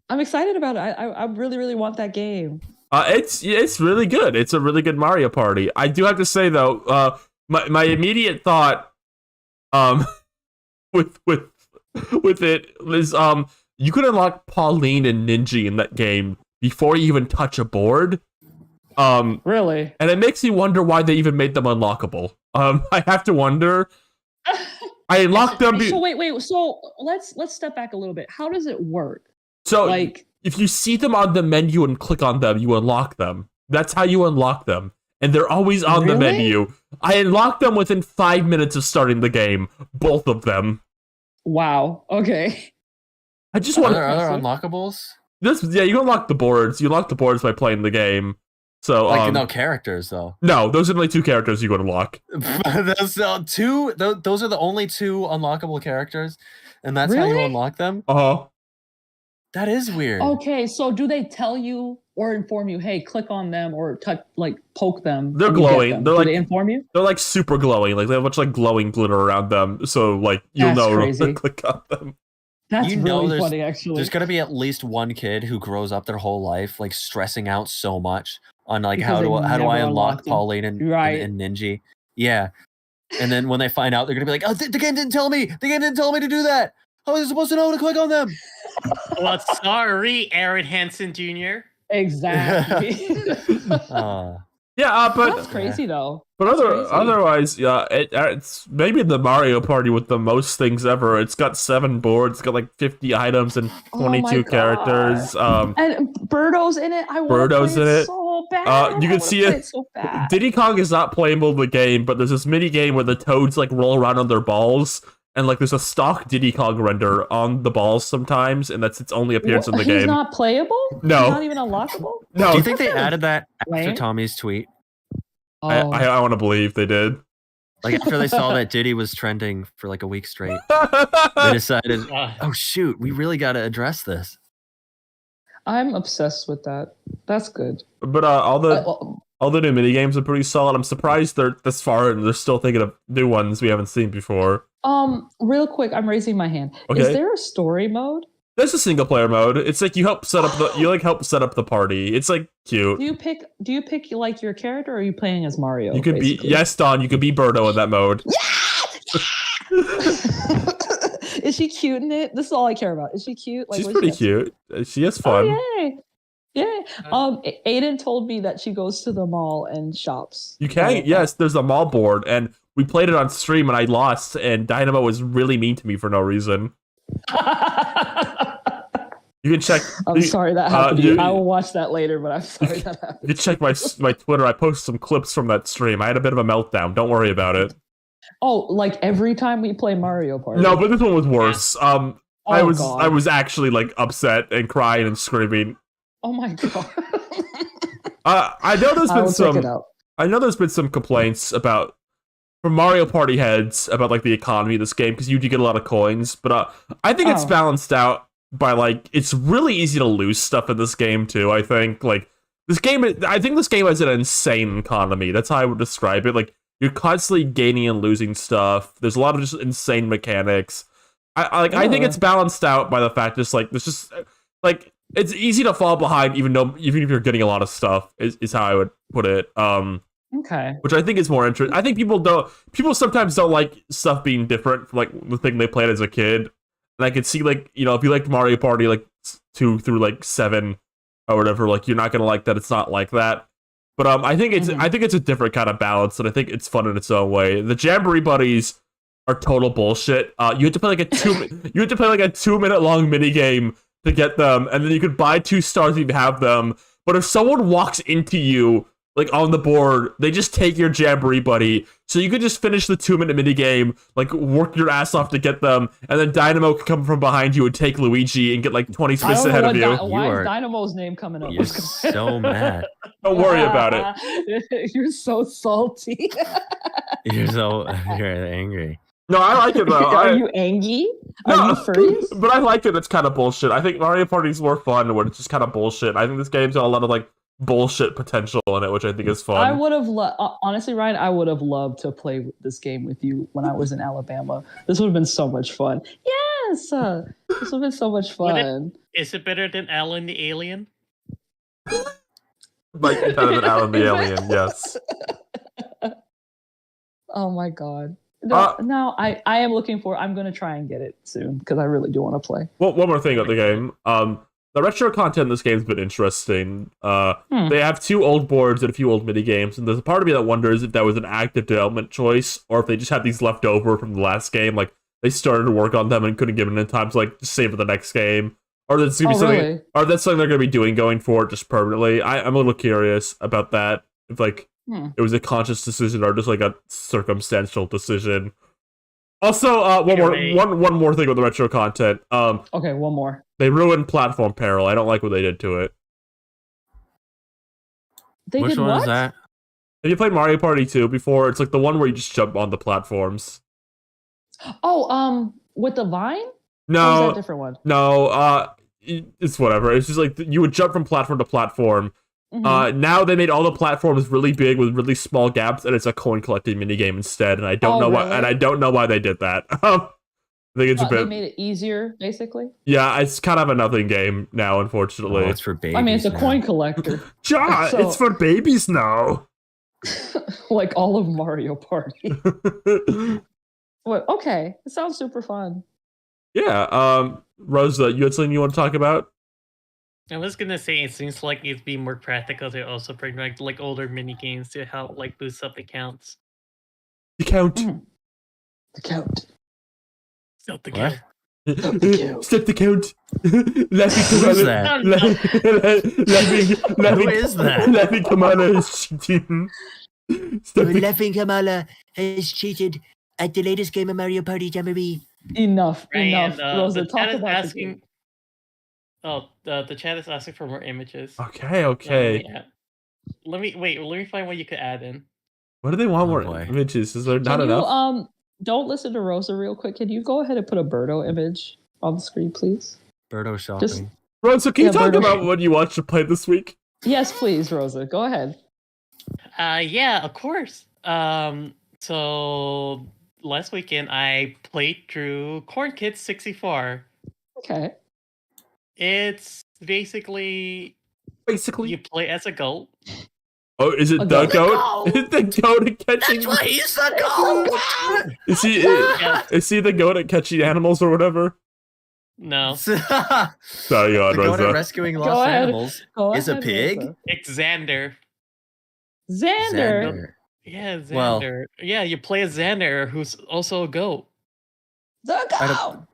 I'm excited about it. I really, really want that game. It's really good. It's a really good Mario Party. I do have to say though, my immediate thought with it is you could unlock Pauline and Ninja in that game before you even touch a board. Really? And it makes me wonder why they even made them unlockable. I have to wonder. I unlocked them. So wait. So let's step back a little bit. How does it work? So like, if you see them on the menu and click on them, you unlock them. That's how you unlock them, and they're always on the menu. I unlocked them within 5 minutes of starting the game. Both of them. Wow. Okay. I just want. Are there unlockables? Yeah, you can unlock the boards. You unlock the boards by playing the game. So, no characters though. No, those are the only 2 characters you can unlock. Those are the only 2 unlockable characters, and that's how you unlock them. That is weird. Okay, so do they tell you or inform you? Hey, click on them or touch, like poke them. They're glowing. Do they inform you? They're like super glowing. Like they have much like glowing glitter around them. So like you'll know to click on them. That's really funny, actually. There's gonna be at least one kid who grows up their whole life like stressing out so much on like how do I unlock Pauline and Ninja. Yeah. And then when they find out, they're gonna be like, oh, the game didn't tell me. The game didn't tell me to do that. How was I supposed to know to click on them? Well, sorry, Aaron Hansen Jr. Exactly. Yeah, but that's crazy though. But otherwise, yeah, it's maybe the Mario Party with the most things ever. It's got 7 boards, it's got like 50 items and 22 characters. And Birdo's in it. I want to play it so bad. You can see it. So Diddy Kong is not playable in the game, but there's this mini game where the toads like roll around on their balls. And like, there's a stock Diddy Kong render on the balls sometimes, and that's its only appearance in the game. He's not playable? No. He's not even unlockable? No. Do you think they added that after Tommy's tweet? I want to believe they did. Like after they saw that Diddy was trending for like a week straight, they decided, oh shoot, we really got to address this. I'm obsessed with that. That's good. But all the new mini games are pretty solid. I'm surprised they're this far and they're still thinking of new ones we haven't seen before. Real quick, I'm raising my hand. Okay. Is there a story mode? There's a single player mode. It's like you help set up the party. It's like cute. Do you pick like your character, or are you playing as Mario? You could be Don. You could be Birdo in that mode. Is she cute in it? This is all I care about. Is she cute? She's pretty cute. She has fun. Oh, yay. Yeah. Aiden told me that she goes to the mall and shops. You can. Yes, there's a mall board, and we played it on stream, and I lost. And Dynamo was really mean to me for no reason. You can check. I'm sorry that happened to you. I will watch that later, but I'm sorry that happened. You can check my Twitter. I posted some clips from that stream. I had a bit of a meltdown. Don't worry about it. Oh, like every time we play Mario Party? No, but this one was worse. I was actually like upset and crying and screaming. Oh my god. I know there's been some complaints about from Mario Party heads about like the economy of this game because you do get a lot of coins, but I think it's balanced out by like it's really easy to lose stuff in this game too. I think this game has an insane economy. That's how I would describe it. Like you're constantly gaining and losing stuff. There's a lot of just insane mechanics. I think it's balanced out by the fact there's just like it's easy to fall behind even if you're getting a lot of stuff is how I would put it. Okay. Which I think is more interesting. I think people sometimes don't like stuff being different from like the thing they played as a kid. And I could see like, if you liked Mario Party like 2 through like 7 or whatever, like you're not gonna like that it's not like that. But I think it's a different kind of balance, and I think it's fun in its own way. The Jamboree buddies are total bullshit. You have to play like a 2-minute long mini game to get them, and then you could buy 2 stars if you have them. But if someone walks into you like on the board, they just take your Jamboree buddy. So you could just finish the 2-minute mini game, like work your ass off to get them, and then Dynamo could come from behind you and take Luigi and get like 20 spaces ahead of you. Why is Dynamo's name coming up? You're so mad. Don't worry about it. You're so salty. You're angry. No, I like it though. Are you angry? Are you furries? But I like it. It's kind of bullshit. I think Mario Party's more fun when it's just kind of bullshit. I think this game's got a lot of like bullshit potential in it, which I think is fun. I would have honestly, Ryan, I would have loved to play this game with you when I was in Alabama. This would have been so much fun. Yes, this would have been so much fun. Is it better than Alan the Alien? Like better than Alan the Alien, yes. Oh my god. No, I am looking for. I'm gonna try and get it soon because I really do want to play. Well, one more thing about the game. The retro content in this game's been interesting. They have 2 old boards and a few old mini games, and there's a part of me that wonders if that was an active development choice or if they just had these left over from the last game. Like they started to work on them and couldn't give it in time to like just save for the next game, or that's gonna be something, really? or that's something they're gonna be doing going forward just permanently. I'm a little curious about that. If like it was a conscious decision or just like a circumstantial decision. Also, one more thing with the retro content. Okay, one more. They ruined Platform Peril. I don't like what they did to it. Which one is that? Have you played Mario Party 2 before? It's like the one where you just jump on the platforms. Oh, with the vine? No, or is that a different one? No, it's whatever. It's just like you would jump from platform to platform. Mm-hmm. Now they made all the platforms really big with really small gaps, and it's a coin collecting minigame instead. And I don't know why. And I don't know why they did that. I think it's a bit. They made it easier, basically. Yeah, it's kind of a nothing game now, unfortunately. Oh, it's for babies. I mean, it's a coin collector. Ja, it's for babies now. Like all of Mario Party. Well, okay, it sounds super fun. Yeah. Rosa, you had something you want to talk about? I was gonna say it seems like it'd be more practical to also bring like older mini games to help like boost up the counts. The count. The count. Stop the count. Stop the count. Who is that? Who is that? Laughing Kamala is cheating. Laughing Kamala has cheated at the latest game of Mario Party Jamboree. Enough. And, Rosa, talk about asking. Oh, the chat is asking for more images. Okay. Yeah. Let me find what you could add in. What do they want more images? Is there not enough? Don't listen to Rosa real quick. Can you go ahead and put a Birdo image on the screen, please? Birdo shopping. Rosa, can you talk about what you watched to play this week? Yes, please, Rosa. Go ahead. Yeah, of course. So last weekend I played through Corn Kids 64. Okay. It's basically you play as a goat. Oh, is it the goat? Is the goat at catching? That's why he's the goat. Is he the goat at catching animals or whatever? No. Sorry, the Rosa. goat at rescuing lost animals is a pig. Rosa. It's Xander. Xander. Yeah, Xander. Well, yeah, you play as Xander, who's also a goat. The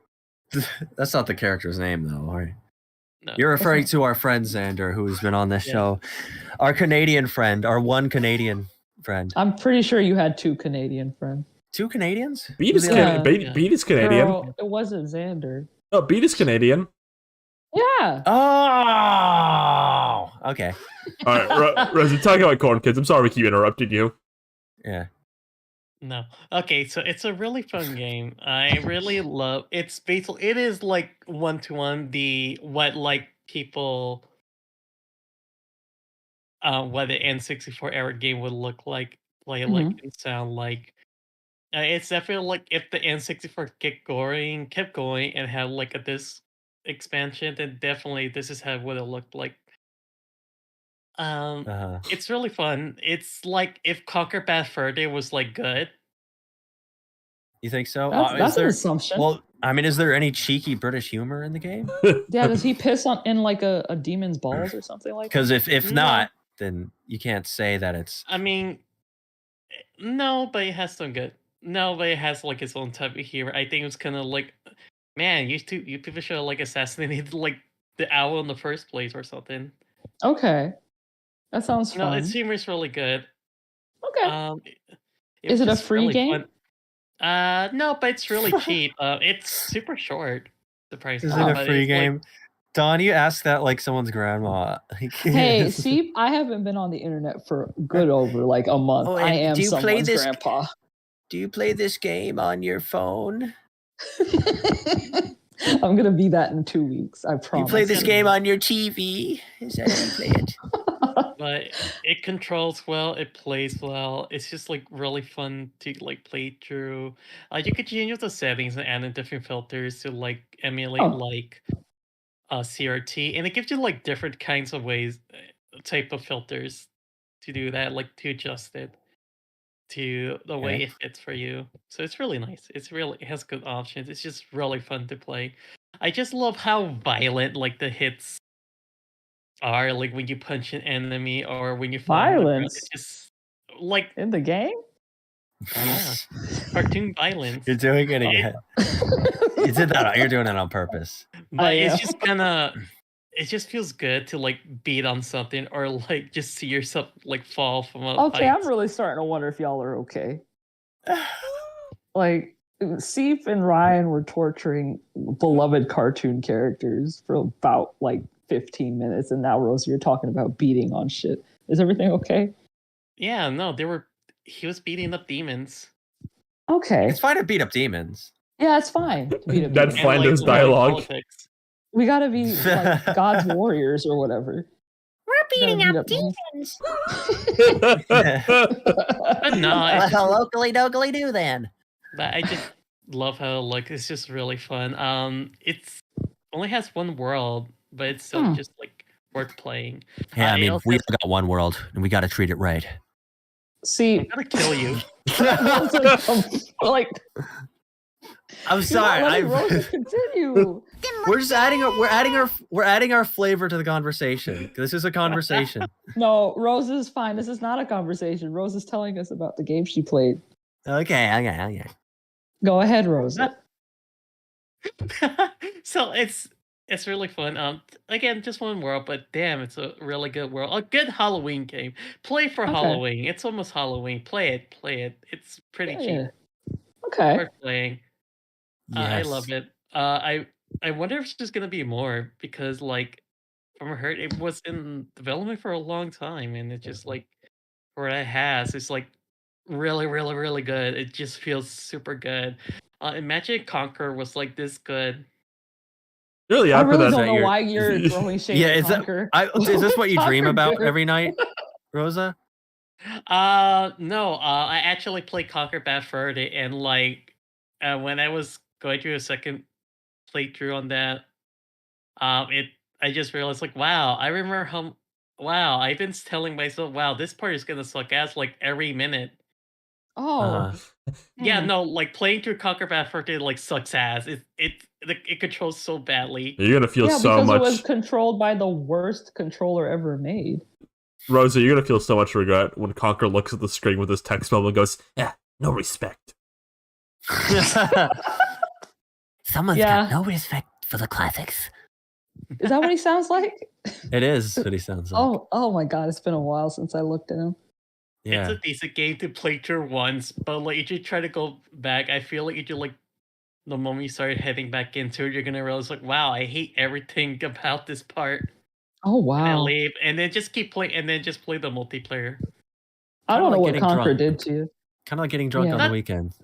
goat. That's not the character's name, though. Right? No. You're referring to our friend Xander, who's been on this show. Our Canadian friend, our one Canadian friend. I'm pretty sure you had 2 Canadian friends. 2 Canadians? Beat is Canadian. Girl, it wasn't Xander. Oh, Beat is Canadian. Yeah. Oh, okay. All right, Rosie, talk about Corn Kids. I'm sorry we keep interrupting you. Yeah. No. Okay, so it's a really fun game. I really love it's basically it is like 1-to-1 what like people what the N64 era game would look like, play like and sound like. It's definitely like if the N64 kept going and had like this expansion, then definitely this is how what it looked like. It's really fun. It's like if Conker Bad Fur Day was like good. You think so? That's an assumption. Well, I mean, is there any cheeky British humor in the game? Yeah, does he piss in like a demon's balls or something like that? Because if not, then you can't say that it's. I mean, no, but it has some good. No, but it has like its own type of humor. I think it's kind of like, man, you people should have like assassinated like the owl in the first place or something. Okay, that sounds fun. No, its humor is really good. Okay. Is it a free really game? No, but it's really cheap. It's super short. Surprisingly, Is it a free game? Don, you asked that like someone's grandma. Hey, see, I haven't been on the internet for good over like a month. Oh, I am someone's grandpa. Do you play this game on your phone? I'm gonna be that in 2 weeks. I promise. You play this game on your TV? Is that how you play it? But it controls well. It plays well. It's just like really fun to like play through. You could change the settings and add in different filters to like emulate like CRT, and it gives you like different kinds of ways, type of filters to do that, like to adjust it to the way it fits for you. So it's really nice. It has good options. It's just really fun to play. I just love how violent like the hits are, like when you punch an enemy or when you violence. It's just like in the game. Yeah, cartoon violence. You're doing it again. You did that. You're doing it on purpose. But it's just kind of. It just feels good to like beat on something or like just see yourself like fall from a Okay, I'm really starting to wonder if y'all are okay. Like, Seif and Ryan were torturing beloved cartoon characters for about like 15 minutes, and now Rosie, you're talking about beating on shit. Is everything okay? Yeah, no, he was beating up demons. Okay. It's fine to beat up demons. Yeah, it's fine. To beat up Ned demons. Flanders dialogue. We gotta be like God's warriors or whatever. We're beating up demons. No, locally doggly do then. But I just love how like it's just really fun. It's only has one world, but it's still just like worth playing. Yeah, I mean, we got one world, and we got to treat it right. See, I'm gonna kill you. like, I'm sorry. Continue. We're just adding our flavor to the conversation. This is a conversation. No, Rose is fine. This is not a conversation. Rose is telling us about the game she played. Okay. Go ahead, Rose. So it's really fun. Again, just one world, but damn, it's a really good world. A good Halloween game. Play for Halloween. It's almost Halloween. Play it. It's pretty cheap. Okay. Worth playing. Yes. I love it. I wonder if there's gonna be more because like from what I heard, it was in development for a long time, and it just like for what it has, it's like really, really, really good. It just feels super good. Imagine Conker was like this good. Really, I really don't know why you're throwing shade. Yeah, at Conker. Is this what you dream about every night, Rosa? No. I actually played Conker Bad Fur Day, and like when I was going through a second playthrough on that, I just realized like, wow, I remember how. Wow, I've been telling myself, wow, this part is gonna suck ass like every minute. Oh. Yeah, no, like playing through Conker Bad Fur Day like sucks ass. It controls so badly. You're gonna feel so because much. It was controlled by the worst controller ever made. Rosa, you're gonna feel so much regret when Conker looks at the screen with his text bubble and goes, no respect. Someone's got no respect for the classics. Is that what he sounds like? It is what he sounds like. Oh my god! It's been a while since I looked at him. Yeah. It's a decent game to play through once, but like if you try to go back, I feel like if you like the moment you start heading back into it, you're gonna realize like, wow, I hate everything about this part. Oh And then wow! leave, and then just keep playing, and then just play the multiplayer. I don't know what getting Conker drunk. did to you. Kind of like getting drunk Yeah. on the weekends.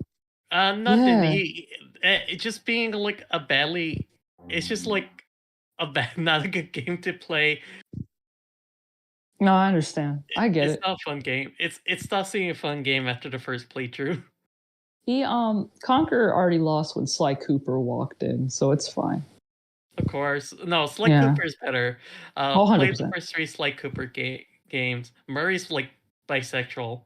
Nothing. Yeah. It just being like a badly. It's just like a bad, not a good game to play. No, I understand. I get It's it. not a fun game. It stops being a fun game after the first playthrough. He Conker already lost when Sly Cooper walked in, so it's fine. Of course, no. Sly Yeah. Cooper is better. Oh, Play the 100%. first 3 Sly Cooper games. Murray's like bisexual.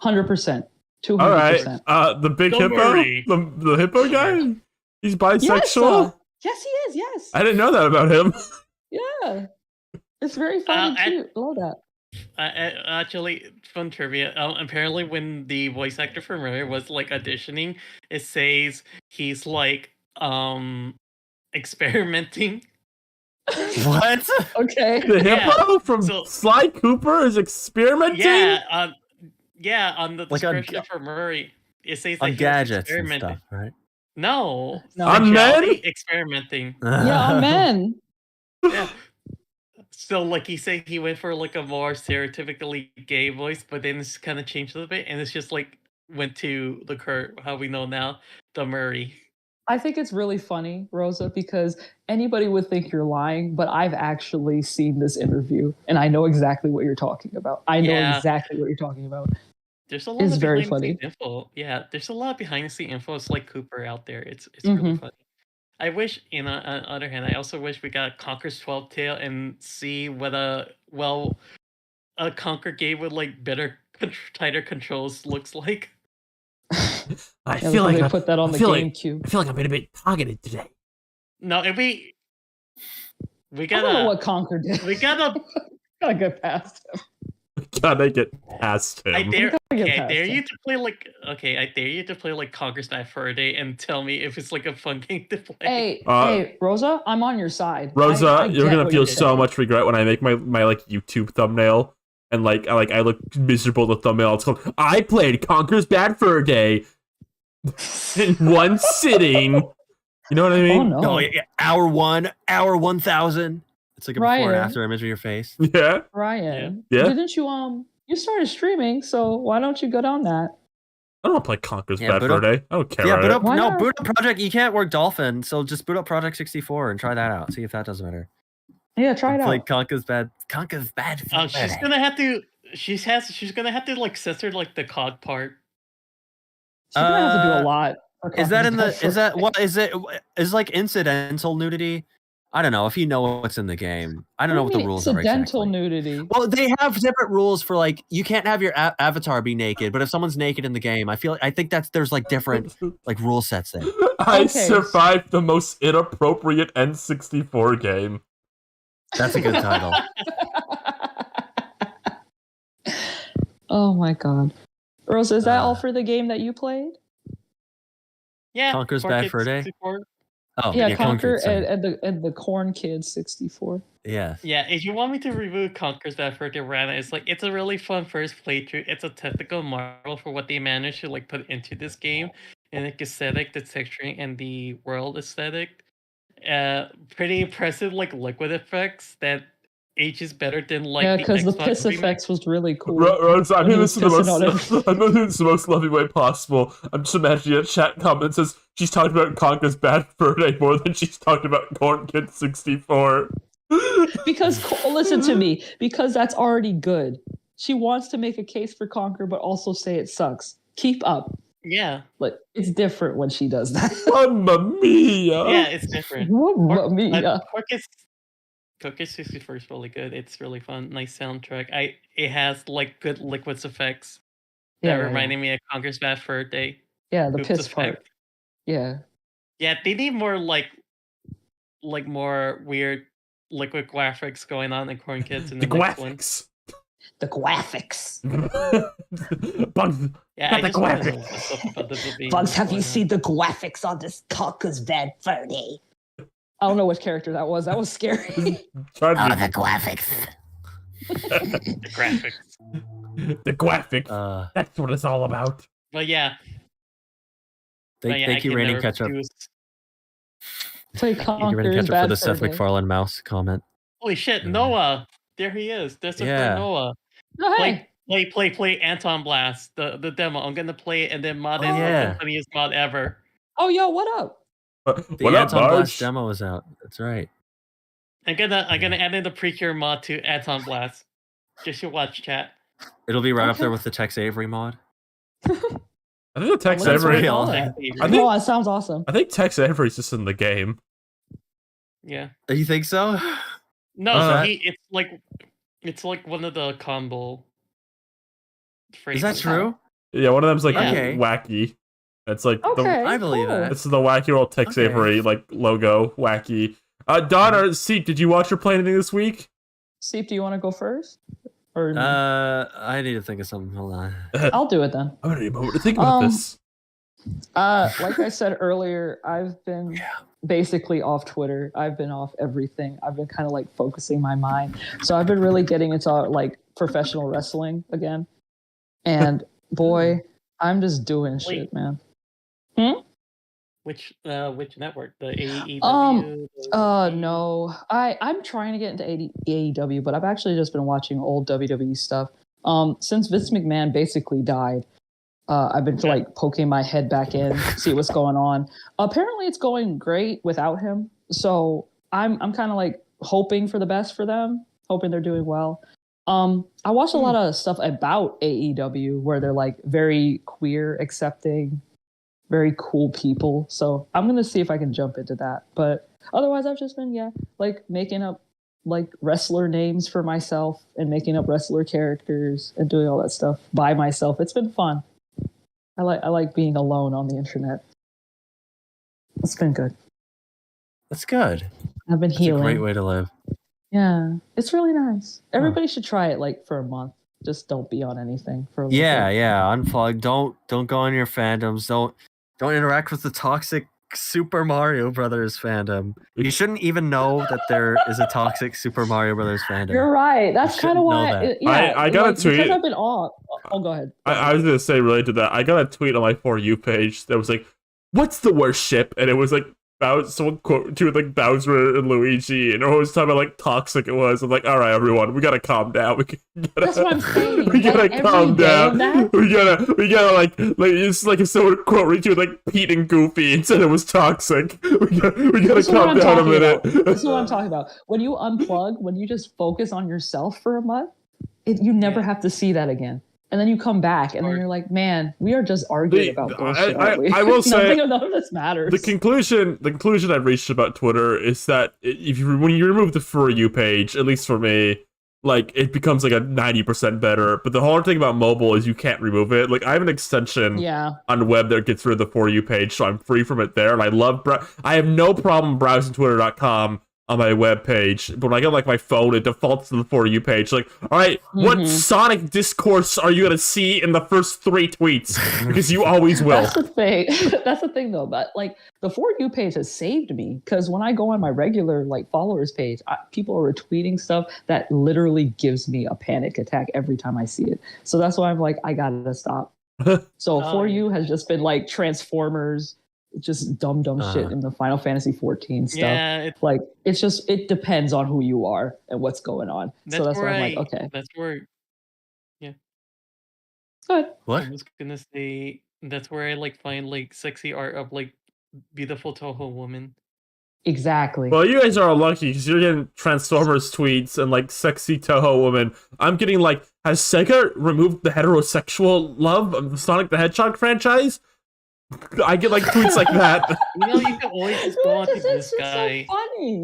100%. All right. 200%. The big Don't hippo, worry. the hippo guy. He's bisexual. Yes, he is. Yes. I didn't know that about him. Yeah. It's very fun and cute. Love that. Actually, fun trivia. Apparently, when the voice actor for Murray was like auditioning, it says he's like experimenting. What? Okay. The hippo from so- Sly Cooper is experimenting. Yeah, on the Like on description for Murray, it says that On he was gadgets and experimenting. stuff, right? No, On men? sexuality, experimenting. Yeah, amen. Yeah. So like he said, he went for like a more stereotypically gay voice, but then it's kind of changed a little bit, and it's just like went to the current how we know now, the Murray. I think it's really funny, Rosa, because anybody would think you're lying, but I've actually seen this interview and I know exactly what you're talking about. I know exactly what you're talking about. There's a lot It's of very behind the funny. scenes info. Yeah, there's a lot of behind the scene info. It's like Cooper out there. It's really funny. I wish, on the other hand, I also wish we got Conker's 12 Tail and see what a Conker game with like better, tighter controls looks like. I feel like they put that on the GameCube. I feel like I'm gonna be targeted today. No, if we I don't know what Conker did. We gotta get past him. Gotta get past him. I dare you to play like Conker's Bad Fur Day and tell me if it's like a fun game to play. Hey, Rosa, I'm on your side. Rosa, you're gonna feel so much regret when I make my like YouTube thumbnail and like I look miserable in the thumbnail. It's called I played Conker's Bad Fur Day in one sitting. You know what I mean? Oh, no. Yeah. Hour 1, hour 1000. It's like a before and after image of your face. Yeah. Ryan. Yeah. Didn't you you started streaming, so why don't you go down that? I don't want to play Conker's Bad Fur Day. I don't care. Yeah, about boot up Project. You can't work Dolphin, so just boot up Project 64 and try that out. See if that does better. Yeah, try it out. Play Conker's Bad Fur Day. She's gonna have to. She's gonna have to like censor like the COD part. She's gonna have to do a lot. Is that in the? Is that what is it? Is like incidental nudity? I don't know if you know what's in the game. I don't know what the rules are exactly. Incidental nudity. Well, they have different rules for like you can't have your avatar be naked, but if someone's naked in the game, I think there's like different like rule sets there. I survived the most inappropriate N64 game. That's a good title. Oh my god, Rosa, is that all for the game that you played? Yeah, Conker's Bad Fur Day. 64. Oh, yeah, Conker and the Corn Kid 64. Yeah. Yeah, if you want me to review Conker's Bad Fur Day, it's a really fun first playthrough. It's a technical marvel for what they managed to like put into this game, and the aesthetic, the texturing, and the world aesthetic. Pretty impressive like liquid effects that ages better than like because the piss effects was really cool. Rose, I'm doing this in the most loving way possible. I'm just imagining a chat comment says she's talked about Conker's Bad Fur Day more than she's talked about Corn Kid 64. Because listen to me, because that's already good. She wants to make a case for Conker, but also say it sucks. Keep up. Yeah, but it's different when she does that. Mamma mia! Yeah, it's different. Mamma mia! Gokus 64 is really good. It's really fun. Nice soundtrack. It has like good liquids effects that reminded me of Conker's Bad Fur Day. Yeah, the piss part. Yeah. Yeah, they need more like more weird liquid graphics going on in Corn Kids in the next one. The graphics. Bugs. Yeah, I the just graphics. Bugs, have you seen the graphics on this Conker's Bad Fur Day? I don't know which character that was. That was scary. The graphics. The graphics. The graphics. That's what it's all about. But yeah. Thank you, Raining Ketchup. Play Conker for the Seth MacFarlane mouse comment. Holy shit, Noah! There he is. That's our friend Noah. Oh, hey. Play Anton Blast, the demo. I'm gonna play it and then mod it. The funniest mod ever. Oh, yo, what up? The Anton Blast demo is out. That's right. I'm gonna add in the Precure mod to Anton Blast. Just you watch, chat. It'll be right up there with the Tex Avery mod. I think the Tex Avery. It sounds awesome. I think Tex Avery's just in the game. Yeah. You think so? No, it's like one of the combo phrases. Is that true? Yeah, one of them's like wacky. It's like I believe that. It's the wacky old Tex Avery like logo, wacky. Donna, Seep, did you watch or play anything this week? Seep, do you want to go first? Or I need to think of something. Hold on. I'll do it then. I'm gonna need a moment to think about this. Like I said earlier, I've been basically off Twitter. I've been off everything. I've been kind of like focusing my mind. So I've been really getting into like professional wrestling again. And boy, I'm just doing shit, man. Which network? The AEW? No. I'm trying to get into AEW, but I've actually just been watching old WWE stuff. Since Vince McMahon basically died, I've been like poking my head back in, see what's going on. Apparently it's going great without him. So I'm kind of like hoping for the best for them, hoping they're doing well. I watched a lot of stuff about AEW where they're like very queer accepting, very cool people. So I'm going to see if I can jump into that. But otherwise I've just been, like making up like wrestler names for myself and making up wrestler characters and doing all that stuff by myself. It's been fun. I like being alone on the internet. It's been good. That's good. I've been healing. It's a great way to live. Yeah, it's really nice. Everybody should try it like for a month. Just don't be on anything for a little bit. Unplug. Don't go on your fandoms. Don't interact with the toxic Super Mario Brothers fandom. You shouldn't even know that there is a toxic Super Mario Brothers fandom. You're right. That's kind of why. I got a tweet. Because I've been off. Oh, go ahead. I was gonna say related to that. I got a tweet on my For You page that was like, "What's the worst ship?" And it was like someone quote to like Bowser and Luigi, and always talking about like toxic it was. I'm like, all right, everyone, we gotta calm down. That's what I'm saying. We gotta calm down. We gotta like it's like if someone quote retweeted like Pete and Goofy and said it was toxic. We gotta calm down a minute. This is what I'm talking about. When you unplug, when you just focus on yourself for a month, you never have to see that again. And then you come back, and then you're like, "Man, we are just arguing about bullshit." I will say, none of this matters. The conclusion I've reached about Twitter is that when you remove the For You page, at least for me, like it becomes like a 90% better. But the hard thing about mobile is you can't remove it. Like I have an extension on web that gets rid of the For You page, so I'm free from it there. And I have no problem browsing Twitter.com on my web page, but when I get like my phone, it defaults to the For You page. Like, all right, what Sonic discourse are you gonna see in the first 3 tweets? Because you always will. That's the thing. That's the thing, though. But like, the For You page has saved me because when I go on my regular like followers page, people are retweeting stuff that literally gives me a panic attack every time I see it. So that's why I'm like, I gotta stop. So For You has just been like Transformers. Just dumb shit in the Final Fantasy 14 stuff. Yeah, it depends on who you are and what's going on. So that's why I'm like, okay. That's where, Good. What? I was gonna say that's where I like find like sexy art of like beautiful Toho woman. Exactly. Well, you guys are all lucky because you're getting Transformers tweets and like sexy Toho woman. I'm getting like, has Sega removed the heterosexual love of the Sonic the Hedgehog franchise? I get like tweets like that. You can always just go on to Blue Sky. So funny.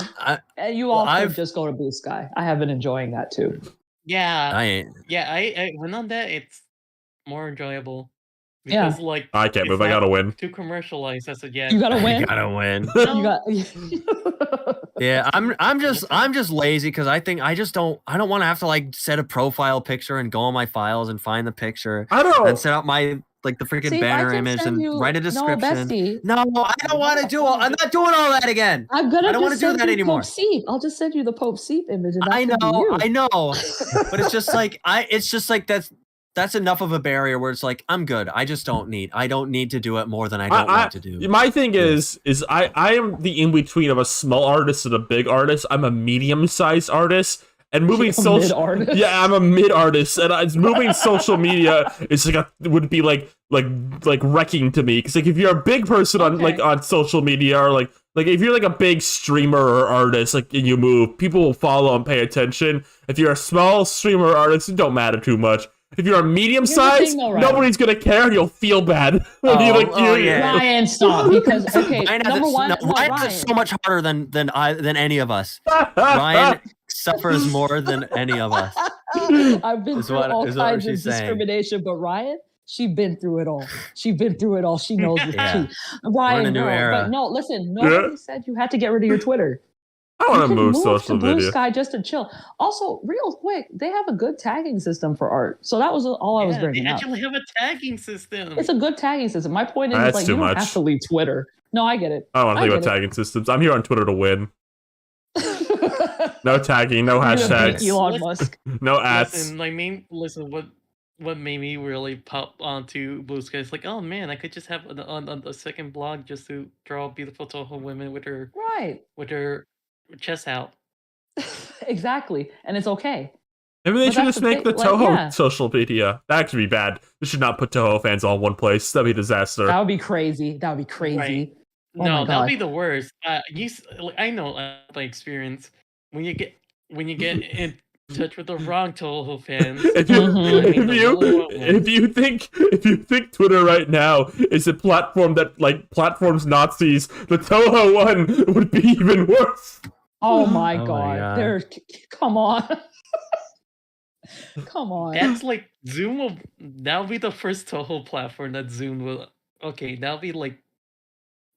And you also just go to Blue Sky. I have been enjoying that too. Yeah. I went on that. It's more enjoyable. Because like I can't move. I gotta win. Too commercialized. I said, you gotta win. You gotta win. Yeah, I'm just lazy because I don't want to have to like set a profile picture and go on my files and find the picture. I don't and set up my like the freaking banner image and write a description. No, bestie. No, I don't want to do. I'm not doing all that again. I'm gonna. I don't want to do that anymore. Pope Seep. I'll just send you the Pope Seep image. And I know, but it's just like that's enough of a barrier where it's like I don't need to do it more than I don't want to do. My thing is I am the in between of a small artist and a big artist. I'm a medium-sized artist. And moving social, yeah, I'm a mid artist, and moving social media is would be like wrecking to me. Because like if you're a big person on social media, or like if you're like a big streamer or artist, like and you move, people will follow and pay attention. If you're a small streamer or artist, it don't matter too much. If you're a medium size, nobody's gonna care, and you'll feel bad. Ryan, stop, because number one, Ryan is so much harder than any of us. Ryan suffers more than any of us. I've been through all kinds of discrimination, but Ryan, she's been through it all. She knows the truth. Ryan, but no, listen, nobody said you had to get rid of your Twitter. I want to move social to Blue media. Sky just to chill. Also, real quick, they have a good tagging system for art. So that was all I was bringing up. They actually have a tagging system. It's a good tagging system. My point is, like, you don't have to leave Twitter. No, I get it. I don't want to think about tagging systems. I'm here on Twitter to win. No tagging, no hashtags. Elon Musk. No ads. Listen, what made me really pop onto Blue Sky is like, oh man, I could just have a second blog just to draw beautiful Toho women with her chest out. Exactly, and it's okay. Maybe they should just make the Toho social media. That could be bad. They should not put Toho fans all in one place. That'd be a disaster. That would be crazy. Right. No, that'd be the worst. I know by experience when you get in touch with the wrong Toho fans. If you think Twitter right now is a platform that platforms Nazis, the Toho one would be even worse. Oh my god! Come on. Come on. That's like Zoom that'll be the first Toho platform that Zoom will. Okay, that'll be like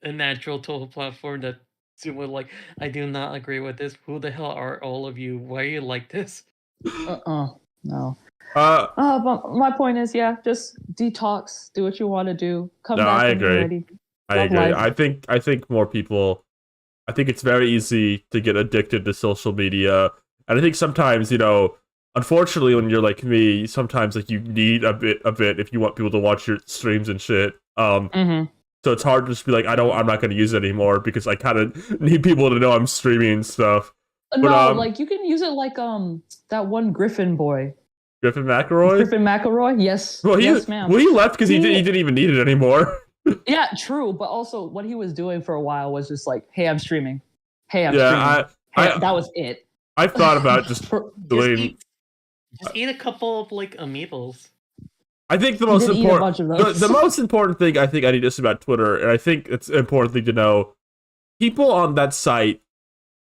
a natural Toho platform that Zoom would like. I do not agree with this. Who the hell are all of you? Why are you like this? No. But my point is, just detox. Do what you want to do. Come back when you're ready. I agree. I think more people. I think it's very easy to get addicted to social media, and I think sometimes, unfortunately, when you're like me, sometimes you need a bit if you want people to watch your streams and shit. So it's hard to just be like, I'm not going to use it anymore because I kind of need people to know I'm streaming and stuff. No, you can use it like that one Griffin boy. Griffin McElroy? Yes. Well, yes, ma'am. Well, he left because he didn't even need it anymore. Yeah, true. But also, what he was doing for a while was just like, "Hey, I'm streaming. Hey, I'm streaming." That was it. I thought about just deleting. Just eat a couple of amiibos. I think the most important thing I think I need to say about Twitter, and I think it's an important thing to know, people on that site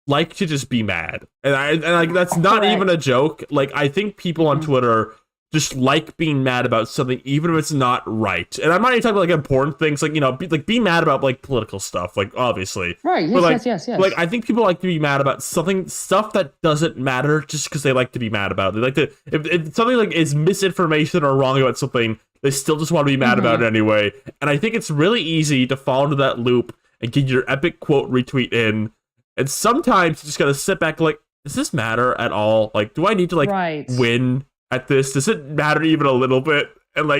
like to just be mad, and that's not even a joke. I think people on Twitter just like being mad about something, even if it's not right. And I'm not even talking about important things, be mad about political stuff, obviously. Right. Yes, yes. I think people like to be mad about stuff that doesn't matter, just because they like to be mad about it. They like to, if something is misinformation or wrong about something, they still just want to be mad about it anyway. And I think it's really easy to fall into that loop and get your epic quote retweet in. And sometimes you just gotta sit back, does this matter at all? Do I need to win at this? Does it matter even a little bit? And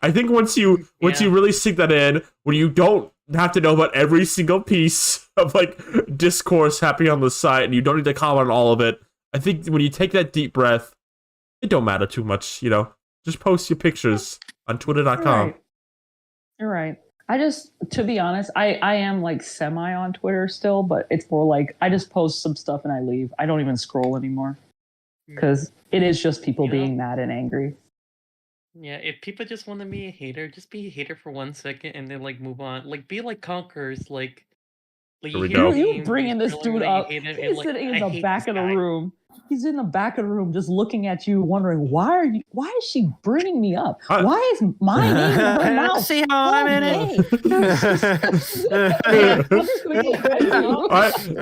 I think once you really sink that in, when you don't have to know about every single piece of discourse happening on the site, and you don't need to comment on all of it, I think when you take that deep breath, it don't matter too much. Just post your pictures on twitter.com. You're right. To be honest, I am semi on Twitter still, but it's more I just post some stuff and I leave. I don't even scroll anymore because it is just people being mad and angry. Yeah, if people just want to be a hater, just be a hater for 1 second and then move on. Be like Conkers, you bringing this dude up. He's sitting in the back of the room. He's in the back of the room just looking at you, wondering, why is she bringing me up? Why is my name in her mouth? See how I'm in it?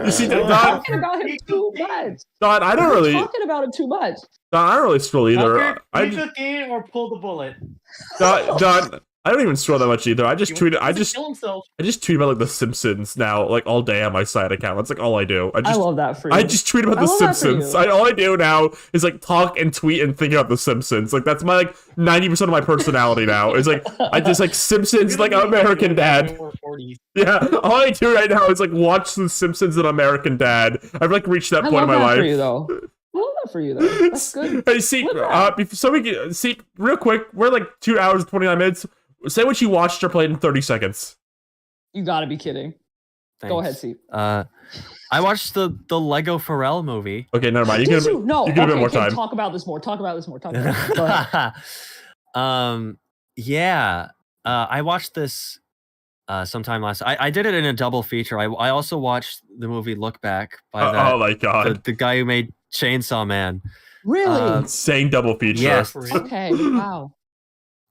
You see, talking about him too much. Don, I don't really talking about him too much. Don, I don't really scroll either. Pick a game or pull the bullet. Don, I don't even scroll that much either. I just tweet kill himself. I just tweet about like The Simpsons now, like all day on my side account. That's like all I do. I love that for you. I just tweet about The Simpsons. All I do now is like talk and tweet and think about The Simpsons. Like that's my like 90% of my personality now. Is like I just like Simpsons, like American Dad. Yeah, all I do right now is like watch The Simpsons and American Dad. I've like reached that point in my life. For you, though. I love that for you though. That's good. Hey, see, so we can see real quick. We're like 2 hours and 29 minutes. Say what you watched or played in 30 seconds. You gotta be kidding. Thanks. Go ahead, Seep. I watched the Lego Pharrell movie. Okay, never mind. You get a bit more time. Talk about this more. Talk about it. Yeah. I watched this sometime last. I did it in a double feature. I also watched the movie Look Back by oh my god, the guy who made Chainsaw Man. Really? Insane double feature. Yes. Okay. Wow.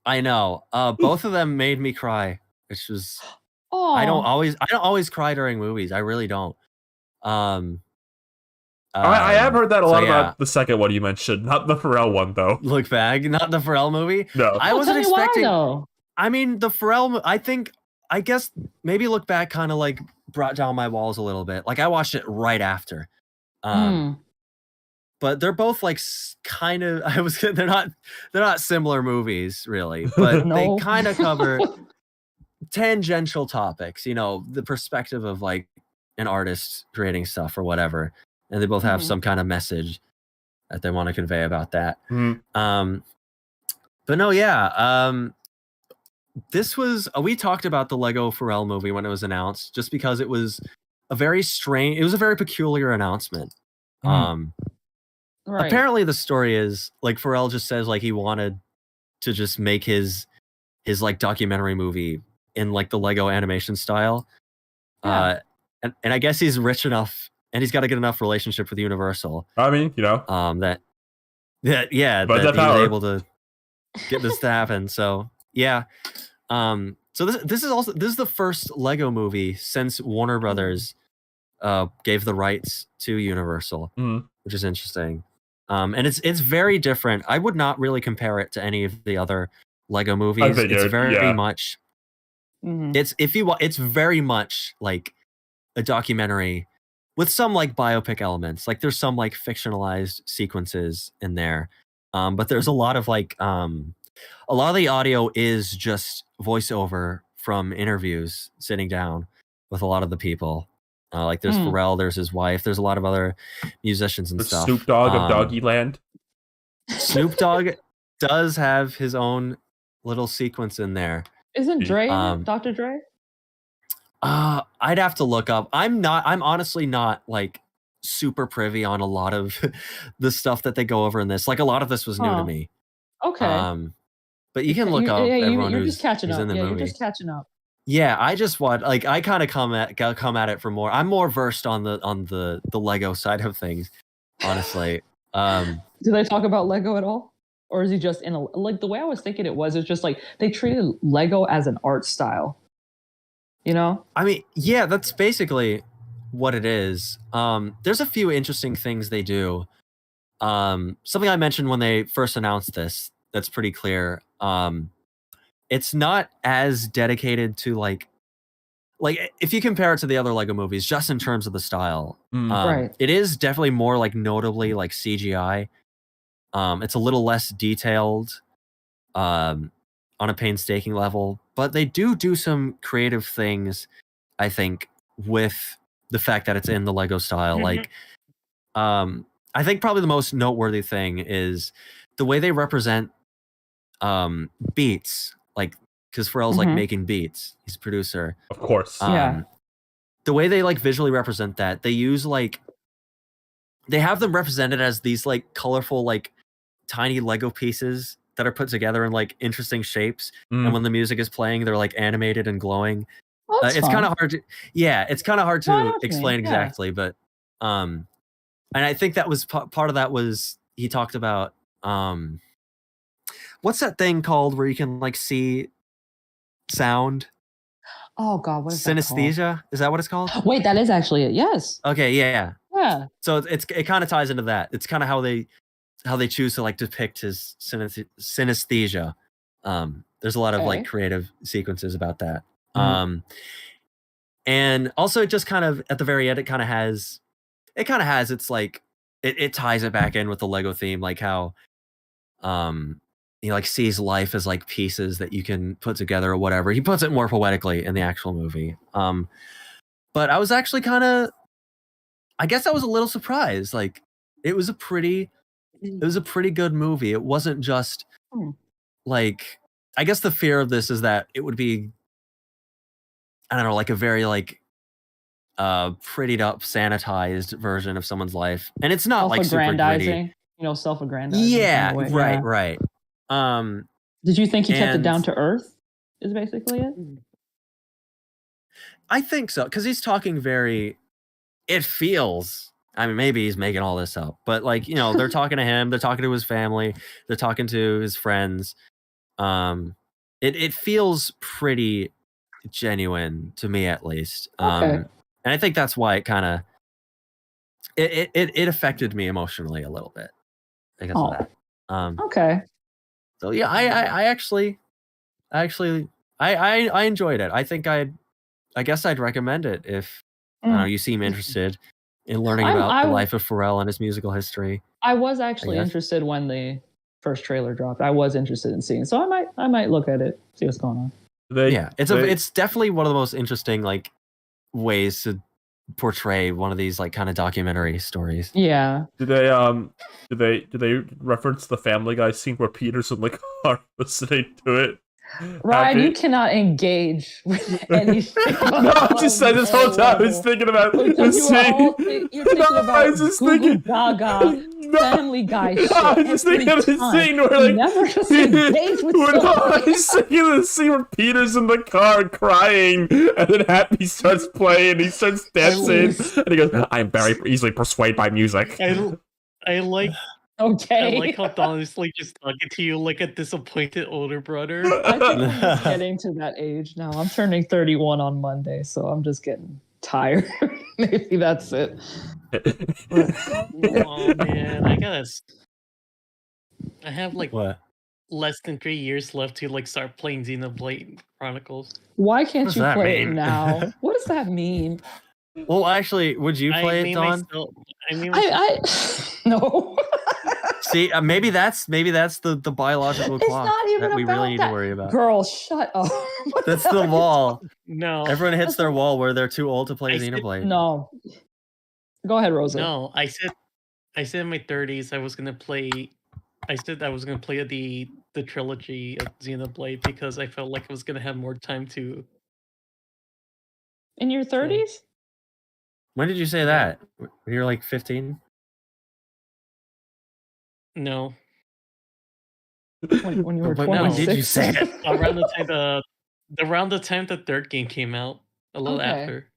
I know. Both of them made me cry, which was. Oh. I don't always cry during movies. I really don't. I have heard that a lot about the second one you mentioned, not the Pharrell one though. Look Back, not the Pharrell movie. No, I wasn't expecting. Why, though? I mean, the Pharrell. I guess maybe Look Back kind of like brought down my walls a little bit. Like I watched it right after. But they're both like kind of. They're not similar movies really, but they kind of cover tangential topics. You know, the perspective of like an artist creating stuff or whatever, and they both have some kind of message that they want to convey about that. But no, yeah. This was we talked about the Lego Pharrell movie when it was announced, just because it was a very peculiar announcement. Right. Apparently the story is like Pharrell just says like he wanted to just make his like documentary movie in like the Lego animation style. And I guess he's rich enough and he's got a good enough relationship with Universal. I mean, you know, that he's able to get this to happen. So yeah. So this is the first Lego movie since Warner Brothers gave the rights to Universal, which is interesting. And it's very different. I would not really compare it to any of the other Lego movies. It's very much. It's very much like a documentary with some like biopic elements. Like there's some like fictionalized sequences in there, but there's a lot of like a lot of the audio is just voiceover from interviews, sitting down with a lot of the people. Like there's Pharrell, there's his wife, there's a lot of other musicians and stuff. Snoop Dogg of Doggyland. Snoop Dogg does have his own little sequence in there. Isn't Dre Dr. Dre? I'd have to look up. I'm honestly not like super privy on a lot of the stuff that they go over in this. Like a lot of this was new to me. Okay. But you can look up everyone you're who's, just catching who's up. in the movie. You're just catching up. Yeah, I just want like I kind of come at it for more. I'm more versed on the Lego side of things, honestly. Do they talk about Lego at all, or is he just in a like the way I was thinking it was? It's just like they treated Lego as an art style. You know? I mean, yeah, that's basically what it is. There's a few interesting things they do. Something I mentioned when they first announced this that's pretty clear. It's not as dedicated to like if you compare it to the other Lego movies, just in terms of the style, right. It is definitely more like notably like CGI. It's a little less detailed on a painstaking level, but they do some creative things, I think, with the fact that it's in the Lego style. Like, I think probably the most noteworthy thing is the way they represent beats. Like, because Pharrell's like making beats, he's a producer, of course. Yeah. The way they like visually represent that, they use like they have them represented as these like colorful like tiny Lego pieces that are put together in like interesting shapes, and when the music is playing, they're like animated and glowing. It's kind of hard to it's kind of hard to explain exactly, but and I think that was part of that was he talked about what's that thing called where you can like see sound? Oh God, what is synesthesia? That is that what it's called? Wait, that is actually it. Yes. Okay, yeah. So it kind of ties into that. It's kind of how they choose to like depict his synesthesia. There's a lot of like creative sequences about that. And also it just kind of at the very end, it kind of has it's like it ties it back in with the Lego theme, like how he like sees life as like pieces that you can put together or whatever. He puts it more poetically in the actual movie. But I was actually I guess I was a little surprised. Like it was a pretty good movie. It wasn't just like, I guess the fear of this is that it would be, I don't know, like a very like prettied up, sanitized version of someone's life. And it's not like super gritty. Self-aggrandizing. Yeah, right. Did you think he kept it down to earth? Is basically it? I think so, because he's talking it feels, I mean, maybe he's making all this up, but like, they're talking to him, they're talking to his family, they're talking to his friends. It feels pretty genuine to me, at least. And I think that's why it kind of it affected me emotionally a little bit because of that. So yeah, I actually enjoyed it. I think I guess I'd recommend it if you seem interested in learning about the life of Pharrell and his musical history. I was actually interested when the first trailer dropped. I was interested in seeing, so I might look at it, see what's going on. It's definitely one of the most interesting like ways to portray one of these like kind of documentary stories. Yeah. Do they reference the Family Guy scene where Peter's in the car listening to it? Ryan, you cannot engage with anything. No, I'm just saying this whole time I was thinking about the scene. You're thinking about Goo Gaga, Family Guy shit. I was just thinking of the scene where like never just engage with I was thinking of the scene where Peter's in the car crying, and then Happy starts playing, he starts dancing, and he goes, "I'm very easily persuaded by music." I like. Okay. I like how Don is like just talking to you like a disappointed older brother. I think I'm just getting to that age now. I'm turning 31 on Monday, so I'm just getting tired. Maybe that's it. Oh man, I have like less than 3 years left to like start playing Xenoblade Chronicles. Why can't you play it now? What does that mean? Well, actually, would you play it, Don? I no. See, maybe that's the biological clock that we really need to worry about. Girl, shut up. That's the wall. No. Everyone hits their wall where they're too old to play Xenoblade. No. Go ahead, Rosa. No, I said in my 30s I was gonna play the trilogy of Xenoblade because I felt like I was gonna have more time to. In your 30s? When did you say that? When you were like 15? No. When you were 26. When did you say it? Around the time the third game came out, a little after.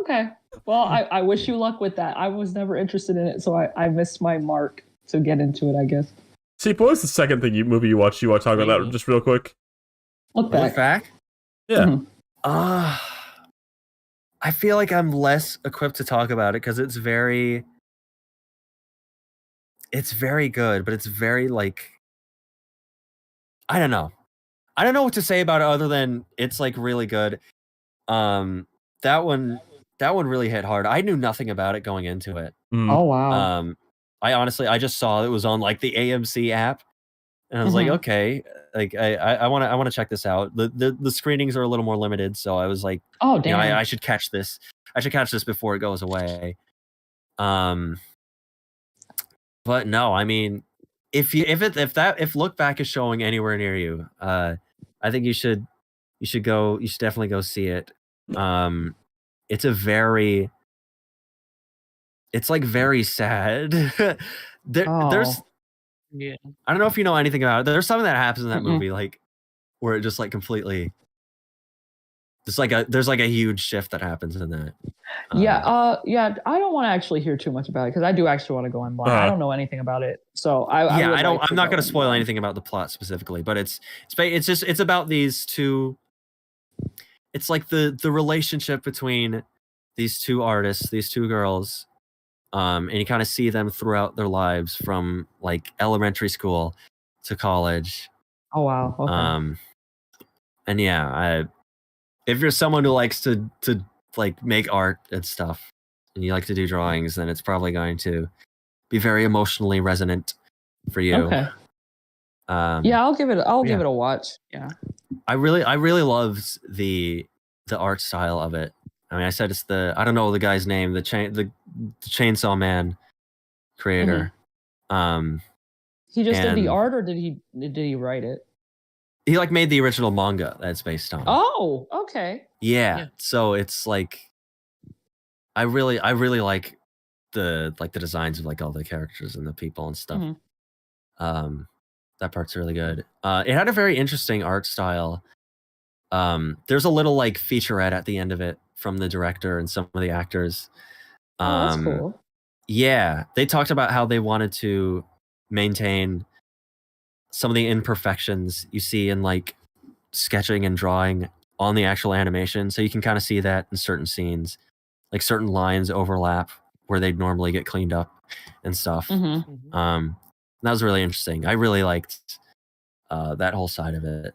Okay. Well, I wish you luck with that. I was never interested in it, so I missed my mark to get into it, I guess. See, what was the second movie you watched? You want to talk about that just real quick? Look back. Yeah. I feel like I'm less equipped to talk about it because it's very good, but it's very like, I don't know what to say about it other than it's like really good. That one really hit hard. I knew nothing about it going into it. Oh wow. I just saw it was on like the AMC app, and I was like, okay, like I want to check this out. The screenings are a little more limited, so I was like, oh damn, I should catch this. I should catch this before it goes away. But no, I mean, if Look Back is showing anywhere near you, I think you should definitely go see it. It's like very sad. There's yeah. I don't know if you know anything about it. There's something that happens in that movie, like where it just like completely. There's like a huge shift that happens in that. Yeah. I don't want to actually hear too much about it because I do actually want to go in blind. I don't know anything about it, so I'm not going to spoil anything about the plot specifically, but it's about these two. It's like the relationship between these two artists, these two girls, and you kind of see them throughout their lives from like elementary school to college. Oh wow. Okay. And yeah, if you're someone who likes to like make art and stuff, and you like to do drawings, then it's probably going to be very emotionally resonant for you. Okay. Yeah, I'll give it a watch. Yeah. I really loved the art style of it. I mean, I said it's I don't know the guy's name, the Chainsaw Man creator. Mm-hmm. He just did the art, or did he write it? He like made the original manga that it's based on. Oh, okay. Yeah. So it's like I really like the designs of like all the characters and the people and stuff. Mm-hmm. That part's really good. It had a very interesting art style. There's a little like featurette at the end of it from the director and some of the actors. That's cool. Yeah, they talked about how they wanted to maintain some of the imperfections you see in like sketching and drawing on the actual animation. So you can kind of see that in certain scenes, like certain lines overlap where they'd normally get cleaned up and stuff. Mm-hmm. That was really interesting. I really liked that whole side of it.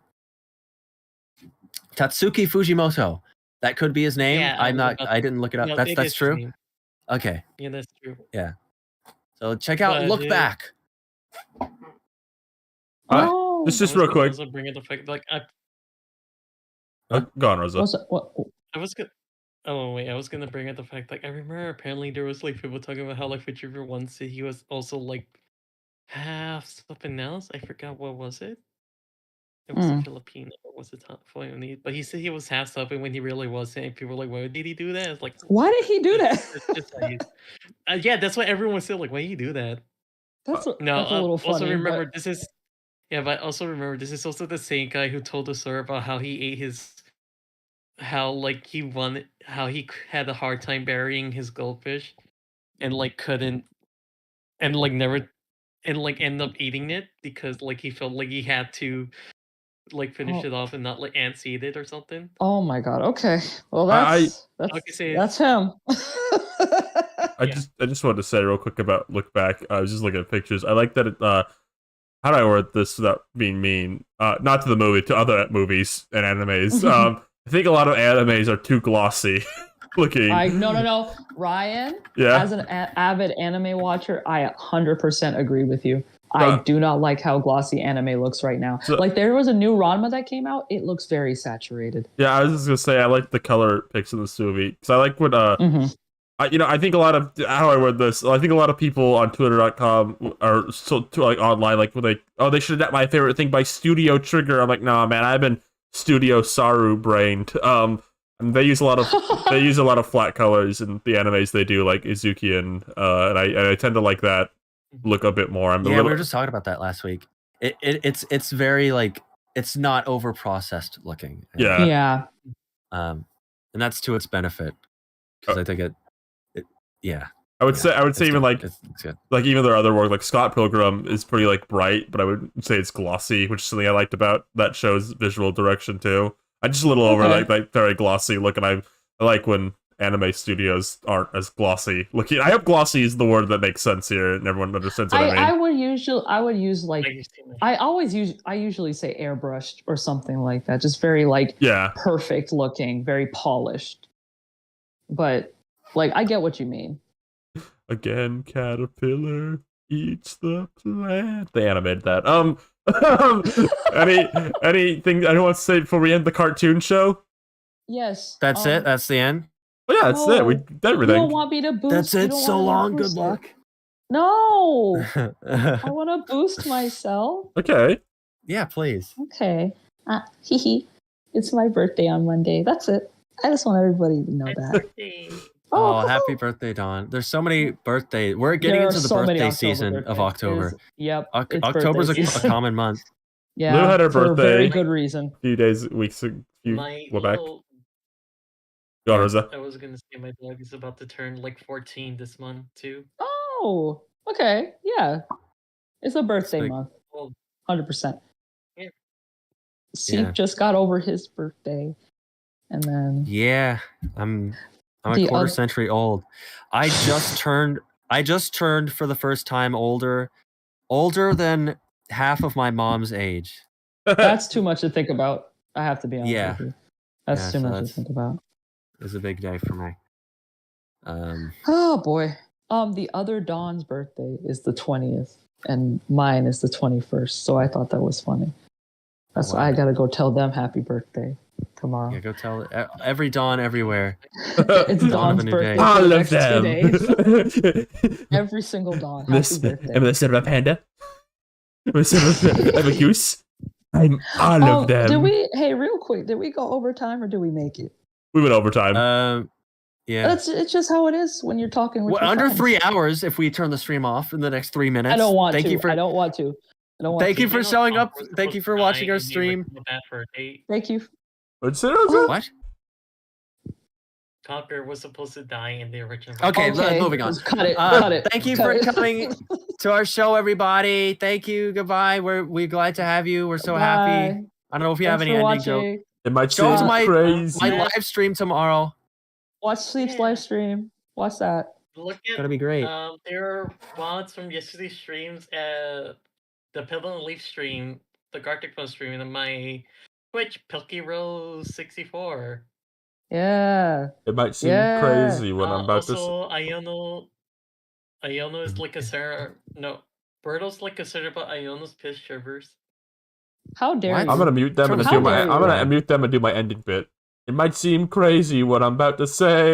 Tatsuki Fujimoto. That could be his name. Yeah, I didn't look it up. No, that's true. Okay. Yeah, that's true. Yeah. So check out Look Back. Just real quick. Also bring it the fact, like go on, Rosa. I was gonna bring up the fact, like I remember apparently there was like people talking about how like Fujiwara once said he was also like half something else. I forgot what was it. It was a Filipino. What was it? But he said he was half something when he really wasn't. And people were like, "Why did he do that?" It's like, why did he do that? Just like, yeah, that's what everyone said. Like, why did he do that? That's a little funny. Also remember but... this is. Yeah, but also remember this is also the same guy who told the story about how he ate how he had a hard time burying his goldfish, and like couldn't, and like never, and like end up eating it because like he felt like he had to, like finish it off and not let ants eat it or something. Oh my god! Okay, well that's him. I just wanted to say real quick about Look Back. I was just looking at pictures. I like that it. How do I word this without being mean? Not to the movie, to other movies and animes. I think a lot of animes are too glossy looking. No. Ryan, as an avid anime watcher, I 100% agree with you. I do not like how glossy anime looks right now. So, like there was a new Ranma that came out. It looks very saturated. Yeah, I was just gonna say I like the color picks in this movie because I like what I think a lot of how I word this. I think a lot of people on Twitter.com are like online, like when they should adapt my favorite thing by Studio Trigger. I'm like, nah, man, I've been Studio Saru brained. And they use a lot of flat colors in the animes they do, like Izuki and I tend to like that look a bit more. We were just talking about that last week. It's very like it's not over processed looking. Yeah. And that's to its benefit because I think I would say even like even their other work, like Scott Pilgrim is pretty like bright, but I would say it's glossy, which is something I liked about that show's visual direction too. I'm just a little over like very glossy look, and I like when anime studios aren't as glossy looking. I hope glossy is the word that makes sense here and everyone understands what I mean. I would use like I usually say airbrushed or something like that, just very like perfect looking, very polished. But like I get what you mean. Again, caterpillar eats the plant. They animated that. Anything I don't want to say before we end the cartoon show? Yes. That's it? That's the end? Oh, yeah, that's it. We did everything. You don't want me to boost. That's it. So long. Good luck. No. I want to boost myself. Okay. Yeah, please. Okay. It's my birthday on Monday. That's it. I just want everybody to know that. Oh, happy birthday, Dawn. There's so many birthdays. We're getting into the birthday season of October. October's a common month. Yeah. Lou had her birthday. For a very good reason. A few weeks back. Go on, Rosa. I was going to say my dog is about to turn like 14 this month too. Oh, okay. Yeah. It's a birthday month. 100%. Yeah. Steve just got over his birthday. And then I'm a quarter century old. I just turned for the first time older than half of my mom's age. That's too much to think about. I have to be honest with you. That's too much to think about. It's a big day for me. Oh boy. The other Dawn's birthday is the 20th, and mine is the 21st. So I thought that was funny. That's why I gotta go tell them happy birthday tomorrow. Yeah, go tell every Dawn everywhere. It's Dawn's birthday. All of them. Every single Dawn. Happy birthday. I'm the son of a panda. I'm the son of a goose. I'm all of them. Hey, real quick, did we go overtime or did we make it? We went overtime. Yeah. It's just how it is when you're talking with under friends. 3 hours if we turn the stream off in the next 3 minutes. I don't want to. I don't want to. Thank you for showing up. Thank you for watching our stream. Thank you. What? Conker was supposed to die in the original. Okay, moving on. Cut it. Thank you for coming to our show, everybody. Thank you. Goodbye. We're glad to have you. We're so happy. I don't know if you have any ending joke. It might go to my live stream tomorrow. Watch Sleep's live stream. Watch that. It's gonna be great. There are mods from yesterday's streams. The Pillow and Leaf stream, the Gartic Phone stream, and my Twitch Pilky Rose 64. Yeah. It might seem crazy when I'm about to. Also, Iono is like a Sarah. No, Birdo's like a Sarah, but Iono's piss shivers. How dare you? I'm gonna mute them and do my. I'm gonna mute them and do my ending bit. It might seem crazy what I'm about to say.